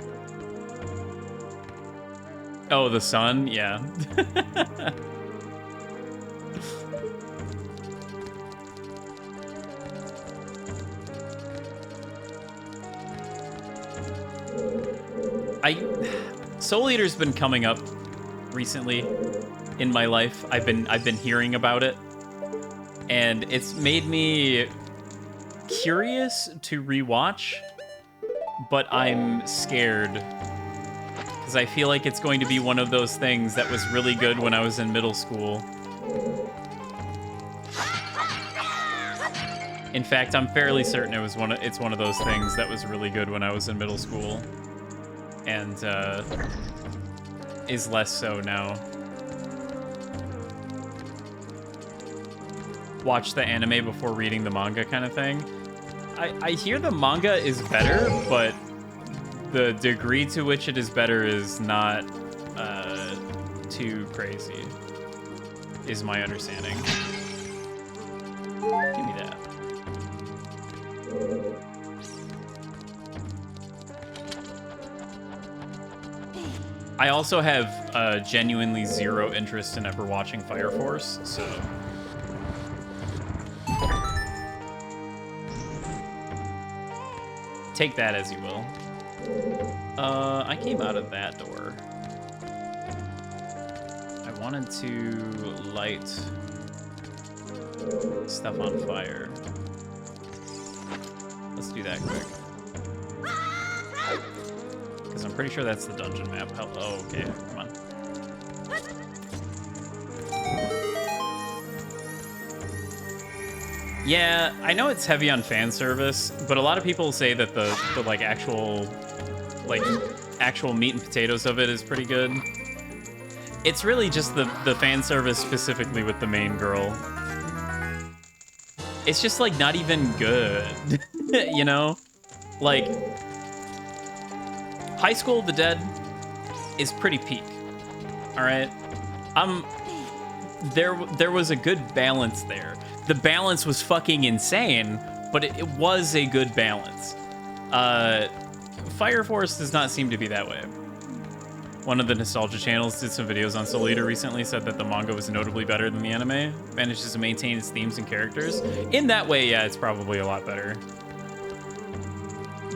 Oh, the sun? Yeah. Soul Eater's been coming up recently in my life. I've been hearing about it, and it's made me curious to rewatch, but I'm scared because I feel like it's going to be one of those things that was really good when I was in middle school. In fact, I'm fairly certain it's one of those things that was really good when I was in middle school. and is less so now. Watch the anime before reading the manga kind of thing. I hear the manga is better, but the degree to which it is better is not too crazy, is my understanding. Give me that. I also have genuinely zero interest in ever watching Fire Force, so... take that as you will. I came out of that door. I wanted to light stuff on fire. Let's do that quick. Because I'm pretty sure that's the dungeon map. Oh, okay, come on. Yeah, I know it's heavy on fan service, but a lot of people say that the like actual meat and potatoes of it is pretty good. It's really just the fan service specifically with the main girl. It's just like not even good, you know? Like, High School of the Dead is pretty peak, all right? There was a good balance there. The balance was fucking insane, but it was a good balance. Fire Force does not seem to be that way. One of the nostalgia channels did some videos on Soul Eater recently, said that the manga was notably better than the anime, manages to maintain its themes and characters. In that way, yeah, it's probably a lot better.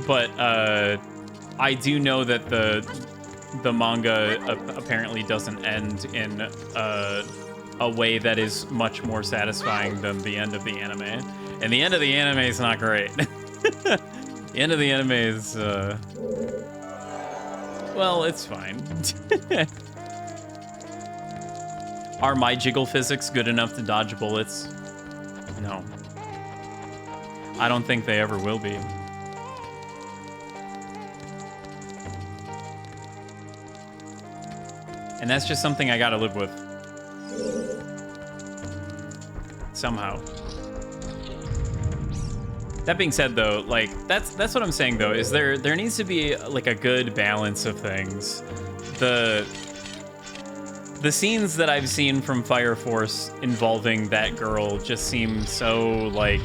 But I do know that the manga apparently doesn't end in a way that is much more satisfying than the end of the anime. And the end of the anime is not great. The end of the anime is, well, it's fine. Are my jiggle physics good enough to dodge bullets? No. I don't think they ever will be. And that's just something I gotta live with. Somehow. That being said, though, like that's what I'm saying though, is there needs to be like a good balance of things. The scenes that I've seen from Fire Force involving that girl just seem so like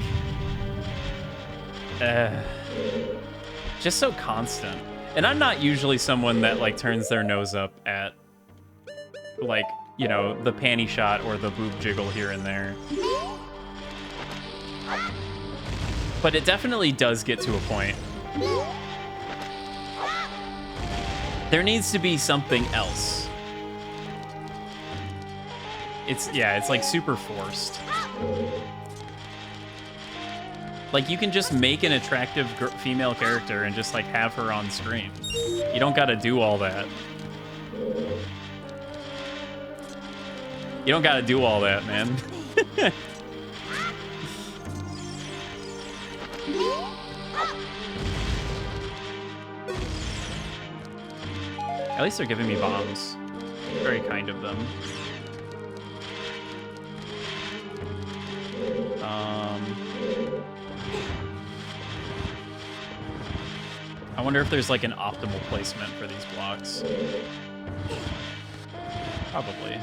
just so constant. And I'm not usually someone that like turns their nose up at like, you know, the panty shot or the boob jiggle here and there. But it definitely does get to a point. There needs to be something else. It's like super forced. Like, you can just make an attractive female character and just like have her on screen. You don't gotta do all that. You don't gotta do all that, man. At least they're giving me bombs. Very kind of them. I wonder if there's like an optimal placement for these blocks. Probably.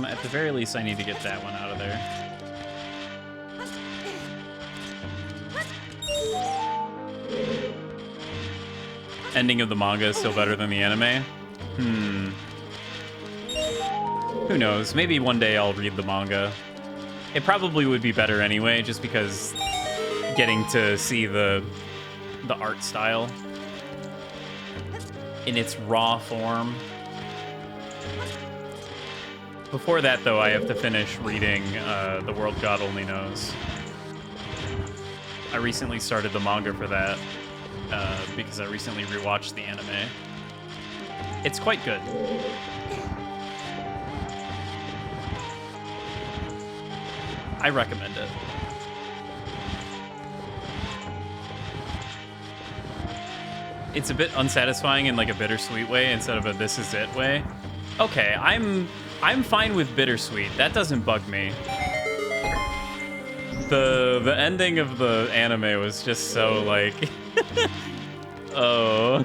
At the very least, I need to get that one out of there. Ending of the manga is still better than the anime? Who knows? Maybe one day I'll read the manga. It probably would be better anyway, just because getting to see the art style in its raw form. Before that, though, I have to finish reading The World God Only Knows. I recently started the manga for that because I recently rewatched the anime. It's quite good. I recommend it. It's a bit unsatisfying in like a bittersweet way instead of a this is it way. Okay, I'm fine with bittersweet. That doesn't bug me. The ending of the anime was just so like oh.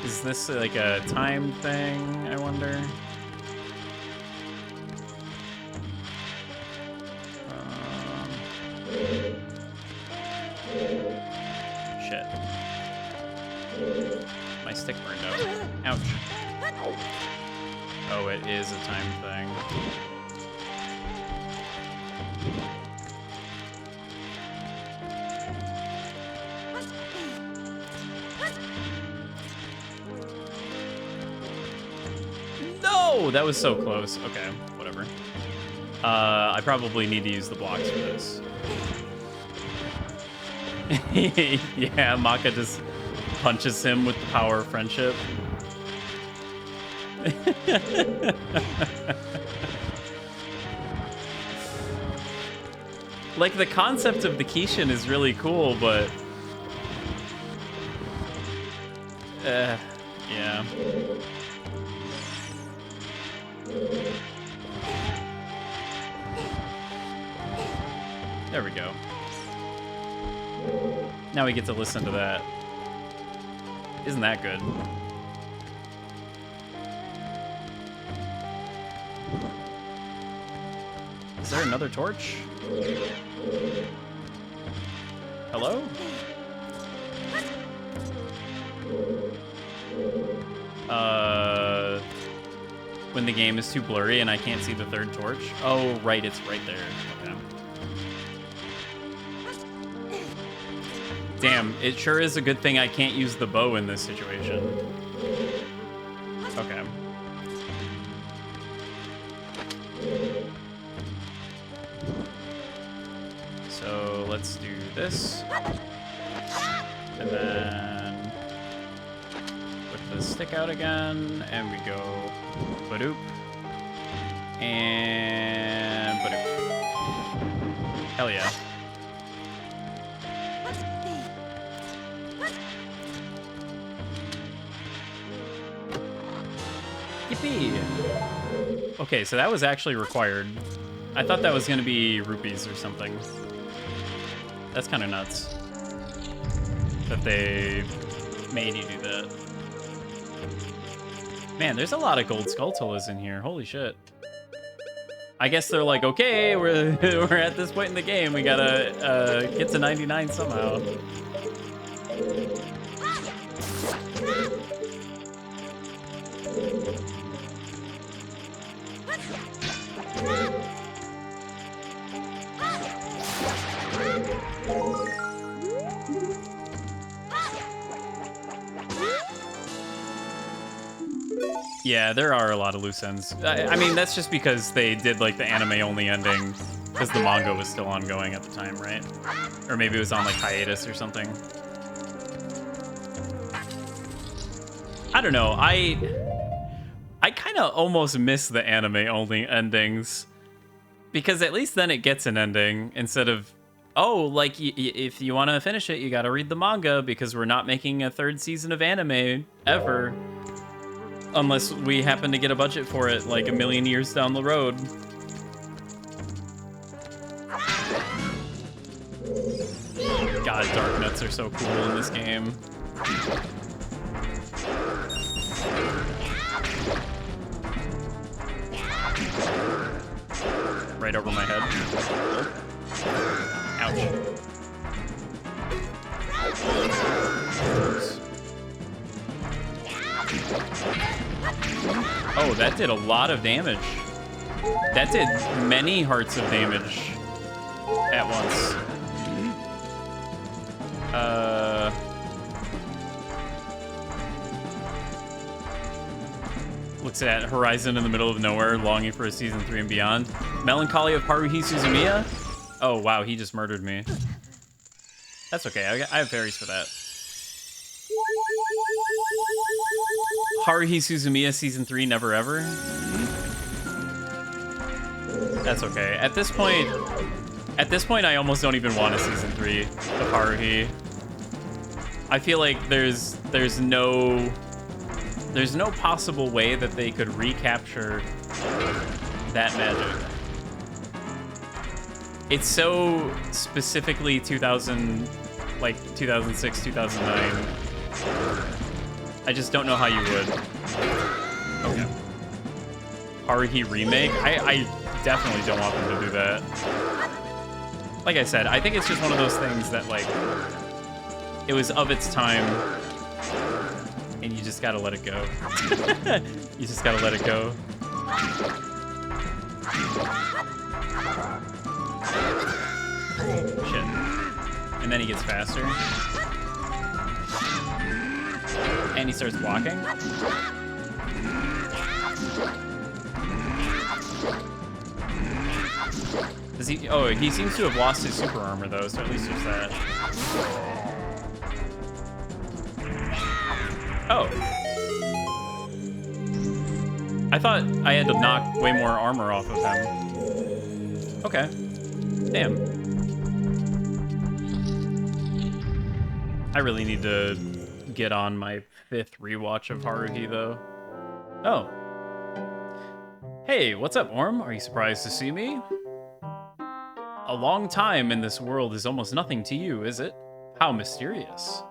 Is this like a time thing, I wonder? Shit. My stick burned out. Ouch. Oh, it is a time thing. No! That was so close. Okay, whatever. I probably need to use the blocks for this. Yeah, Maka just punches him with the power of friendship. Like, the concept of the Kishin is really cool, but... yeah. There we go. Now we get to listen to that. Isn't that good? Is there another torch? Hello? When the game is too blurry and I can't see the third torch? Oh, right, it's right there. Okay. Damn, it sure is a good thing I can't use the bow in this situation. Okay. So let's do this. And then put the stick out again, and we go badoop. And badoop. Hell yeah. Yippee! Okay, so that was actually required. I thought that was gonna be rupees or something. That's kind of nuts that they made you do that. Man, there's a lot of gold Skulltulas in here. Holy shit. I guess they're like, okay, we're at this point in the game. We gotta get to 99 somehow. Yeah, there are a lot of loose ends. I mean, that's just because they did like the anime-only ending because the manga was still ongoing at the time, right? Or maybe it was on like hiatus or something. I don't know. I kind of almost miss the anime-only endings because at least then it gets an ending instead of, oh, like if you want to finish it, you got to read the manga because we're not making a third season of anime ever. Unless we happen to get a budget for it like a million years down the road. God, Dark Nuts are so cool in this game. Right over my head. Ouch. Oh, that did a lot of damage. That did many hearts of damage at once. Looks at Horizon in the middle of nowhere, longing for a season 3 and beyond. Melancholy of Haruhi Suzumiya? Oh, wow, he just murdered me. That's okay. I have fairies for that. Haruhi Suzumiya Season 3 Never Ever? That's okay. At this point, I almost don't even want a Season 3 of Haruhi. I feel like there's no possible way that they could recapture that magic. It's so specifically 2006, 2009. I just don't know how you would. Okay. Haruhi remake? I definitely don't want them to do that. Like I said, I think it's just one of those things that, like, it was of its time, and you just gotta let it go. You just gotta let it go. Shit. And then he gets faster. And he starts blocking. Does he? Oh, he seems to have lost his super armor though, so at least there's that. Oh. I thought I had to knock way more armor off of him. Okay. Damn. I really need to get on my 5th rewatch of Haruhi though. Oh. Hey, what's up, Orm? Are you surprised to see me? A long time in this world is almost nothing to you, is it? How mysterious.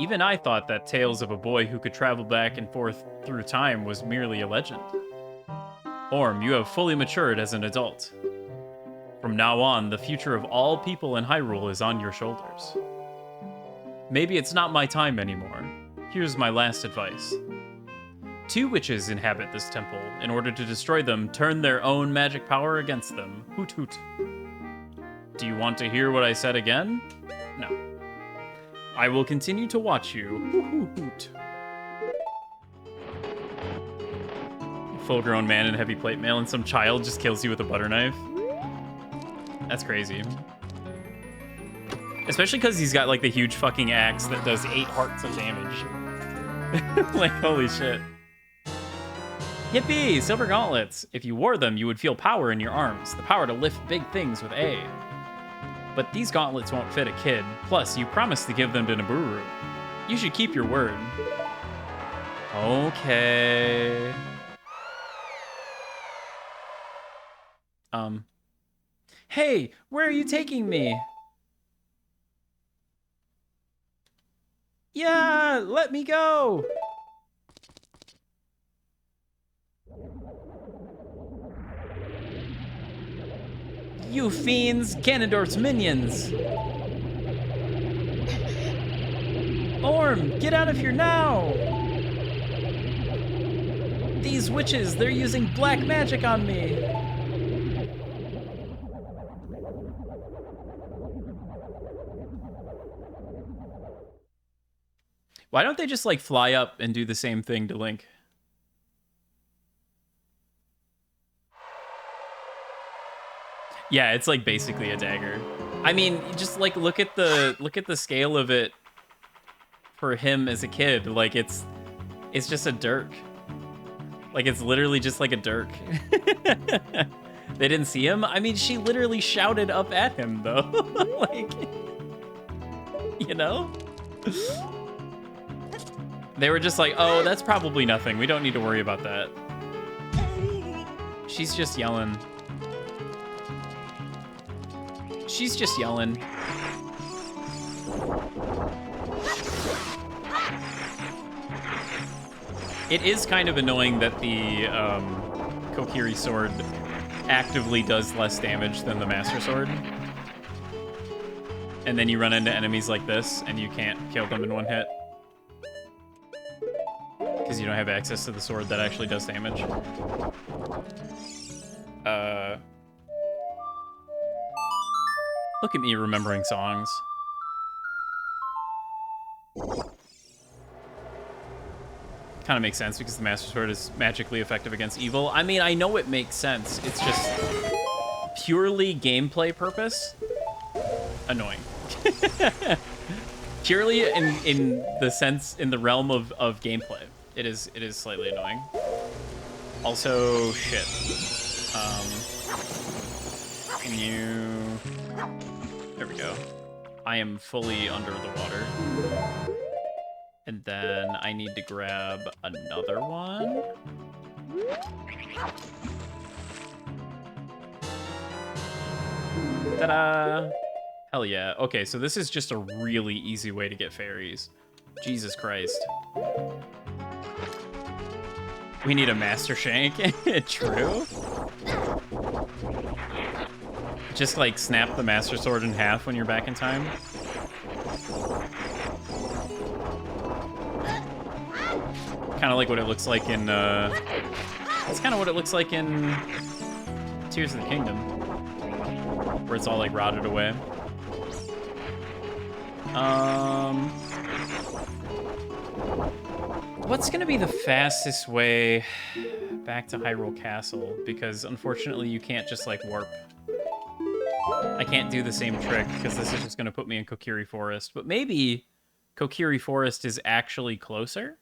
Even I thought that tales of a boy who could travel back and forth through time was merely a legend. Orm, you have fully matured as an adult. From now on, the future of all people in Hyrule is on your shoulders. Maybe it's not my time anymore. Here's my last advice. 2 witches inhabit this temple. In order to destroy them, turn their own magic power against them. Hoot hoot. Do you want to hear what I said again? No. I will continue to watch you. Hoot hoot hoot. Full-grown man in heavy plate mail and some child just kills you with a butter knife. That's crazy. Especially because he's got like the huge fucking axe that does 8 hearts of damage. Like, holy shit. Yippee! Silver gauntlets! If you wore them, you would feel power in your arms, the power to lift big things with A. But these gauntlets won't fit a kid, plus you promised to give them to Nabooru. You should keep your word. Okay. Hey, where are you taking me? Yeah, let me go! You fiends, Ganondorf's minions! Orm, get out of here now! These witches, they're using black magic on me! Why don't they just, like, fly up and do the same thing to Link? Yeah, it's like basically a dagger. I mean, just like look at the scale of it for him as a kid. Like it's just a dirk. Like it's literally just like a dirk. They didn't see him? I mean, she literally shouted up at him though. Like, you know? They were just like, oh, that's probably nothing. We don't need to worry about that. She's just yelling. She's just yelling. It is kind of annoying that the Kokiri sword actively does less damage than the Master Sword. And then you run into enemies like this, and you can't kill them in one hit. Because you don't have access to the sword that actually does damage. Look at me remembering songs. Kind of makes sense because the Master Sword is magically effective against evil. I mean, I know it makes sense. It's just purely gameplay purpose. Annoying. Purely in the sense, in the realm of gameplay, it is slightly annoying. Also, shit. Can you? There we go. I am fully under the water. And then I need to grab another one. Ta-da! Hell yeah. Okay, so this is just a really easy way to get fairies. Jesus Christ. We need a Master Shank. True. Just like snap the Master Sword in half when you're back in time. Kind of like what it looks like in, it's kind of what it looks like in Tears of the Kingdom, where it's all like rotted away. What's gonna be the fastest way back to Hyrule Castle? Because unfortunately you can't just like warp. I can't do the same trick because this is just gonna put me in Kokiri Forest. But maybe Kokiri Forest is actually closer?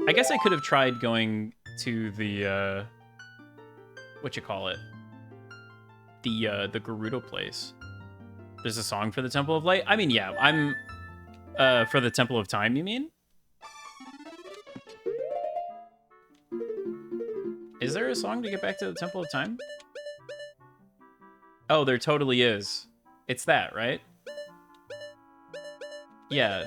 I guess I could have tried going to the, whatchamacallit? The Gerudo place. There's a song for the Temple of Light? I mean, yeah, I'm, for the Temple of Time, you mean? Is there a song to get back to the Temple of Time? Oh, there totally is. It's that, right? Yeah.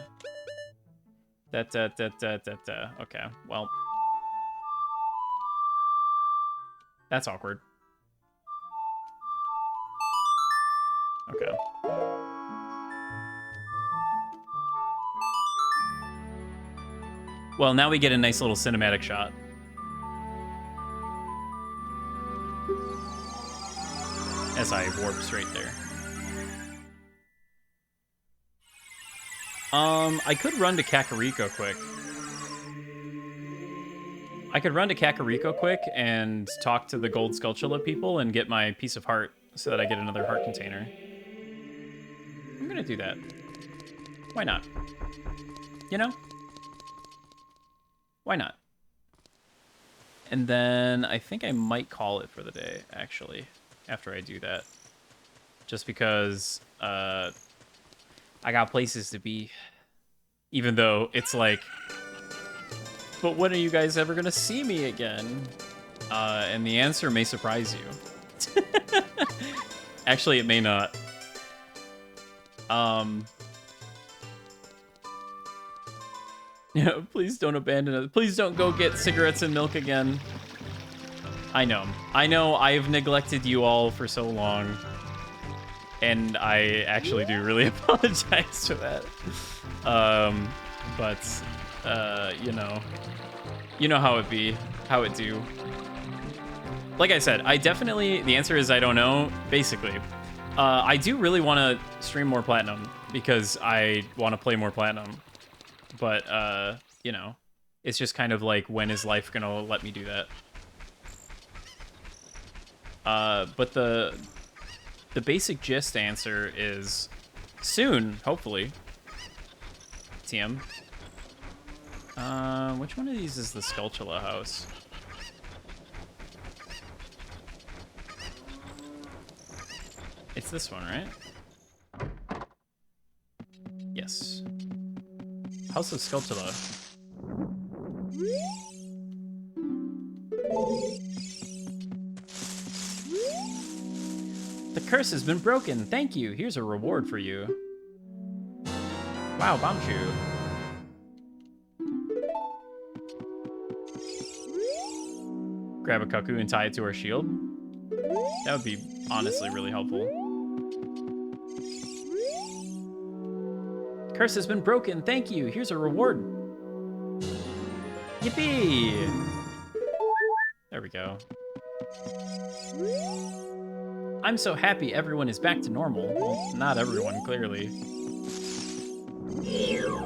Okay, well. That's awkward. Okay. Well, now we get a nice little cinematic shot. As I warp straight there. I could run to Kakariko quick. And talk to the Gold Skulltula people and get my piece of heart so that I get another heart container. I'm gonna do that. Why not? You know? Why not? And then I think I might call it for the day, actually, after I do that. Just because I got places to be. Even though it's like, but when are you guys ever gonna see me again? And the answer may surprise you. Actually, it may not. Yeah, please don't abandon us. Please don't go get cigarettes and milk again. I know. I know I've neglected you all for so long. And I actually do really apologize for that. You know how it be, how it do. Like I said, the answer is I don't know, basically. I do really want to stream more Platinum because I want to play more Platinum. But, it's just kind of like, when is life gonna let me do that? But the basic gist answer is soon, hopefully. TM. Which one of these is the Skulltula house? It's this one, right? Yes. House of Skulltula. The curse has been broken. Thank you. Here's a reward for you. Wow, Bombchu. Grab a cuckoo and tie it to our shield. That would be honestly really helpful. Curse has been broken. Thank you. Here's a reward. Yippee! There we go. I'm so happy everyone is back to normal. Well, not everyone, clearly.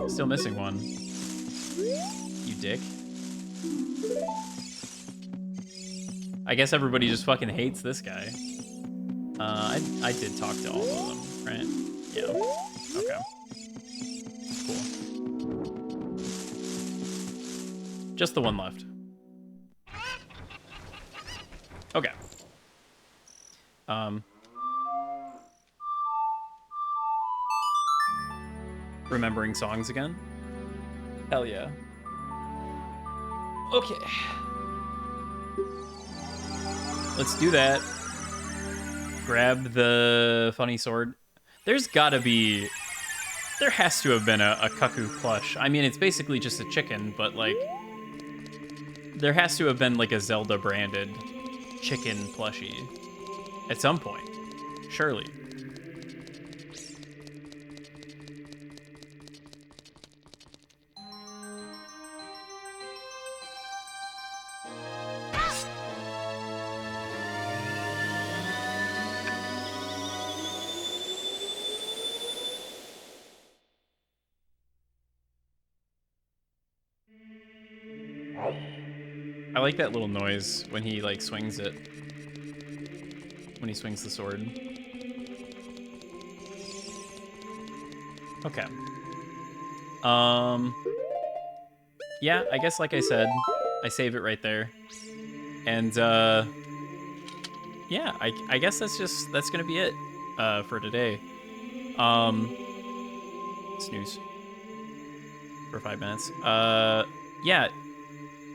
Still missing one. You dick. I guess everybody just fucking hates this guy. I did talk to all of them, right? Yeah. Okay. Cool. Just the one left. Okay. Remembering songs again? Hell yeah. Okay. Let's do that. Grab the funny sword. There's gotta be... There has to have been a Cuckoo plush. I mean, it's basically just a chicken, but, like... There has to have been, like, a Zelda-branded chicken plushie. At some point. Surely. I like that little noise when he, like, swings it. When he swings the sword. Okay. Yeah, I guess like I said, I save it right there. And, yeah, I guess that's gonna be it, for today. Snooze. For 5 minutes. Yeah,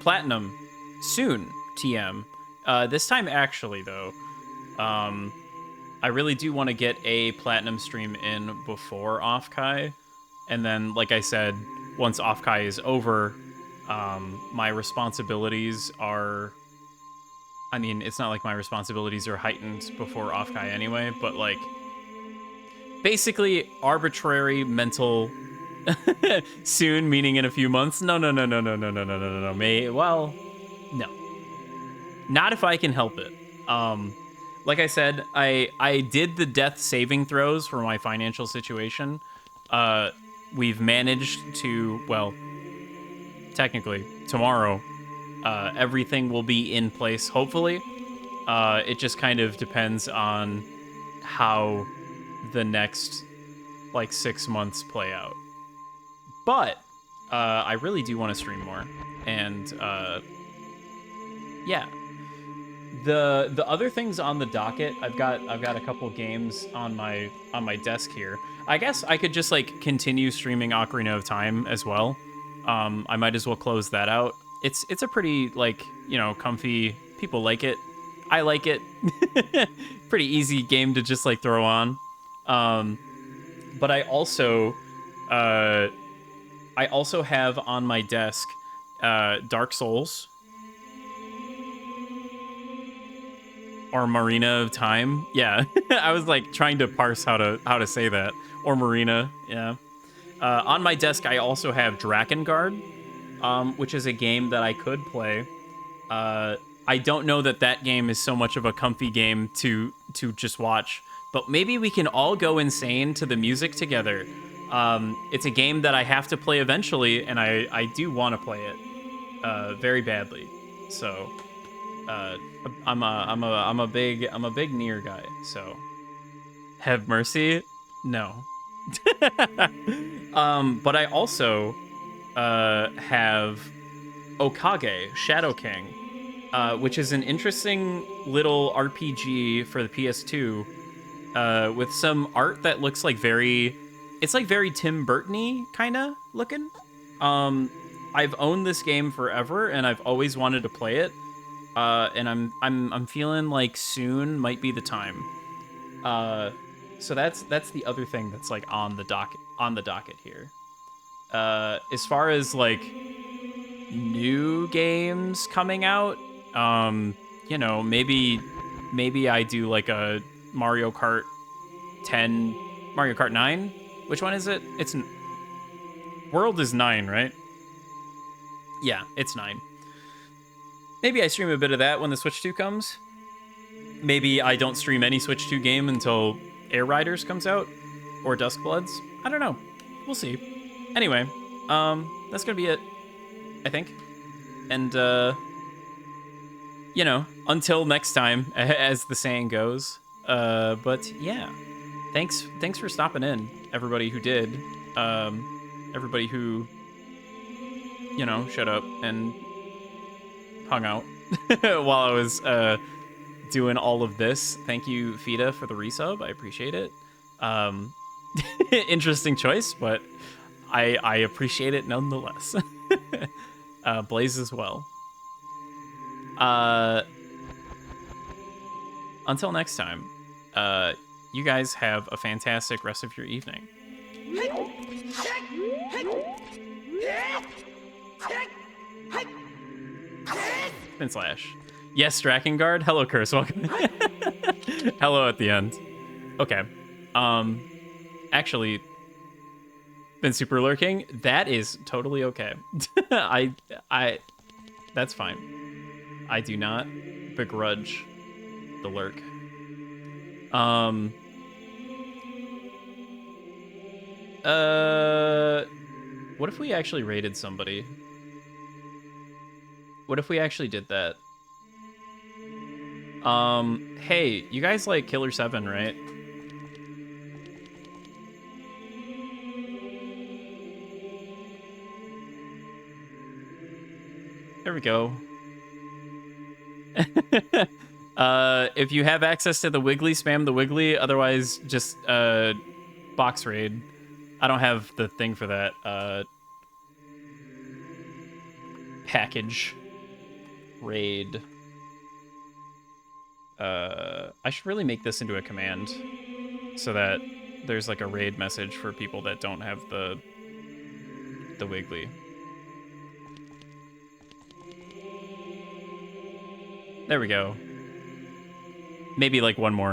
Platinum. Soon, TM. This time, actually, though, I really do want to get a Platinum stream in before Offkai. And then, like I said, once Offkai is over, my responsibilities are... I mean, it's not like my responsibilities are heightened before Offkai anyway, but, like, basically arbitrary mental... soon, meaning in a few months. No. Well, no. Not if I can help it. Like I said, I did the death saving throws for my financial situation. We've managed to, well, technically, tomorrow, everything will be in place, hopefully. It just kind of depends on how the next, like, 6 months play out. But I really do want to stream more, and yeah. The other things on the docket, I've got a couple games on my desk here. I guess I could just, like, continue streaming Ocarina of Time as well. I might as well close that out. It's a pretty, like, you know, comfy. People like it. I like it. Pretty easy game to just, like, throw on. But I also have on my desk Dark Souls or Marina of Time. Yeah, I was like trying to parse how to say that. Or Marina. Yeah. On my desk, I also have Drakengard, which is a game that I could play. I don't know that game is so much of a comfy game to just watch, but maybe we can all go insane to the music together. It's a game that I have to play eventually, and I do want to play it very badly. So I'm a big Nier guy. So have mercy, no. But I also have Okage Shadow King, which is an interesting little RPG for the PS2 with some art that looks like it's like very Tim Burton-y kind of looking. I've owned this game forever, and I've always wanted to play it. And I'm feeling like soon might be the time. So that's the other thing that's like on the docket here. As far as like new games coming out, you know, maybe I do like a Mario Kart 9. Which one is it? It's World is 9, right? Yeah, it's 9. Maybe I stream a bit of that when the Switch 2 comes. Maybe I don't stream any Switch 2 game until Air Riders comes out or Duskbloods. I don't know. We'll see. Anyway, that's gonna be it, I think. And you know, until next time, as the saying goes. But yeah, thanks for stopping in, everybody who did. Everybody who, you know, shut up and hung out while I was doing all of this. Thank you, Fida, for the resub. I appreciate it. Interesting choice, but I appreciate it nonetheless. Blaze as well. Until next time, you guys have a fantastic rest of your evening. Spin slash. Yes, Drakengard. Hello, Curse. Welcome. Hello at the end. Okay. Actually, been super lurking. That is totally okay. That's fine. I do not begrudge the lurk. What if we actually raided somebody? What if we actually did that? Hey, you guys like Killer 7, right? There we go. If you have access to the Wiggly, spam the Wiggly. Otherwise, just box raid. I don't have the thing for that. Package raid. I should really make this into a command so that there's like a raid message for people that don't have the Wiggly. There we go. Maybe like one more